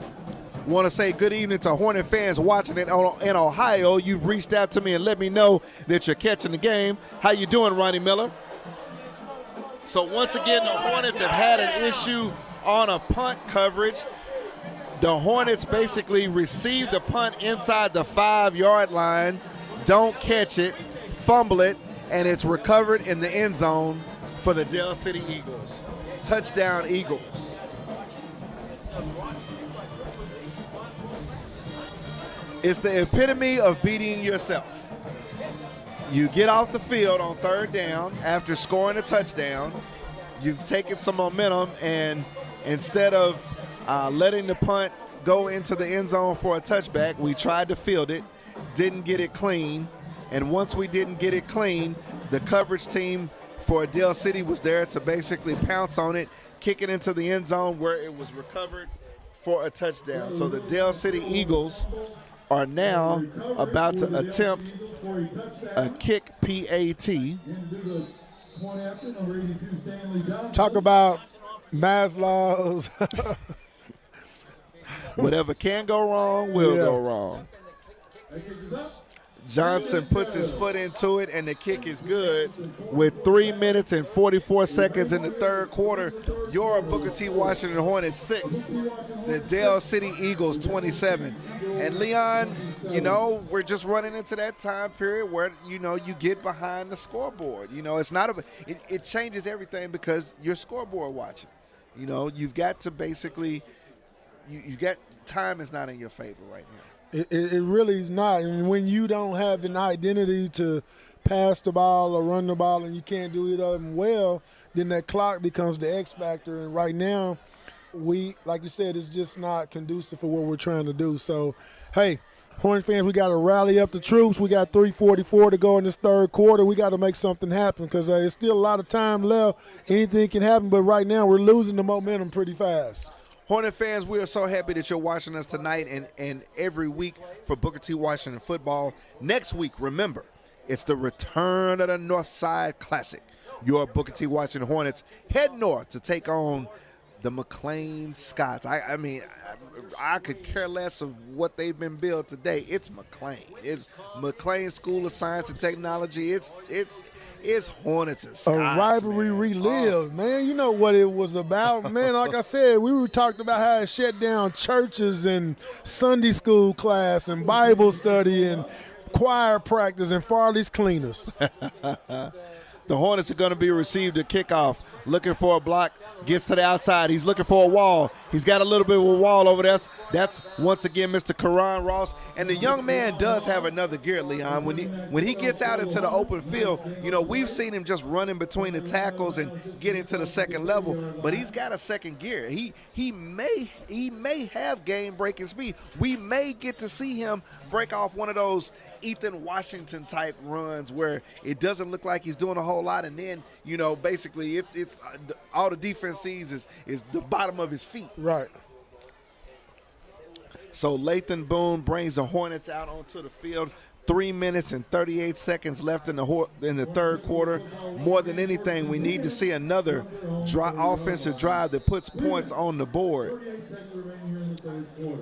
S5: Want to say good evening to Hornet fans watching it in Ohio. You've reached out to me and let me know that you're catching the game. How you doing, Ronnie Miller? So once again, the Hornets have had an issue on a punt coverage. The Hornets basically receive the punt inside the 5-yard line, don't catch it, fumble it, and it's recovered in the end zone for the Dale City Eagles. Touchdown, Eagles. It's the epitome of beating yourself. You get off the field on third down after scoring a touchdown. You've taken some momentum, and instead of letting the punt go into the end zone for a touchback, we tried to field it, didn't get it clean. And once we didn't get it clean, the coverage team for Dale City was there to basically pounce on it, kick it into the end zone where it was recovered for a touchdown. So the Dale City Eagles are now about to attempt a kick PAT.
S1: Talk about Maslow's.
S5: Whatever can go wrong will
S1: Yeah.
S5: go wrong. Johnson puts his foot into it, and the kick is good. With 3 minutes and 44 seconds in the third quarter, your Booker T. Washington Hornets 6, the Dale City Eagles 27. And Leon, you know, we're just running into that time period where, you know, you get behind the scoreboard. You know, it's not it changes everything because you're scoreboard watching. You know, you've got to basically, you got time is not in your favor right now.
S1: It really is not. And when you don't have an identity to pass the ball or run the ball and you can't do either of them well, then that clock becomes the X factor. And right now, like you said, it's just not conducive for what we're trying to do. So, hey, Hornet fans, we got to rally up the troops. We got 3:44 to go in this third quarter. We got to make something happen because there's still a lot of time left. Anything can happen, but right now we're losing the momentum pretty fast.
S5: Hornet fans, we are so happy that you're watching us tonight and every week for Booker T. Washington football. Next week, remember, it's the return of the Northside Classic. Your Booker T. Washington Hornets head north to take on the McLean Scots. I mean, I could care less of what they've been billed today. It's McLean. It's McLean School of Science and Technology. It's Hornets and Scots,
S1: A rivalry relived, man. You know what it was about, man. Like I said, we were talking about how it shut down churches and Sunday school class and Bible study and choir practice and Farley's cleaners.
S5: The Hornets are going to be received a kickoff. Looking for a block, gets to the outside. He's looking for a wall. He's got a little bit of a wall over there. That's once again Mr. Karan Ross. And the young man does have another gear, Leon. When he gets out into the open field, you know, we've seen him just running between the tackles and getting to the second level, but he's got a second gear. He may have game-breaking speed. We may get to see him break off one of those Ethan Washington type runs where it doesn't look like he's doing a whole lot, and then, you know, basically it's all the defense sees is the bottom of his feet.
S1: Right.
S5: So Lathan Boone brings the Hornets out onto the field. 3 minutes and 38 seconds left in the third quarter. More than anything, we need to see another offensive drive that puts points on the board.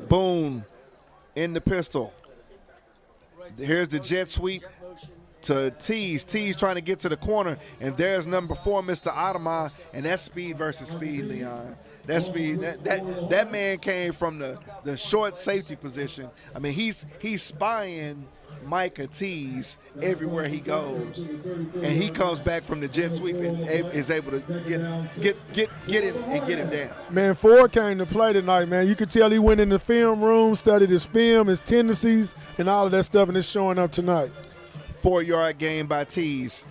S5: Boone in the pistol. Here's the jet sweep to Tease. Tease trying to get to the corner, and there's number 4, Mr. Adama, and that's speed versus speed, Leon. That speed, that man came from the short safety position. I mean, he's spying Micah Tease everywhere he goes, and he comes back from the jet sweep and is able to get him and get him down.
S1: Man, Ford came to play tonight, man. You could tell he went in the film room, studied his film, his tendencies, and all of that stuff, and it's showing up tonight.
S5: 4-yard gain by Tease.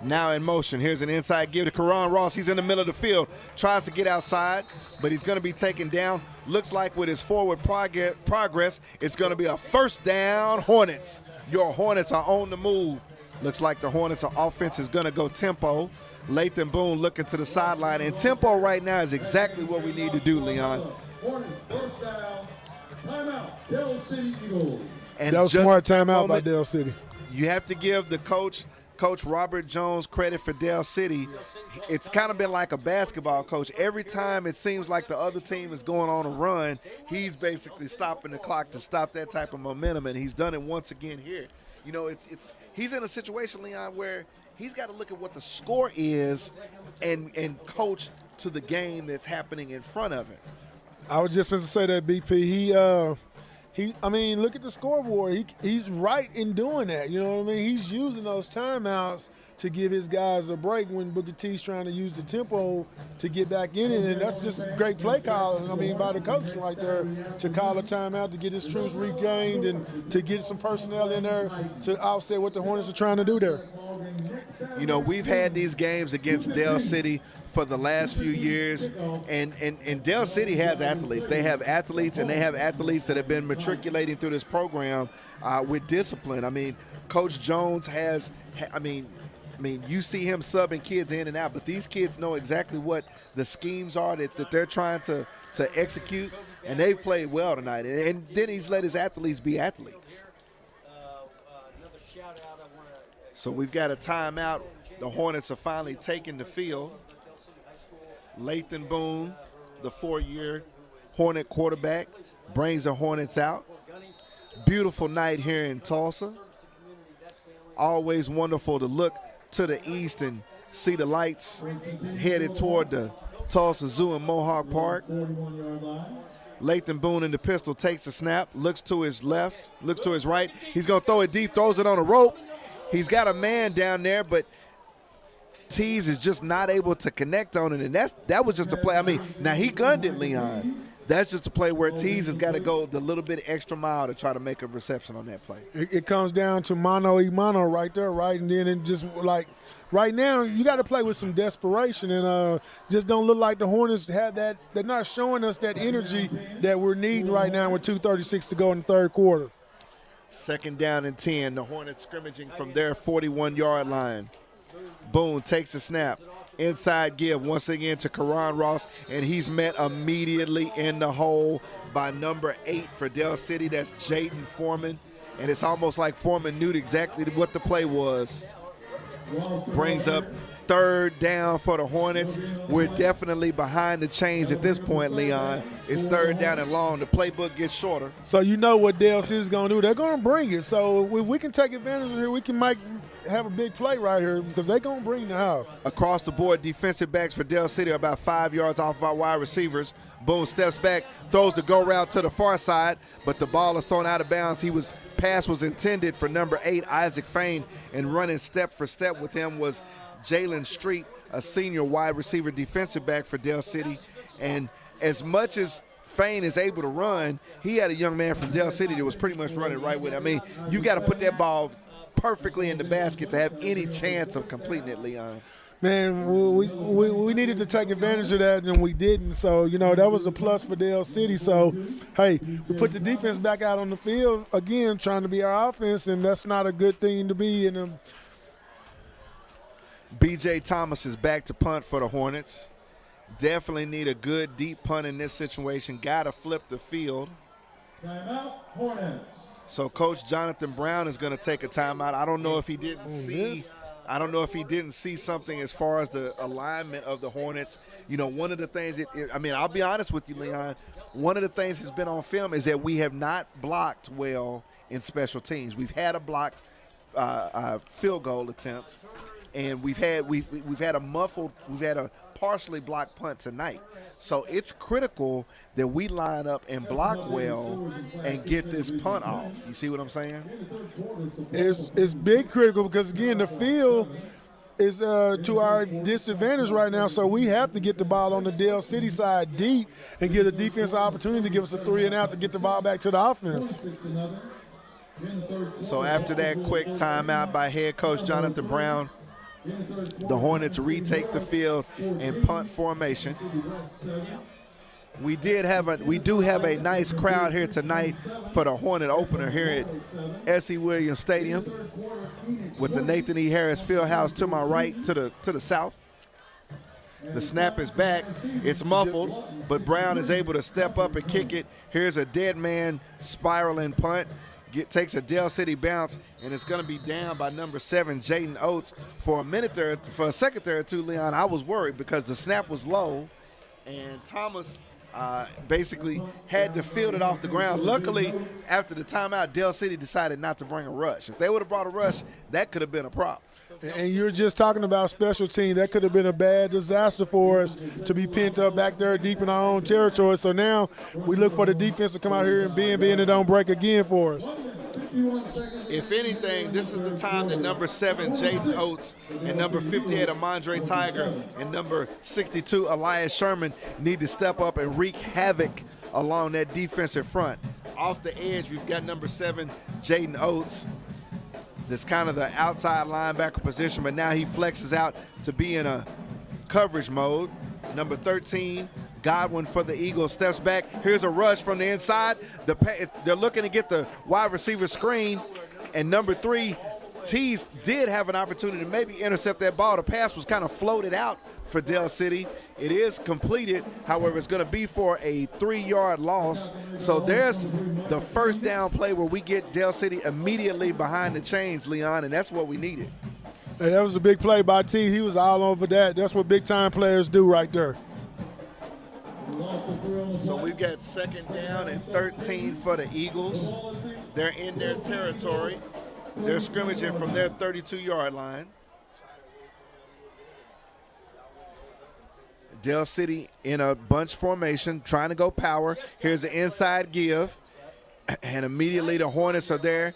S5: Now in motion. Here's an inside give to Karan Ross. He's in the middle of the field. Tries to get outside, but he's going to be taken down. Looks like with his forward progress, it's going to be a first down Hornets. Your Hornets are on the move. Looks like the Hornets' offense is going to go tempo. Lathan Boone looking to the sideline. And tempo right now is exactly what we need to do, Leon.
S4: First down. Timeout. Dale City Eagles.
S5: And
S1: That was
S5: just
S1: smart
S5: that
S1: timeout by
S5: moment,
S1: Dale City.
S5: You have to give the Coach Robert Jones credit for Dale City. It's kind of been like a basketball coach. Every time it seems like the other team is going on a run, he's basically stopping the clock to stop that type of momentum, and he's done it once again here. You know, he's in a situation, Leon, where he's got to look at what the score is and coach to the game that's happening in front of him.
S1: I was just going to say that, BP. I mean, look at the scoreboard. He's right in doing that. You know what I mean? He's using those timeouts to give his guys a break when Booker T's trying to use the tempo to get back in it. And that's just a great play call, I mean, by the coach right there to call a timeout to get his troops regained and to get some personnel in there to offset what the Hornets are trying to do there.
S5: You know, we've had these games against Dell City for the last few years, and Dell City has athletes. They have athletes, and they have athletes that have been matriculating through this program with discipline. I mean, Coach Jones has, I mean, you see him subbing kids in and out, but these kids know exactly what the schemes are that they're trying to execute, and they've played well tonight. And then he's let his athletes be athletes. So we've got a timeout. The Hornets are finally taking the field. Lathan Boone, the 4-year Hornet quarterback, brings the Hornets out. Beautiful night here in Tulsa. Always wonderful to look to the east and see the lights headed toward the Tulsa Zoo and Mohawk Park. Lathan Boone in the pistol takes the snap, looks to his left, looks to his right. He's going to throw it deep, throws it on a rope. He's got a man down there, but Tease is just not able to connect on it, and that was just a play. I mean, now he gunned it, Leon. That's just a play where Tease has got to go the little bit extra mile to try to make a reception on that play.
S1: It comes down to mano right there, right? And then it just like right now you got to play with some desperation and just don't look like the Hornets have that. They're not showing us that energy that we're needing right now with 2:36 to go in the third quarter.
S5: Second down and 10. The Hornets scrimmaging from their 41-yard line. Boone takes a snap. Inside give once again to Karan Ross, and he's met immediately in the hole by number 8 for Dell City. That's Jaden Foreman, and it's almost like Foreman knew exactly what the play was. Brings up third down for the Hornets. We're definitely behind the chains at this point, Leon. It's third down and long. The playbook gets shorter.
S1: So you know what Dell City's going to do. They're going to bring it. So we can take advantage of it. We can have a big play right here because they're going to bring the house.
S5: Across the board, defensive backs for Dell City are about 5 yards off of our wide receivers. Boone steps back, throws the go route to the far side, but the ball is thrown out of bounds. Pass was intended for number 8, Isaac Fain, and running step for step with him was Jalen Street, a senior wide receiver defensive back for Dell City. And as much as Fain is able to run, he had a young man from Dell City that was pretty much running right with him. I mean, you got to put that ball perfectly in the basket to have any chance of completing it, Leon.
S1: Man, we needed to take advantage of that, and we didn't. So, you know, that was a plus for Dell City. So, hey, we put the defense back out on the field, again, trying to be our offense, and that's not a good thing to be in.
S5: B.J. Thomas is back to punt for the Hornets. Definitely need a good deep punt in this situation. Got to flip the field.
S4: Timeout, Hornets.
S5: So Coach Jonathan Brown is going to take a timeout. I don't know if he didn't see. I don't know if he didn't see something as far as the alignment of the Hornets. You know, one of the things I mean, I'll be honest with you, Leon. One of the things that's been on film is that we have not blocked well in special teams. We've had a blocked field goal attempt, and we've had a partially blocked punt tonight. So it's critical that we line up and block well and get this punt off. You see what I'm saying?
S1: It's big critical because, again, the field is to our disadvantage right now, so we have to get the ball on the Dell City side deep and give the defense an opportunity to give us a 3 and out to get the ball back to the offense.
S5: So after that quick timeout by head coach Jonathan Brown, the Hornets retake the field in punt formation. We do have a nice crowd here tonight for the Hornet opener here at S.E. Williams Stadium with the Nathan E. Harris Fieldhouse to my right, to the south. The snap is back. It's muffled, but Brown is able to step up and kick it. Here's a dead man spiraling punt. Takes a Dell City bounce, and it's going to be down by number 7, Jaden Oates. For a second there or two, Leon, I was worried because the snap was low, and Thomas basically had to field it off the ground. Luckily, after the timeout, Dell City decided not to bring a rush. If they would have brought a rush, that could have been a prop.
S1: And you're just talking about special team. That could have been a bad disaster for us to be pent up back there deep in our own territory. So now we look for the defense to come out here and bend and don't break again for us.
S5: If anything, this is the time that number 7, Jaden Oates, and number 58, Amandre Tiger, and number 62, Elias Sherman, need to step up and wreak havoc along that defensive front. Off the edge, we've got number 7, Jaden Oates. That's kind of the outside linebacker position, but now he flexes out to be in a coverage mode. Number 13, Godwin for the Eagles, steps back. Here's a rush from the inside. They're looking to get the wide receiver screen, and number 3, Tees did have an opportunity to maybe intercept that ball. The pass was kind of floated out for Dell City. It is completed. However, it's going to be for a 3-yard loss. So there's the first down play where we get Dell City immediately behind the chains, Leon, and that's what we needed.
S1: Hey, that was a big play by T. He was all over that. That's what big-time players do right there.
S5: So we've got 2nd down and 13 for the Eagles. They're in their territory. They're scrimmaging from their 32-yard line. Dell City in a bunch formation, trying to go power. Here's the inside give, and immediately the Hornets are there.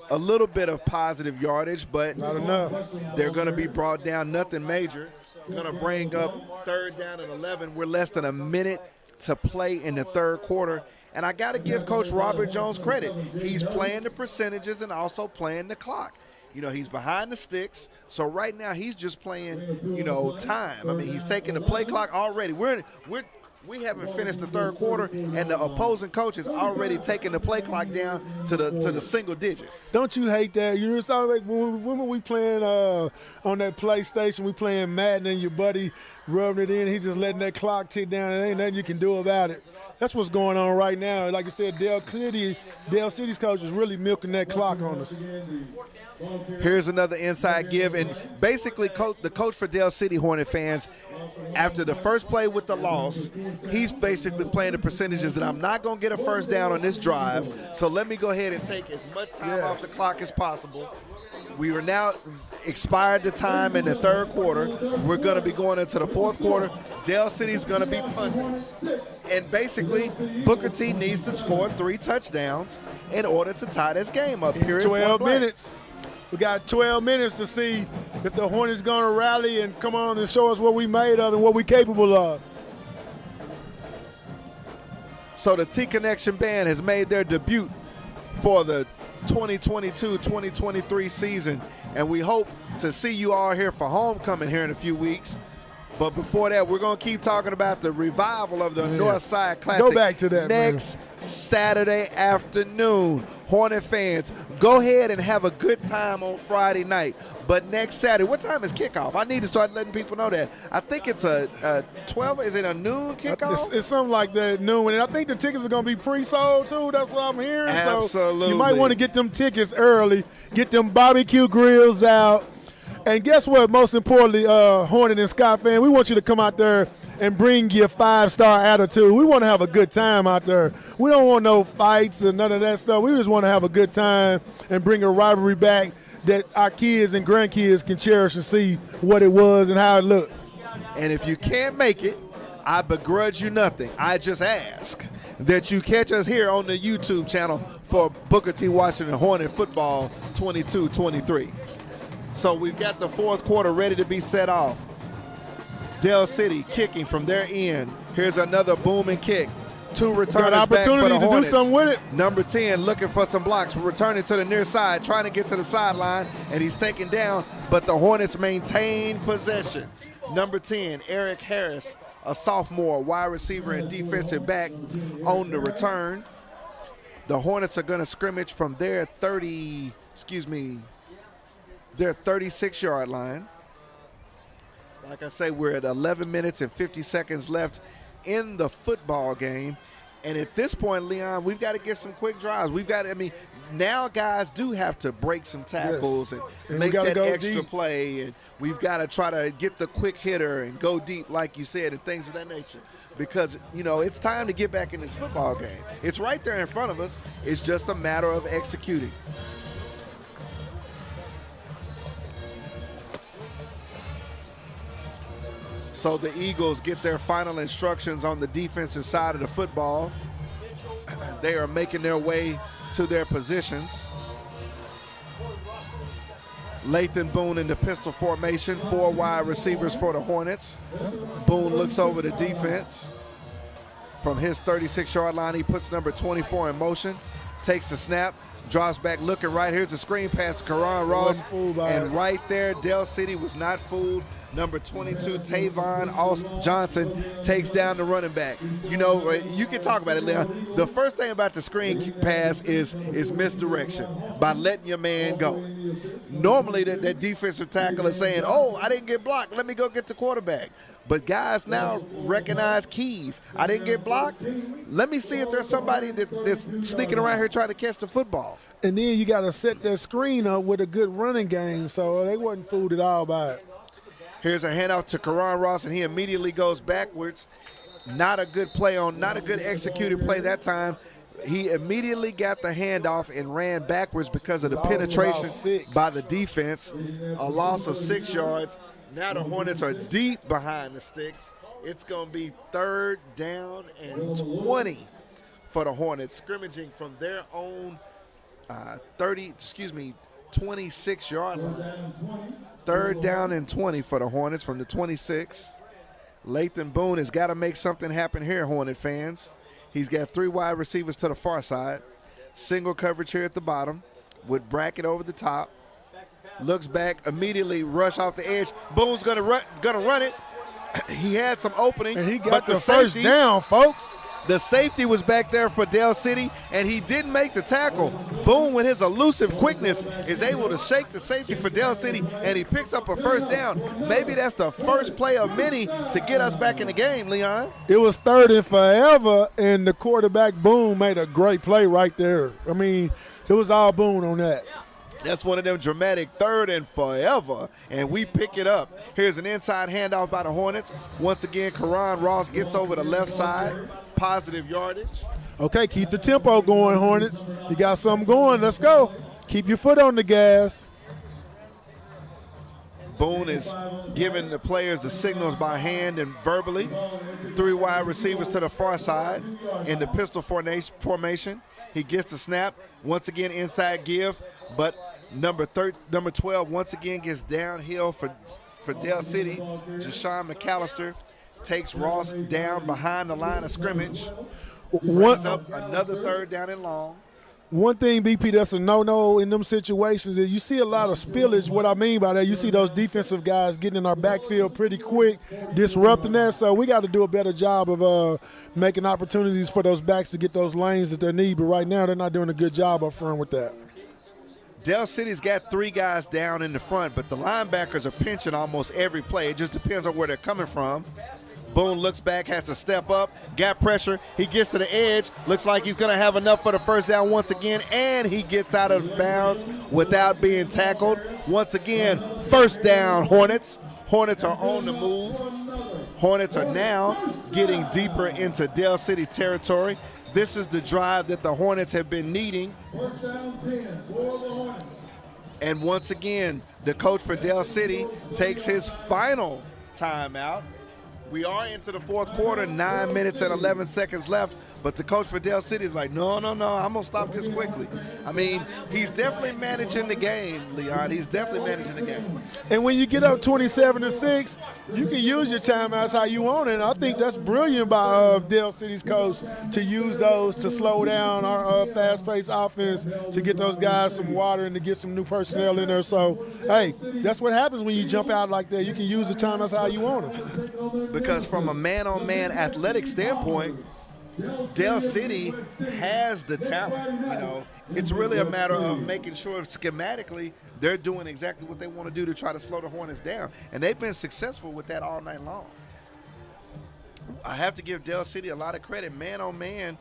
S5: A little bit of positive yardage, but
S1: not enough.
S5: They're going to be brought down, nothing major. Going to bring up 3rd down and 11. We're less than a minute to play in the 3rd quarter. And I got to give Coach Robert Jones credit. He's playing the percentages and also playing the clock. You know, he's behind the sticks. So right now he's just playing, you know, time. I mean, he's taking the play clock already. We haven't finished the 3rd quarter, and the opposing coach is already taking the play clock down to the single digits.
S1: Don't you hate that? You know, it's all like when we playing on that PlayStation, we playing Madden, and your buddy rubbing it in, he just letting that clock tick down, and ain't nothing you can do about it. That's what's going on right now. Like I said, Dell City's coach is really milking that clock on us.
S5: Here's another inside give, and basically the coach for Dell City, Hornet fans, after the first play with the loss, he's basically playing the percentages that I'm not going to get a first down on this drive, so let me go ahead and take as much time off the clock as possible. We are now expired the time in the 3rd quarter. We're going to be going into the 4th quarter. Dell City's going to be punting. And basically, Booker T needs to score 3 touchdowns in order to tie this game up. Here
S1: 12 minutes. We got 12 minutes to see if the Hornets going to rally and come on and show us what we made of and what we capable of.
S5: So the T-Connection Band has made their debut for the 2022-2023 season, and we hope to see you all here for homecoming here in a few weeks. But before that, we're going to keep talking about the revival of the Northside Classic.
S1: Go back to that,
S5: next Saturday afternoon. Hornet fans, go ahead and have a good time on Friday night. But next Saturday, what time is kickoff? I need to start letting people know that. I think it's a 12, is it a noon kickoff?
S1: It's something like that, noon. And I think the tickets are going to be pre-sold, too. That's what I'm hearing.
S5: Absolutely.
S1: So you might want to get them tickets early, get them barbecue grills out. And guess what? Most importantly, Hornet and Scott fan, we want you to come out there and bring your 5-star attitude. We want to have a good time out there. We don't want no fights and none of that stuff. We just want to have a good time and bring a rivalry back that our kids and grandkids can cherish and see what it was and how it looked.
S5: And if you can't make it, I begrudge you nothing. I just ask that you catch us here on the YouTube channel for Booker T. Washington Hornet Football 22-23. So we've got the 4th quarter ready to be set off. Dell City kicking from their end. Here's another booming kick. 2 returners back for the Hornets.
S1: Do something with it.
S5: Number 10 looking for some blocks, returning to the near side, trying to get to the sideline, and he's taken down, but the Hornets maintain possession. Number 10, Eric Harris, a sophomore wide receiver and defensive back on the return. The Hornets are going to scrimmage from their 36-yard line. Like I say, we're at 11 minutes and 50 seconds left in the football game. And at this point, Leon, we've got to get some quick drives. Now guys do have to break some tackles and
S1: we
S5: make
S1: gotta
S5: that
S1: go
S5: extra
S1: deep.
S5: play. And we've got to try to get the quick hitter and go deep, like you said, and things of that nature. Because, it's time to get back in this football game. It's right there in front of us. It's just a matter of executing. So the Eagles get their final instructions on the defensive side of the football. They are making their way to their positions. Lathan Boone in the pistol formation, 4 wide receivers for the Hornets. Boone looks over the defense. From his 36-yard line, he puts number 24 in motion, takes the snap, drops back looking right. Here's the screen pass to Karan Ross. And right there, Dell City was not fooled. Number 22, Tavon Johnson, takes down the running back. You can talk about it, Leon. The first thing about the screen pass is misdirection by letting your man go. Normally, that defensive tackle is saying, oh, I didn't get blocked. Let me go get the quarterback. But guys now recognize keys. I didn't get blocked. Let me see if there's somebody that's sneaking around here trying to catch the football.
S1: And then you got to set that screen up with a good running game, so they wasn't fooled at all by it.
S5: Here's a handoff to Karan Ross, and he immediately goes backwards. Not a good executed play that time. He immediately got the handoff and ran backwards because of the penetration by the defense. A loss of 6 yards. Now the Hornets are deep behind the sticks. It's going to be 3rd down and 20 for the Hornets, scrimmaging from their own 26-yard line. 3rd down and 20 for the Hornets from the 26. Lathan Boone has got to make something happen here, Hornet fans. He's got 3 wide receivers to the far side. Single coverage here at the bottom with Brackett over the top. Looks back, immediately rush off the edge. Boone's gonna run it. He had some opening,
S1: and he got
S5: but
S1: the first down, folks.
S5: The safety was back there for Dell City, and he didn't make the tackle. Boone, with his elusive quickness, is able to shake the safety for Dell City, and he picks up a first down. Maybe that's the first play of many to get us back in the game, Leon.
S1: It was 3rd and forever, and the quarterback, Boone, made a great play right there. I mean, it was all Boone on that.
S5: That's one of them dramatic 3rd and forever, and we pick it up. Here's an inside handoff by the Hornets. Once again, Karan Ross gets over the left side. Positive yardage.
S1: Okay, keep the tempo going, Hornets. You got something going. Let's go. Keep your foot on the gas.
S5: Boone is giving the players the signals by hand and verbally. 3 wide receivers to the far side in the pistol formation. He gets the snap. Once again, inside give, but number 12 once again gets downhill for Dell City. Jashawn McAllister takes Ross down behind the line of scrimmage. Brings up another 3rd down and long.
S1: One thing, BP, that's a no-no in them situations is you see a lot of spillage. What I mean by that, you see those defensive guys getting in our backfield pretty quick, disrupting that. So we got to do a better job of making opportunities for those backs to get those lanes that they need. But right now, they're not doing a good job up front with that.
S5: Dell City's got 3 guys down in the front, but the linebackers are pinching almost every play. It just depends on where they're coming from. Boone looks back, has to step up, gap pressure. He gets to the edge. Looks like he's going to have enough for the first down once again, and he gets out of bounds without being tackled. Once again, first down, Hornets. Hornets are on the move. Hornets are now getting deeper into Dell City territory. This is the drive that the Hornets have been needing. And once again, the coach for Dell City takes his final timeout. We are into the 4th quarter, 9 minutes and 11 seconds left, but the coach for Dell City is like, no, I'm going to stop this quickly. I mean, he's definitely managing the game, Leon. He's definitely managing the game.
S1: And when you get up 27-6, you can use your timeouts how you want it. And I think that's brilliant by Dell City's coach to use those to slow down our fast-paced offense, to get those guys some water and to get some new personnel in there. So, hey, that's what happens when you jump out like that. You can use the timeouts how you want it.
S5: Because from a man-on-man athletic standpoint, Dell City has the talent. It's really a matter of making sure schematically they're doing exactly what they want to do to try to slow the Hornets down. And they've been successful with that all night long. I have to give Dell City a lot of credit. Man on man,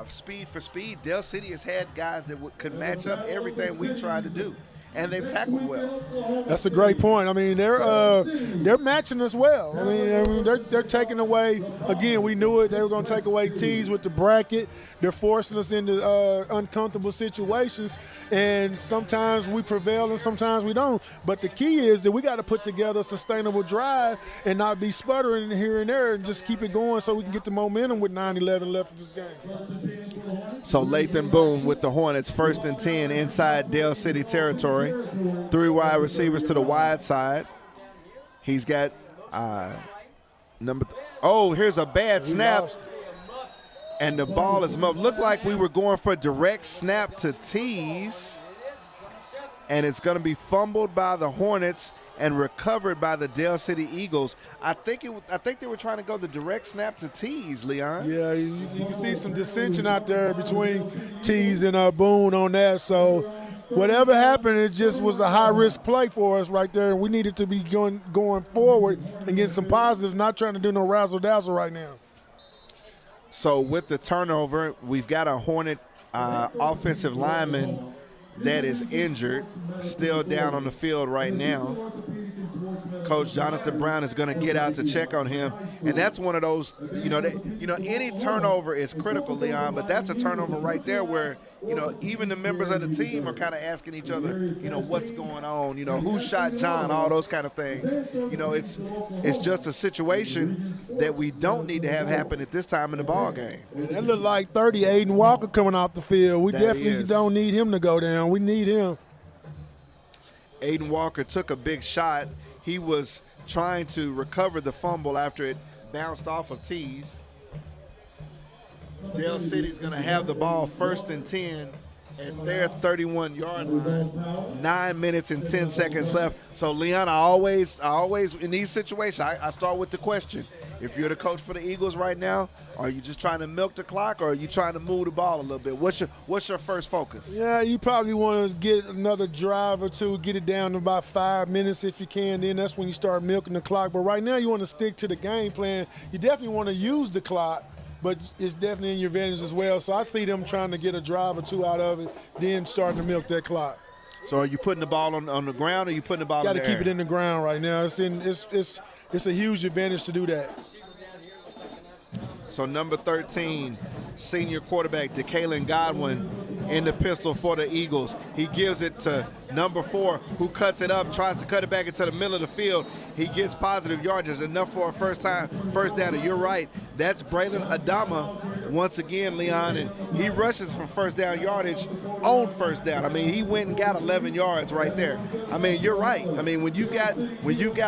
S5: speed for speed, Dell City has had guys that could match up everything we tried to do. And they've tackled well.
S1: That's a great point. I mean, they're matching us well. I mean, they're taking away. Again, we knew it. They were going to take away tees with the bracket. They're forcing us into uncomfortable situations, and sometimes we prevail and sometimes we don't. But the key is that we got to put together a sustainable drive and not be sputtering here and there, and just keep it going so we can get the momentum with 9-11 left in this game.
S5: So Lathan Boone with the Hornets, 1st and 10 inside Dell City territory. 3 wide receivers to the wide side. He's got here's a bad snap. And the ball is muffed. Looked like we were going for a direct snap to Tees. And it's going to be fumbled by the Hornets and recovered by the Dell City Eagles. I think they were trying to go the direct snap to Tees, Leon.
S1: Yeah, you can see some dissension out there between Tees and Boone on that. So whatever happened, it just was a high-risk play for us right there. And we needed to be going forward and getting some positives, not trying to do no razzle-dazzle right now.
S5: So with the turnover, we've got a Hornet offensive lineman that is injured, still down on the field right now. Coach Jonathan Brown is going to get out to check on him, and that's one of those, any turnover is critical, Leon, but that's a turnover right there where, even the members of the team are kind of asking each other, what's going on, who shot John, all those kind of things. It's just a situation that we don't need to have happen at this time in the ball game.
S1: That looked like 30, Aiden Walker coming off the field. We definitely don't need him to go down. We need him.
S5: Aiden Walker took a big shot. He was trying to recover the fumble after it bounced off of Tees. Dell City's going to have the ball 1st and 10 at their 31-yard line. 9 minutes and 10 seconds left. So, Leon, I always in these situations, I start with the question. If you're the coach for the Eagles right now, are you just trying to milk the clock, or are you trying to move the ball a little bit? What's your first focus?
S1: Yeah, you probably want to get another drive or two, get it down to about 5 minutes if you can. Then that's when you start milking the clock. But right now you want to stick to the game plan. You definitely want to use the clock, but it's definitely in your advantage as well. So I see them trying to get a drive or two out of it, then starting to milk that clock.
S5: So are you putting the ball on the ground, or are you putting the ball in the air?
S1: Got to keep it in the ground right now. It's a huge advantage to do that.
S5: So number 13, senior quarterback DeKalen Godwin in the pistol for the Eagles. He gives it to number 4, who cuts it up, tries to cut it back into the middle of the field. He gets positive yardage, enough for a first down. And you're right, that's Braylon Adama once again, Leon, and he rushes for first down yardage on first down. I mean, he went and got 11 yards right there. I mean, you're right. I mean, when you've got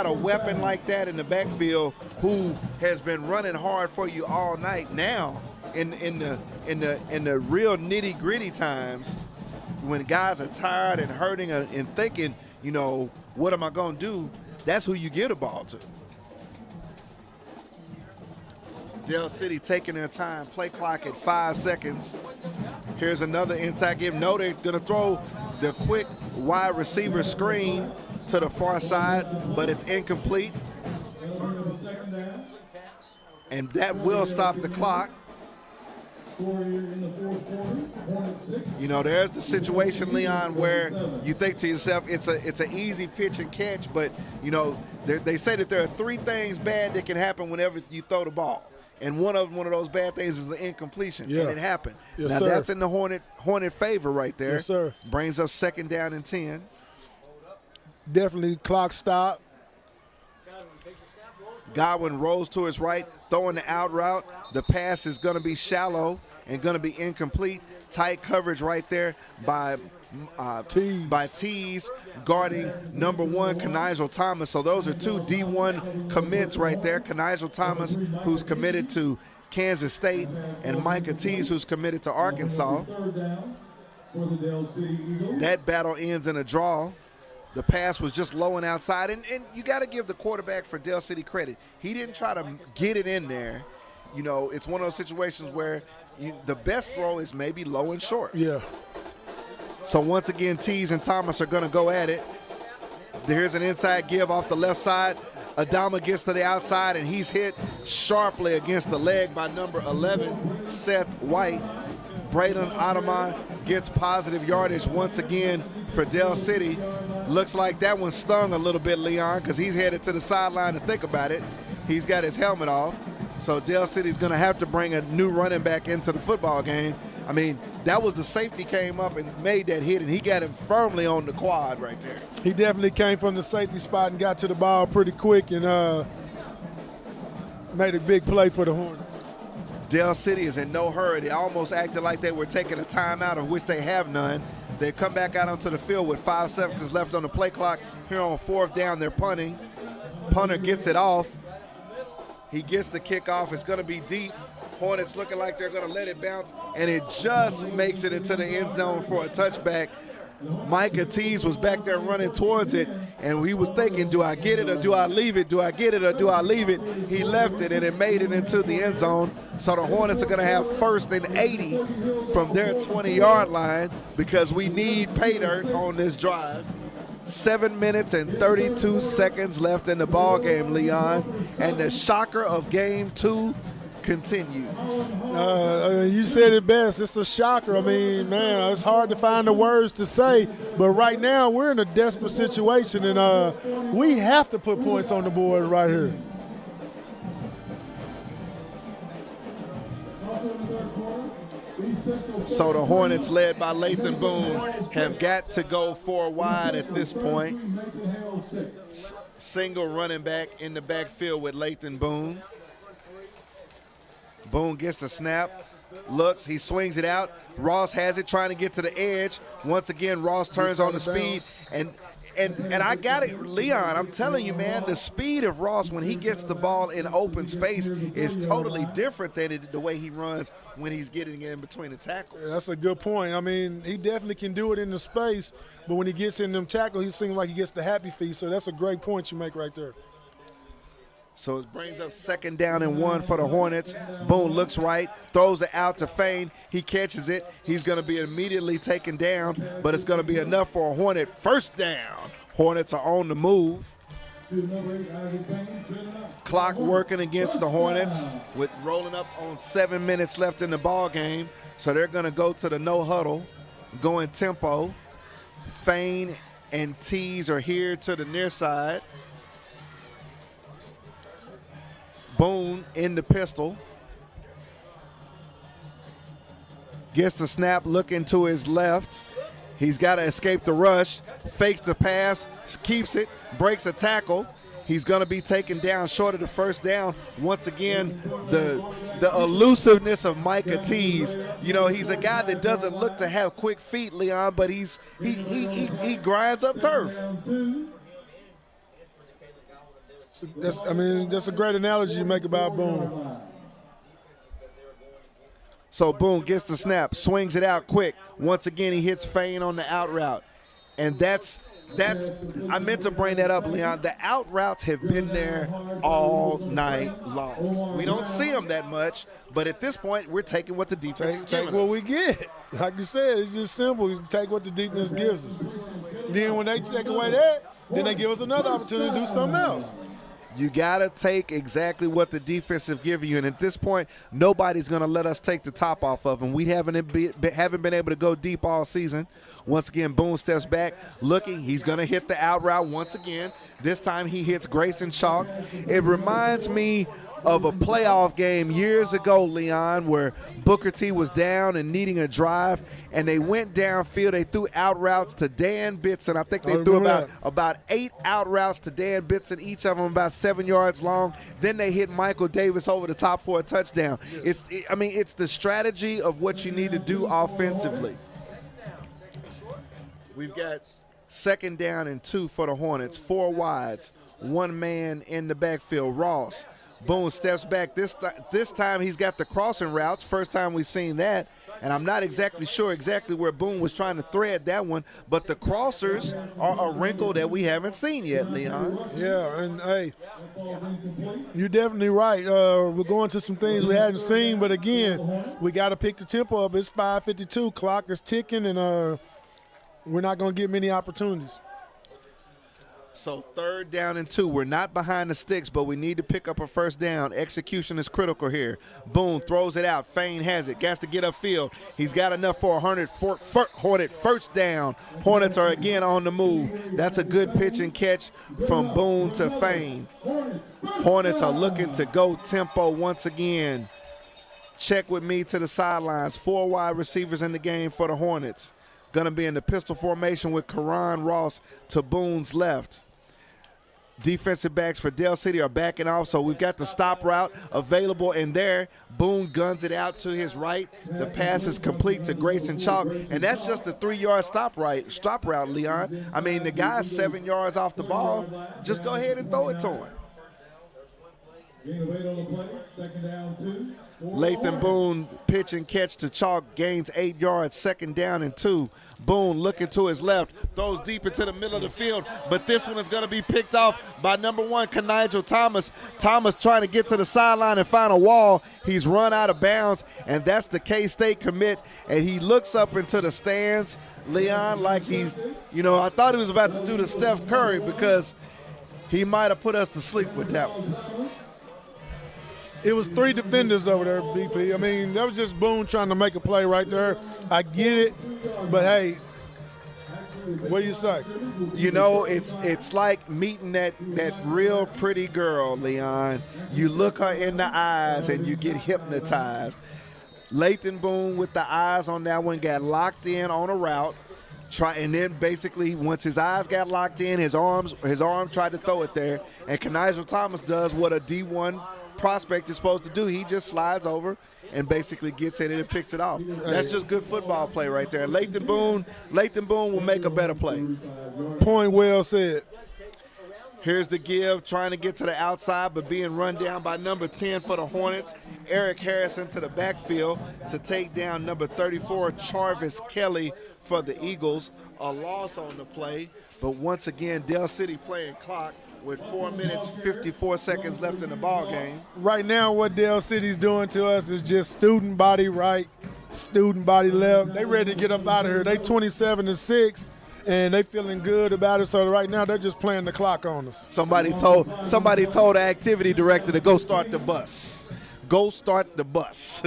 S5: a weapon like that in the backfield who has been running hard for you all night, now in the real nitty-gritty times when guys are tired and hurting and thinking, what am I going to do? That's who you give the ball to. Dell City taking their time, play clock at 5 seconds. Here's another inside give. No, they're going to throw the quick wide receiver screen to the far side, but it's incomplete. And that will stop the clock. There's the situation, Leon, where you think to yourself, it's an easy pitch and catch, but, they say that there are 3 things bad that can happen whenever you throw the ball. And one of those bad things is an incompletion, and it happened.
S1: Yes,
S5: now,
S1: sir.
S5: That's in the Hornet favor right there.
S1: Yes, sir.
S5: Brings up 2nd down and 10.
S1: Definitely clock stop.
S5: Godwin rolls to his right, throwing the out route. The pass is going to be shallow and going to be incomplete. Tight coverage right there by Tees guarding number 1, Kenigel Thomas. So those are 2 D1 commits right there. Kenigel Thomas, who's committed to Kansas State, and Micah Tees, who's committed to Arkansas. That battle ends in a draw. The pass was just low and outside, and you got to give the quarterback for Dell City credit. He didn't try to get it in there. It's one of those situations where the best throw is maybe low and short.
S1: Yeah.
S5: So once again, Tees and Thomas are going to go at it. Here's an inside give off the left side. Adama gets to the outside, and he's hit sharply against the leg by number 11, Seth White. Braden Adama gets positive yardage once again for Dell City. Looks like that one stung a little bit, Leon, because he's headed to the sideline to think about it. He's got his helmet off. So Dell City's going to have to bring a new running back into the football game. I mean, that was the safety came up and made that hit, and he got him firmly on the quad right there.
S1: He definitely came from the safety spot and got to the ball pretty quick and made a big play for the Hornets.
S5: Dell City is in no hurry. They almost acted like they were taking a timeout, of which they have none. They come back out onto the field with 5 seconds left on the play clock. Here on 4th down, they're punting. Punter gets it off. He gets the kickoff. It's going to be deep. Hornets looking like they're going to let it bounce, and it just makes it into the end zone for a touchback. Micah Tees was back there running towards it, and he was thinking, do I get it or do I leave it? Do I get it or do I leave it? He left it, and it made it into the end zone. So the Hornets are going to have 1st and 80 from their 20-yard line because we need pay dirt on this drive. 7 minutes and 32 seconds left in the ball game, Leon, and the shocker of game 2 continues.
S1: You said it best. It's a shocker. I mean, man, it's hard to find the words to say, but right now we're in a desperate situation, and we have to put points on the board right here.
S5: So the Hornets, led by Lathan Boone, have got to go 4 wide at this point. Single running back in the backfield with Lathan Boone. Boone gets the snap, looks, he swings it out. Ross has it, trying to get to the edge. Once again, Ross turns on the speed, and I got it, Leon. I'm telling you, man, the speed of Ross when he gets the ball in open space is totally different than the way he runs when he's getting in between the tackles.
S1: That's a good point. I mean, he definitely can do it in the space, but when he gets in them tackles, he seems like he gets the happy feet. So that's a great point you make right there.
S5: So it brings up 2nd down and 1 for the Hornets. Boone looks right, throws it out to Fain. He catches it. He's going to be immediately taken down, but it's going to be enough for a Hornet 1st down. Hornets are on the move. Clock working against the Hornets with rolling up on 7 minutes left in the ball game. So they're going to go to the no huddle, going tempo. Fain and Tees are here to the near side. Boone in the pistol. Gets the snap, looking to his left. He's got to escape the rush. Fakes the pass, keeps it, breaks a tackle. He's going to be taken down short of the 1st down. Once again, the elusiveness of Micah Tees. You know, he's a guy that doesn't look to have quick feet, Leon, but he grinds up turf.
S1: That's a great analogy you make about Boone.
S5: So Boone gets the snap, swings it out quick. Once again, he hits Fain on the out route. And that's I meant to bring that up, Leon. The out routes have been there all night long. We don't see them that much, but at this point, we're taking what the defense is giving us.
S1: Take what we get. Like you said, it's just simple. You take what the defense gives us. Then when they take away that, then they give us another opportunity to do something else.
S5: You got to take exactly what the defense have given you. And at this point, nobody's going to let us take the top off of them. We haven't been able to go deep all season. Once again, Boone steps back, looking. He's going to hit the out route once again. This time he hits Grayson Chalk. It reminds me of a playoff game years ago, Leon, where Booker T was down and needing a drive, and they went downfield. They threw out routes to Dan Bitson. I think they threw about 8 out routes to Dan Bitson, each of them about 7 yards long. Then they hit Michael Davis over the top for a touchdown. It's the strategy of what you need to do offensively. We've got 2nd down and 2 for the Hornets, 4 wides, 1 man in the backfield, Ross. Boone steps back. This time he's got the crossing routes. First time we've seen that. And I'm not exactly sure where Boone was trying to thread that one, but the crossers are a wrinkle that we haven't seen yet, Leon.
S1: Yeah, and hey, you're definitely right. We're going to some things we hadn't seen, but again, we got to pick the tempo up. It's 5:52. Clock is ticking, and we're not going to get many opportunities.
S5: So 3rd down and 2. We're not behind the sticks, but we need to pick up a first down. Execution is critical here. Boone throws it out. Fain has it. Got to get upfield. He's got enough for a Hornet first down. Hornets are again on the move. That's a good pitch and catch from Boone to Fain. Hornets are looking to go tempo once again. Check with me to the sidelines. 4 wide receivers in the game for the Hornets. Going to be in the pistol formation with Karan Ross to Boone's left. Defensive backs for Dell City are backing off, so we've got the stop route available in there. Boone guns it out to his right. The pass is complete to Grayson Chalk, and that's just a 3-yard stop route, Leon. I mean, the guy's 7 yards off the ball. Just go ahead and throw it to him. Lathan Boone pitch and catch to Chalk, gains 8 yards, 2nd down and 2. Boone looking to his left, throws deep into the middle of the field, but this one is going to be picked off by number 1, Kanigel Thomas. Thomas trying to get to the sideline and find a wall. He's run out of bounds, and that's the K-State commit, and he looks up into the stands, Leon, like he's, I thought he was about to do the Steph Curry because he might have put us to sleep with that one.
S1: It was 3 defenders over there, BP. I mean, that was just Boone trying to make a play right there. I get it, but hey, what do you say?
S5: It's like meeting that real pretty girl, Leon. You look her in the eyes and you get hypnotized. Lathan Boone with the eyes on that one got locked in on a route. And then basically once his eyes got locked in, his arm tried to throw it there, and Kanigel Thomas does what a D1 prospect is supposed to do. He just slides over and basically gets in it and picks it off. That's just good football play right there. Lathan Boone will make a better play.
S1: Point well said.
S5: Here's the give, trying to get to the outside, but being run down by number 10 for the Hornets. Eric Harrison to the backfield to take down number 34, Charvis Kelly for the Eagles. A loss on the play, but once again, Dell City playing clock with 4 minutes, 54 seconds left in the ball game.
S1: Right now, what Dell City's doing to us is just student body right, student body left. They ready to get up out of here. They 27-6. And they feeling good about it. So right now they're just playing the clock on us.
S5: Somebody told the activity director to go start the bus. Go start the bus.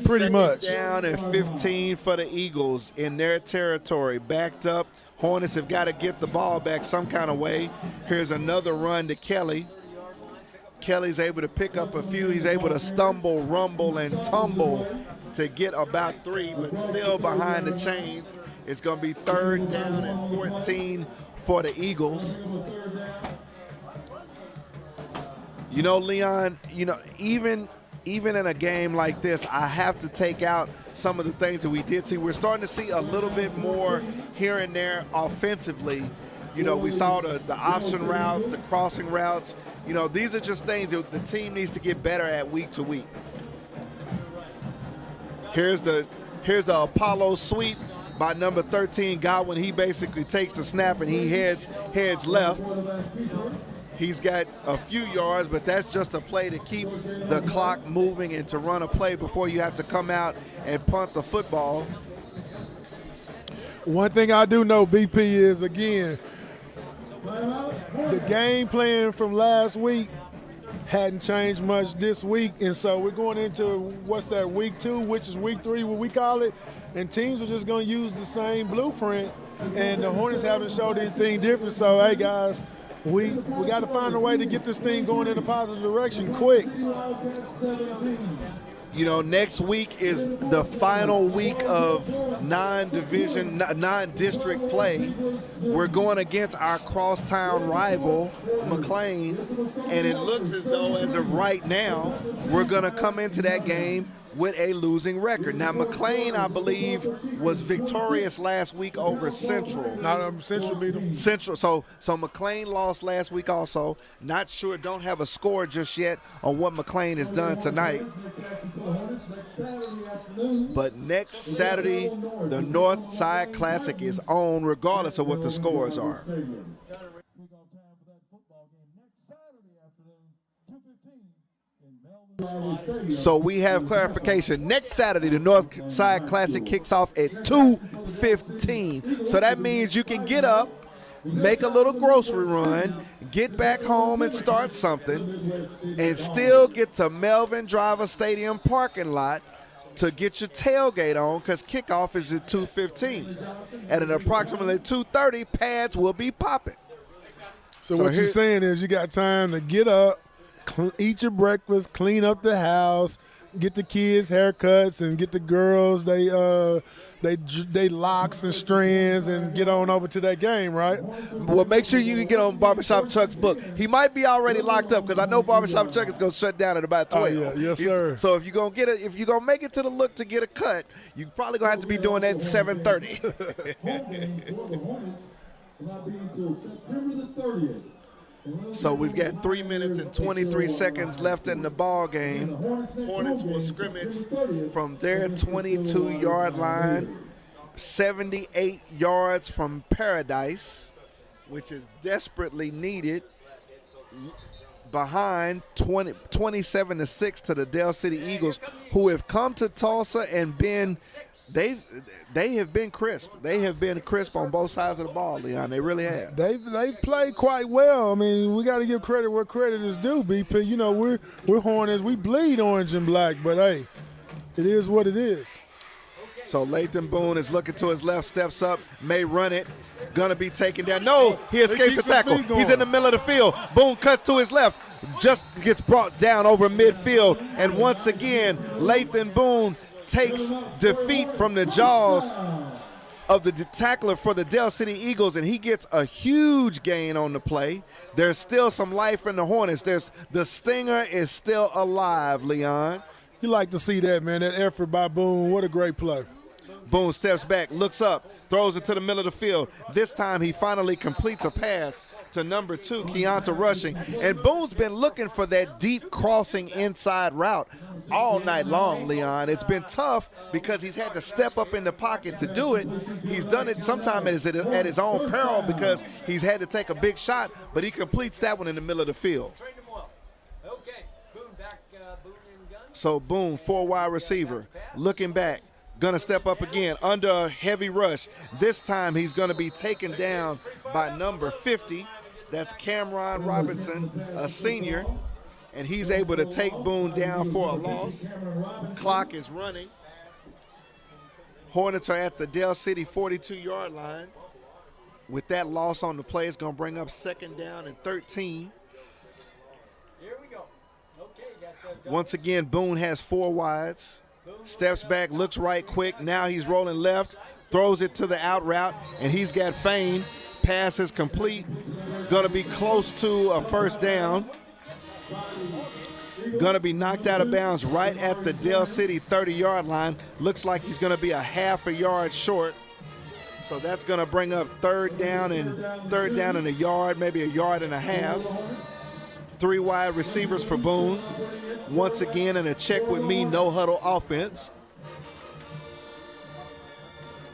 S1: Pretty much.
S5: Down at 15 for the Eagles in their territory. Backed up. Hornets have got to get the ball back some kind of way. Here's another run to Kelly. Kelly's able to pick up a few. He's able to stumble, rumble, and tumble to get about 3, but still behind the chains. It's going to be 3rd down and 14 for the Eagles. Leon, even in a game like this, I have to take out some of the things that we did see. We're starting to see a little bit more here and there offensively. We saw the option routes, the crossing routes. These are just things that the team needs to get better at week to week. Here's the Apollo sweep by number 13, Godwin. He basically takes the snap and he heads left. He's got a few yards, but that's just a play to keep the clock moving and to run a play before you have to come out and punt the football.
S1: One thing I do know, BP, is, again, the game plan from last week hadn't changed much this week, and so we're going into week 2, which is week 3, what we call it, and teams are just going to use the same blueprint, and the Hornets haven't showed anything different. So hey guys, we got to find a way to get this thing going in a positive direction quick.
S5: Next week is the final week of non-district play. We're going against our crosstown rival, McLean, and it looks as though, as of right now, we're going to come into that game with a losing record. Now, McLean, I believe, was victorious last week over Central.
S1: Central beat them.
S5: Central. So McLean lost last week also. Not sure, don't have a score just yet on what McLean has done tonight. But next Saturday, the North Side Classic is on regardless of what the scores are. So we have clarification. Next Saturday, the North Side Classic kicks off at 2:15. So that means you can get up, make a little grocery run, get back home and start something, and still get to Melvin Driver Stadium parking lot to get your tailgate on, because kickoff is at 2:15. At an approximately 2:30, pads will be popping.
S1: So what you're saying is you got time to get up, eat your breakfast, clean up the house, get the kids haircuts, and get the girls they locks and strands, and get on over to that game, right?
S5: Well, make sure you get on Barbershop Chuck's book. He might be already locked up, because I know Barbershop Chuck is going to shut down at about 12.
S1: Oh, yeah. Yes, sir.
S5: So if you're going to make it to the look to get a cut, you probably going to have to be doing that at 7:30. So we've got 3 minutes and 23 seconds left in the ball game. Hornets will scrimmage from their 22-yard line, 78 yards from Paradise, which is desperately needed, behind 27-6 to the Dell City Eagles, who have come to Tulsa and been they have been crisp. They have been crisp on both sides of the ball, Leon. They really have.
S1: They've played quite well. I mean, we got to give credit where credit is due, BP. You know, we're Hornets. We bleed orange and black, but hey, it is what it is.
S5: So Lathan Boone is looking to his left, steps up, may run it, gonna be taken down. No, he escapes the tackle. He's in the middle of the field. Boone cuts to his left, just gets brought down over midfield, and once again, Lathan Boone takes defeat from the jaws of the tackler for the Dell City Eagles, and he gets a huge gain on the play. There's still some life in the Hornets. The stinger is still alive, Leon.
S1: You like to see that, man, that effort by Boone. What a great play.
S5: Boone steps back, looks up, throws it to the middle of the field. This time he finally completes a pass to number 2, Keonta Rushing. And Boone's been looking for that deep crossing inside route all night long, Leon. It's been tough because he's had to step up in the pocket to do it. He's done it sometimes at his own peril because he's had to take a big shot, but he completes that one in the middle of the field. So Boone, 4-wide receiver, looking back, gonna step up again under a heavy rush. This time he's gonna be taken down by number 50. That's Cameron Robinson, a senior, and he's able to take Boone down for a loss. Clock is running. Hornets are at the Dell City 42-yard line. With that loss on the play, it's gonna bring up 2nd down and 13. Once again, Boone has 4 wides. Steps back, looks right quick. Now he's rolling left, throws it to the out route, and he's got Fane. Pass is complete. Going to be close to a 1st down. Going to be knocked out of bounds right at the Dell City 30-yard line. Looks like he's going to be a half a yard short. So that's going to bring up 3rd down and a yard, maybe a yard and a half. 3 wide receivers for Boone. Once again in a check with me, no huddle offense.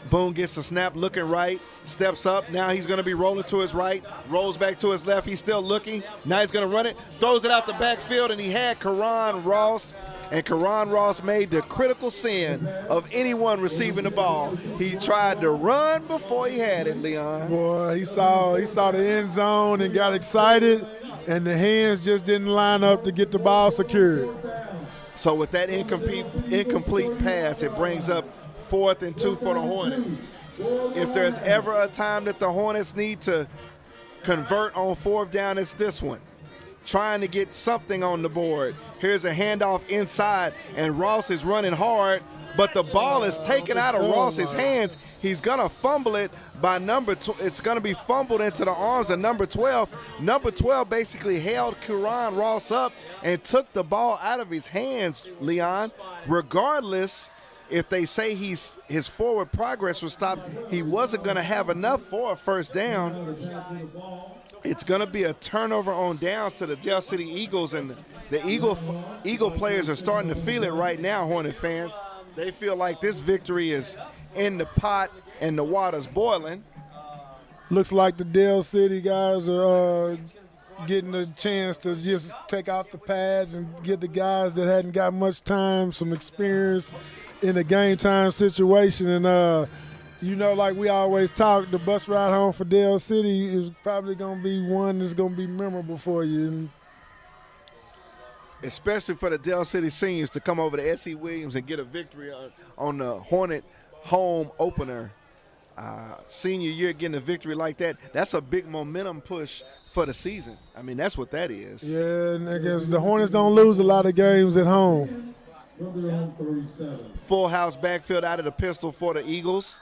S5: Boone gets the snap, looking right, steps up. Now he's going to be rolling to his right, rolls back to his left. He's still looking. Now he's going to run it, throws it out the backfield, and he had Karan Ross. And Karan Ross made the critical sin of anyone receiving the ball. He tried to run before he had it, Leon.
S1: Boy, he saw the end zone and got excited, and the hands just didn't line up to get the ball secured.
S5: So with that incomplete pass, it brings up 4th and 2 for the Hornets. If there's ever a time that the Hornets need to convert on 4th down, it's this one. Trying to get something on the board. Here's a handoff inside, and Ross is running hard, but the ball is taken out of Ross's hands. He's going to fumble it by it's going to be fumbled into the arms of number 12. Number 12 basically held Karan Ross up and took the ball out of his hands, Leon. Regardless, if they say his forward progress was stopped, he wasn't going to have enough for a 1st down. It's going to be a turnover on downs to the Dell City Eagles, and the Eagle players are starting to feel it right now, Hornet fans. They feel like this victory is in the pot and the water's boiling.
S1: Looks like the Dell City guys are getting a chance to just take off the pads and get the guys that hadn't got much time some experience in a game time situation. And, like we always talk, the bus ride home for Dale City is probably going to be one that's going to be memorable for you. And
S5: especially for the Dale City seniors to come over to S.E. Williams and get a victory on the Hornet home opener. Senior year, getting a victory like that, that's a big momentum push for the season. I mean, that's what that is.
S1: Yeah, and I guess the Hornets don't lose a lot of games at home.
S5: Full house backfield out of the pistol for the Eagles.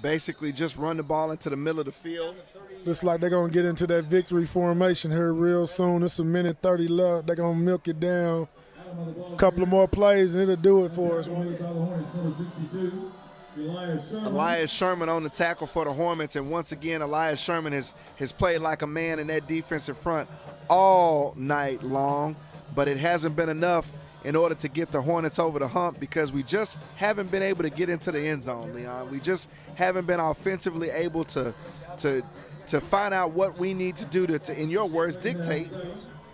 S5: Basically just run the ball into the middle of the field.
S1: Looks like they're going to get into that victory formation here real soon. It's a minute 30 left. They're going to milk it down. A couple of more plays, and it'll do it for us.
S5: Elias Sherman on the tackle for the Hornets, and once again, Elias Sherman has played like a man in that defensive front all night long, but it hasn't been enough in order to get the Hornets over the hump because we just haven't been able to get into the end zone, Leon. We just haven't been offensively able to find out what we need to do to in your words, dictate,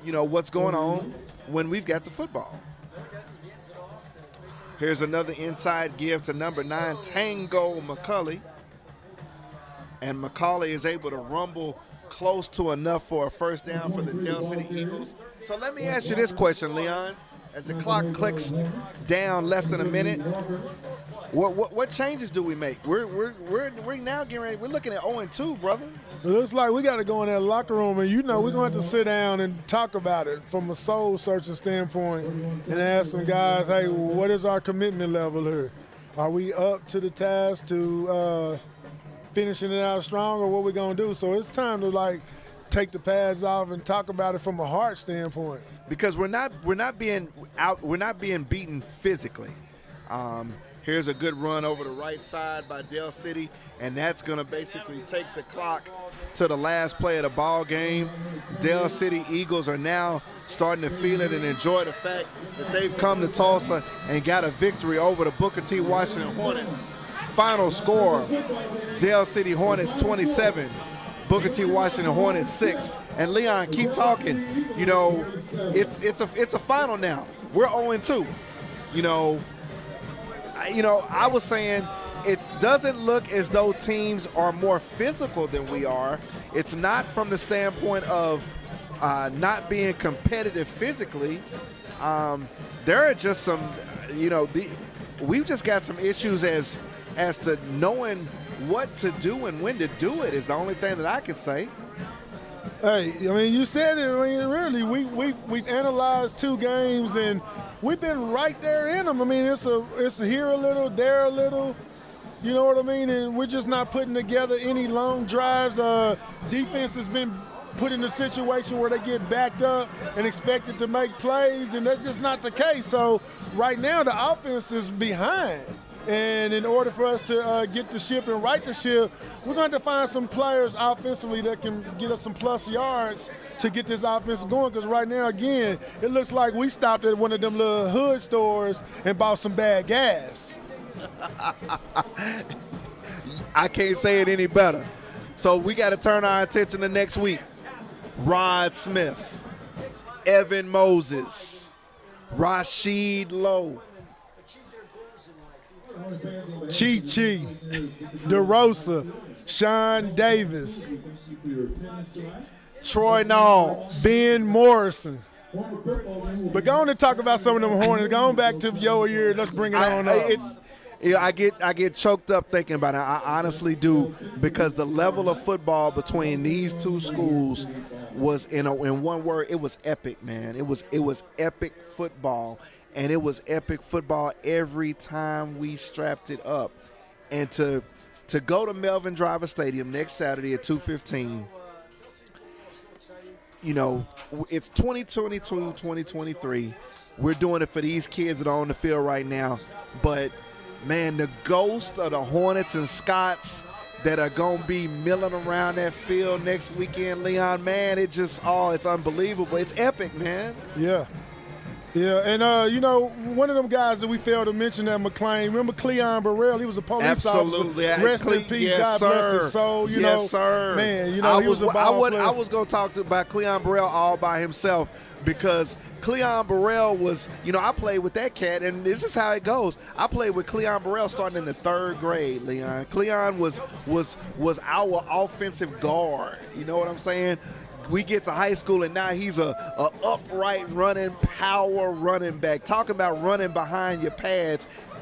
S5: what's going on when we've got the football. Here's another inside give to number 9, Tango McCulley. And McCauley is able to rumble close to enough for a first down for the Dale City Eagles. So let me ask you this question, Leon. As the clock clicks down less than a minute, what changes do we make? We're now getting ready. We're looking at 0-2, brother.
S1: It looks like we got to go in that locker room, and we're going to have to sit down and talk about it from a soul-searching standpoint and ask some guys, hey, what is our commitment level here? Are we up to the task to finishing it out strong, or what we going to do? So it's time to, take the pads off and talk about it from a heart standpoint.
S5: Because we're not being beaten physically. Here's a good run over the right side by Dale City, and that's going to basically take the clock to the last play of the ball game. Dale City Eagles are now starting to feel it and enjoy the fact that they've come to Tulsa and got a victory over the Booker T. Washington Hornets. Final score, Dale City Hornets 27, Booker T. Washington Hornets 6. And Leon, keep talking. It's a final now. We're 0-2. I was saying it doesn't look as though teams are more physical than we are. It's not from the standpoint of not being competitive physically. There are just some, we've just got some issues as to knowing what to do and when to do it is the only thing that I can say.
S1: Hey, you said it. Really, we've analyzed 2 games and we've been right there in them. It's a here a little, there a little. You know what I mean? And we're just not putting together any long drives. Defense has been put in a situation where they get backed up and expected to make plays, and that's just not the case. So right now the offense is behind. And in order for us to get the ship and right the ship, we're going to find some players offensively that can get us some plus yards to get this offense going. Because right now, again, it looks like we stopped at one of them little hood stores and bought some bad gas.
S5: I can't say it any better. So we got to turn our attention to next week. Rod Smith, Evan Moses, Rashid Lowe,
S1: Chi-Chi, DeRosa, Sean Davis,
S5: Troy Knowles,
S1: Ben Morrison. But go on to talk about some of them Hornets. Going back to your year, let's bring it on up.
S5: I get choked up thinking about it. I honestly do, because the level of football between these 2 schools was, in one word, it was epic, man. It was epic football. And it was epic football every time we strapped it up. And to go to Melvin Driver Stadium next Saturday at 2:15, it's 2022, 2023. We're doing it for these kids that are on the field right now. But, man, the ghost of the Hornets and Scots that are going to be milling around that field next weekend, Leon, man, it's unbelievable. It's epic, man.
S1: Yeah. Yeah, and you know, one of them guys that we failed to mention at McLean, remember Cleon Burrell? He was a police
S5: Absolutely.
S1: officer. Rest in peace,
S5: Yes,
S1: God
S5: sir.
S1: bless his soul. You
S5: Yes,
S1: know,
S5: sir.
S1: Man, you know, he was a ball player.
S5: I was going to talk about Cleon Burrell all by himself because Cleon Burrell was, you know, I played with that cat, and this is how it goes. I played with Cleon Burrell starting in the 3rd grade, Leon. Cleon was our offensive guard. You know what I'm saying? We get to high school, and now he's a upright running, power running back. Talking about running behind your pads.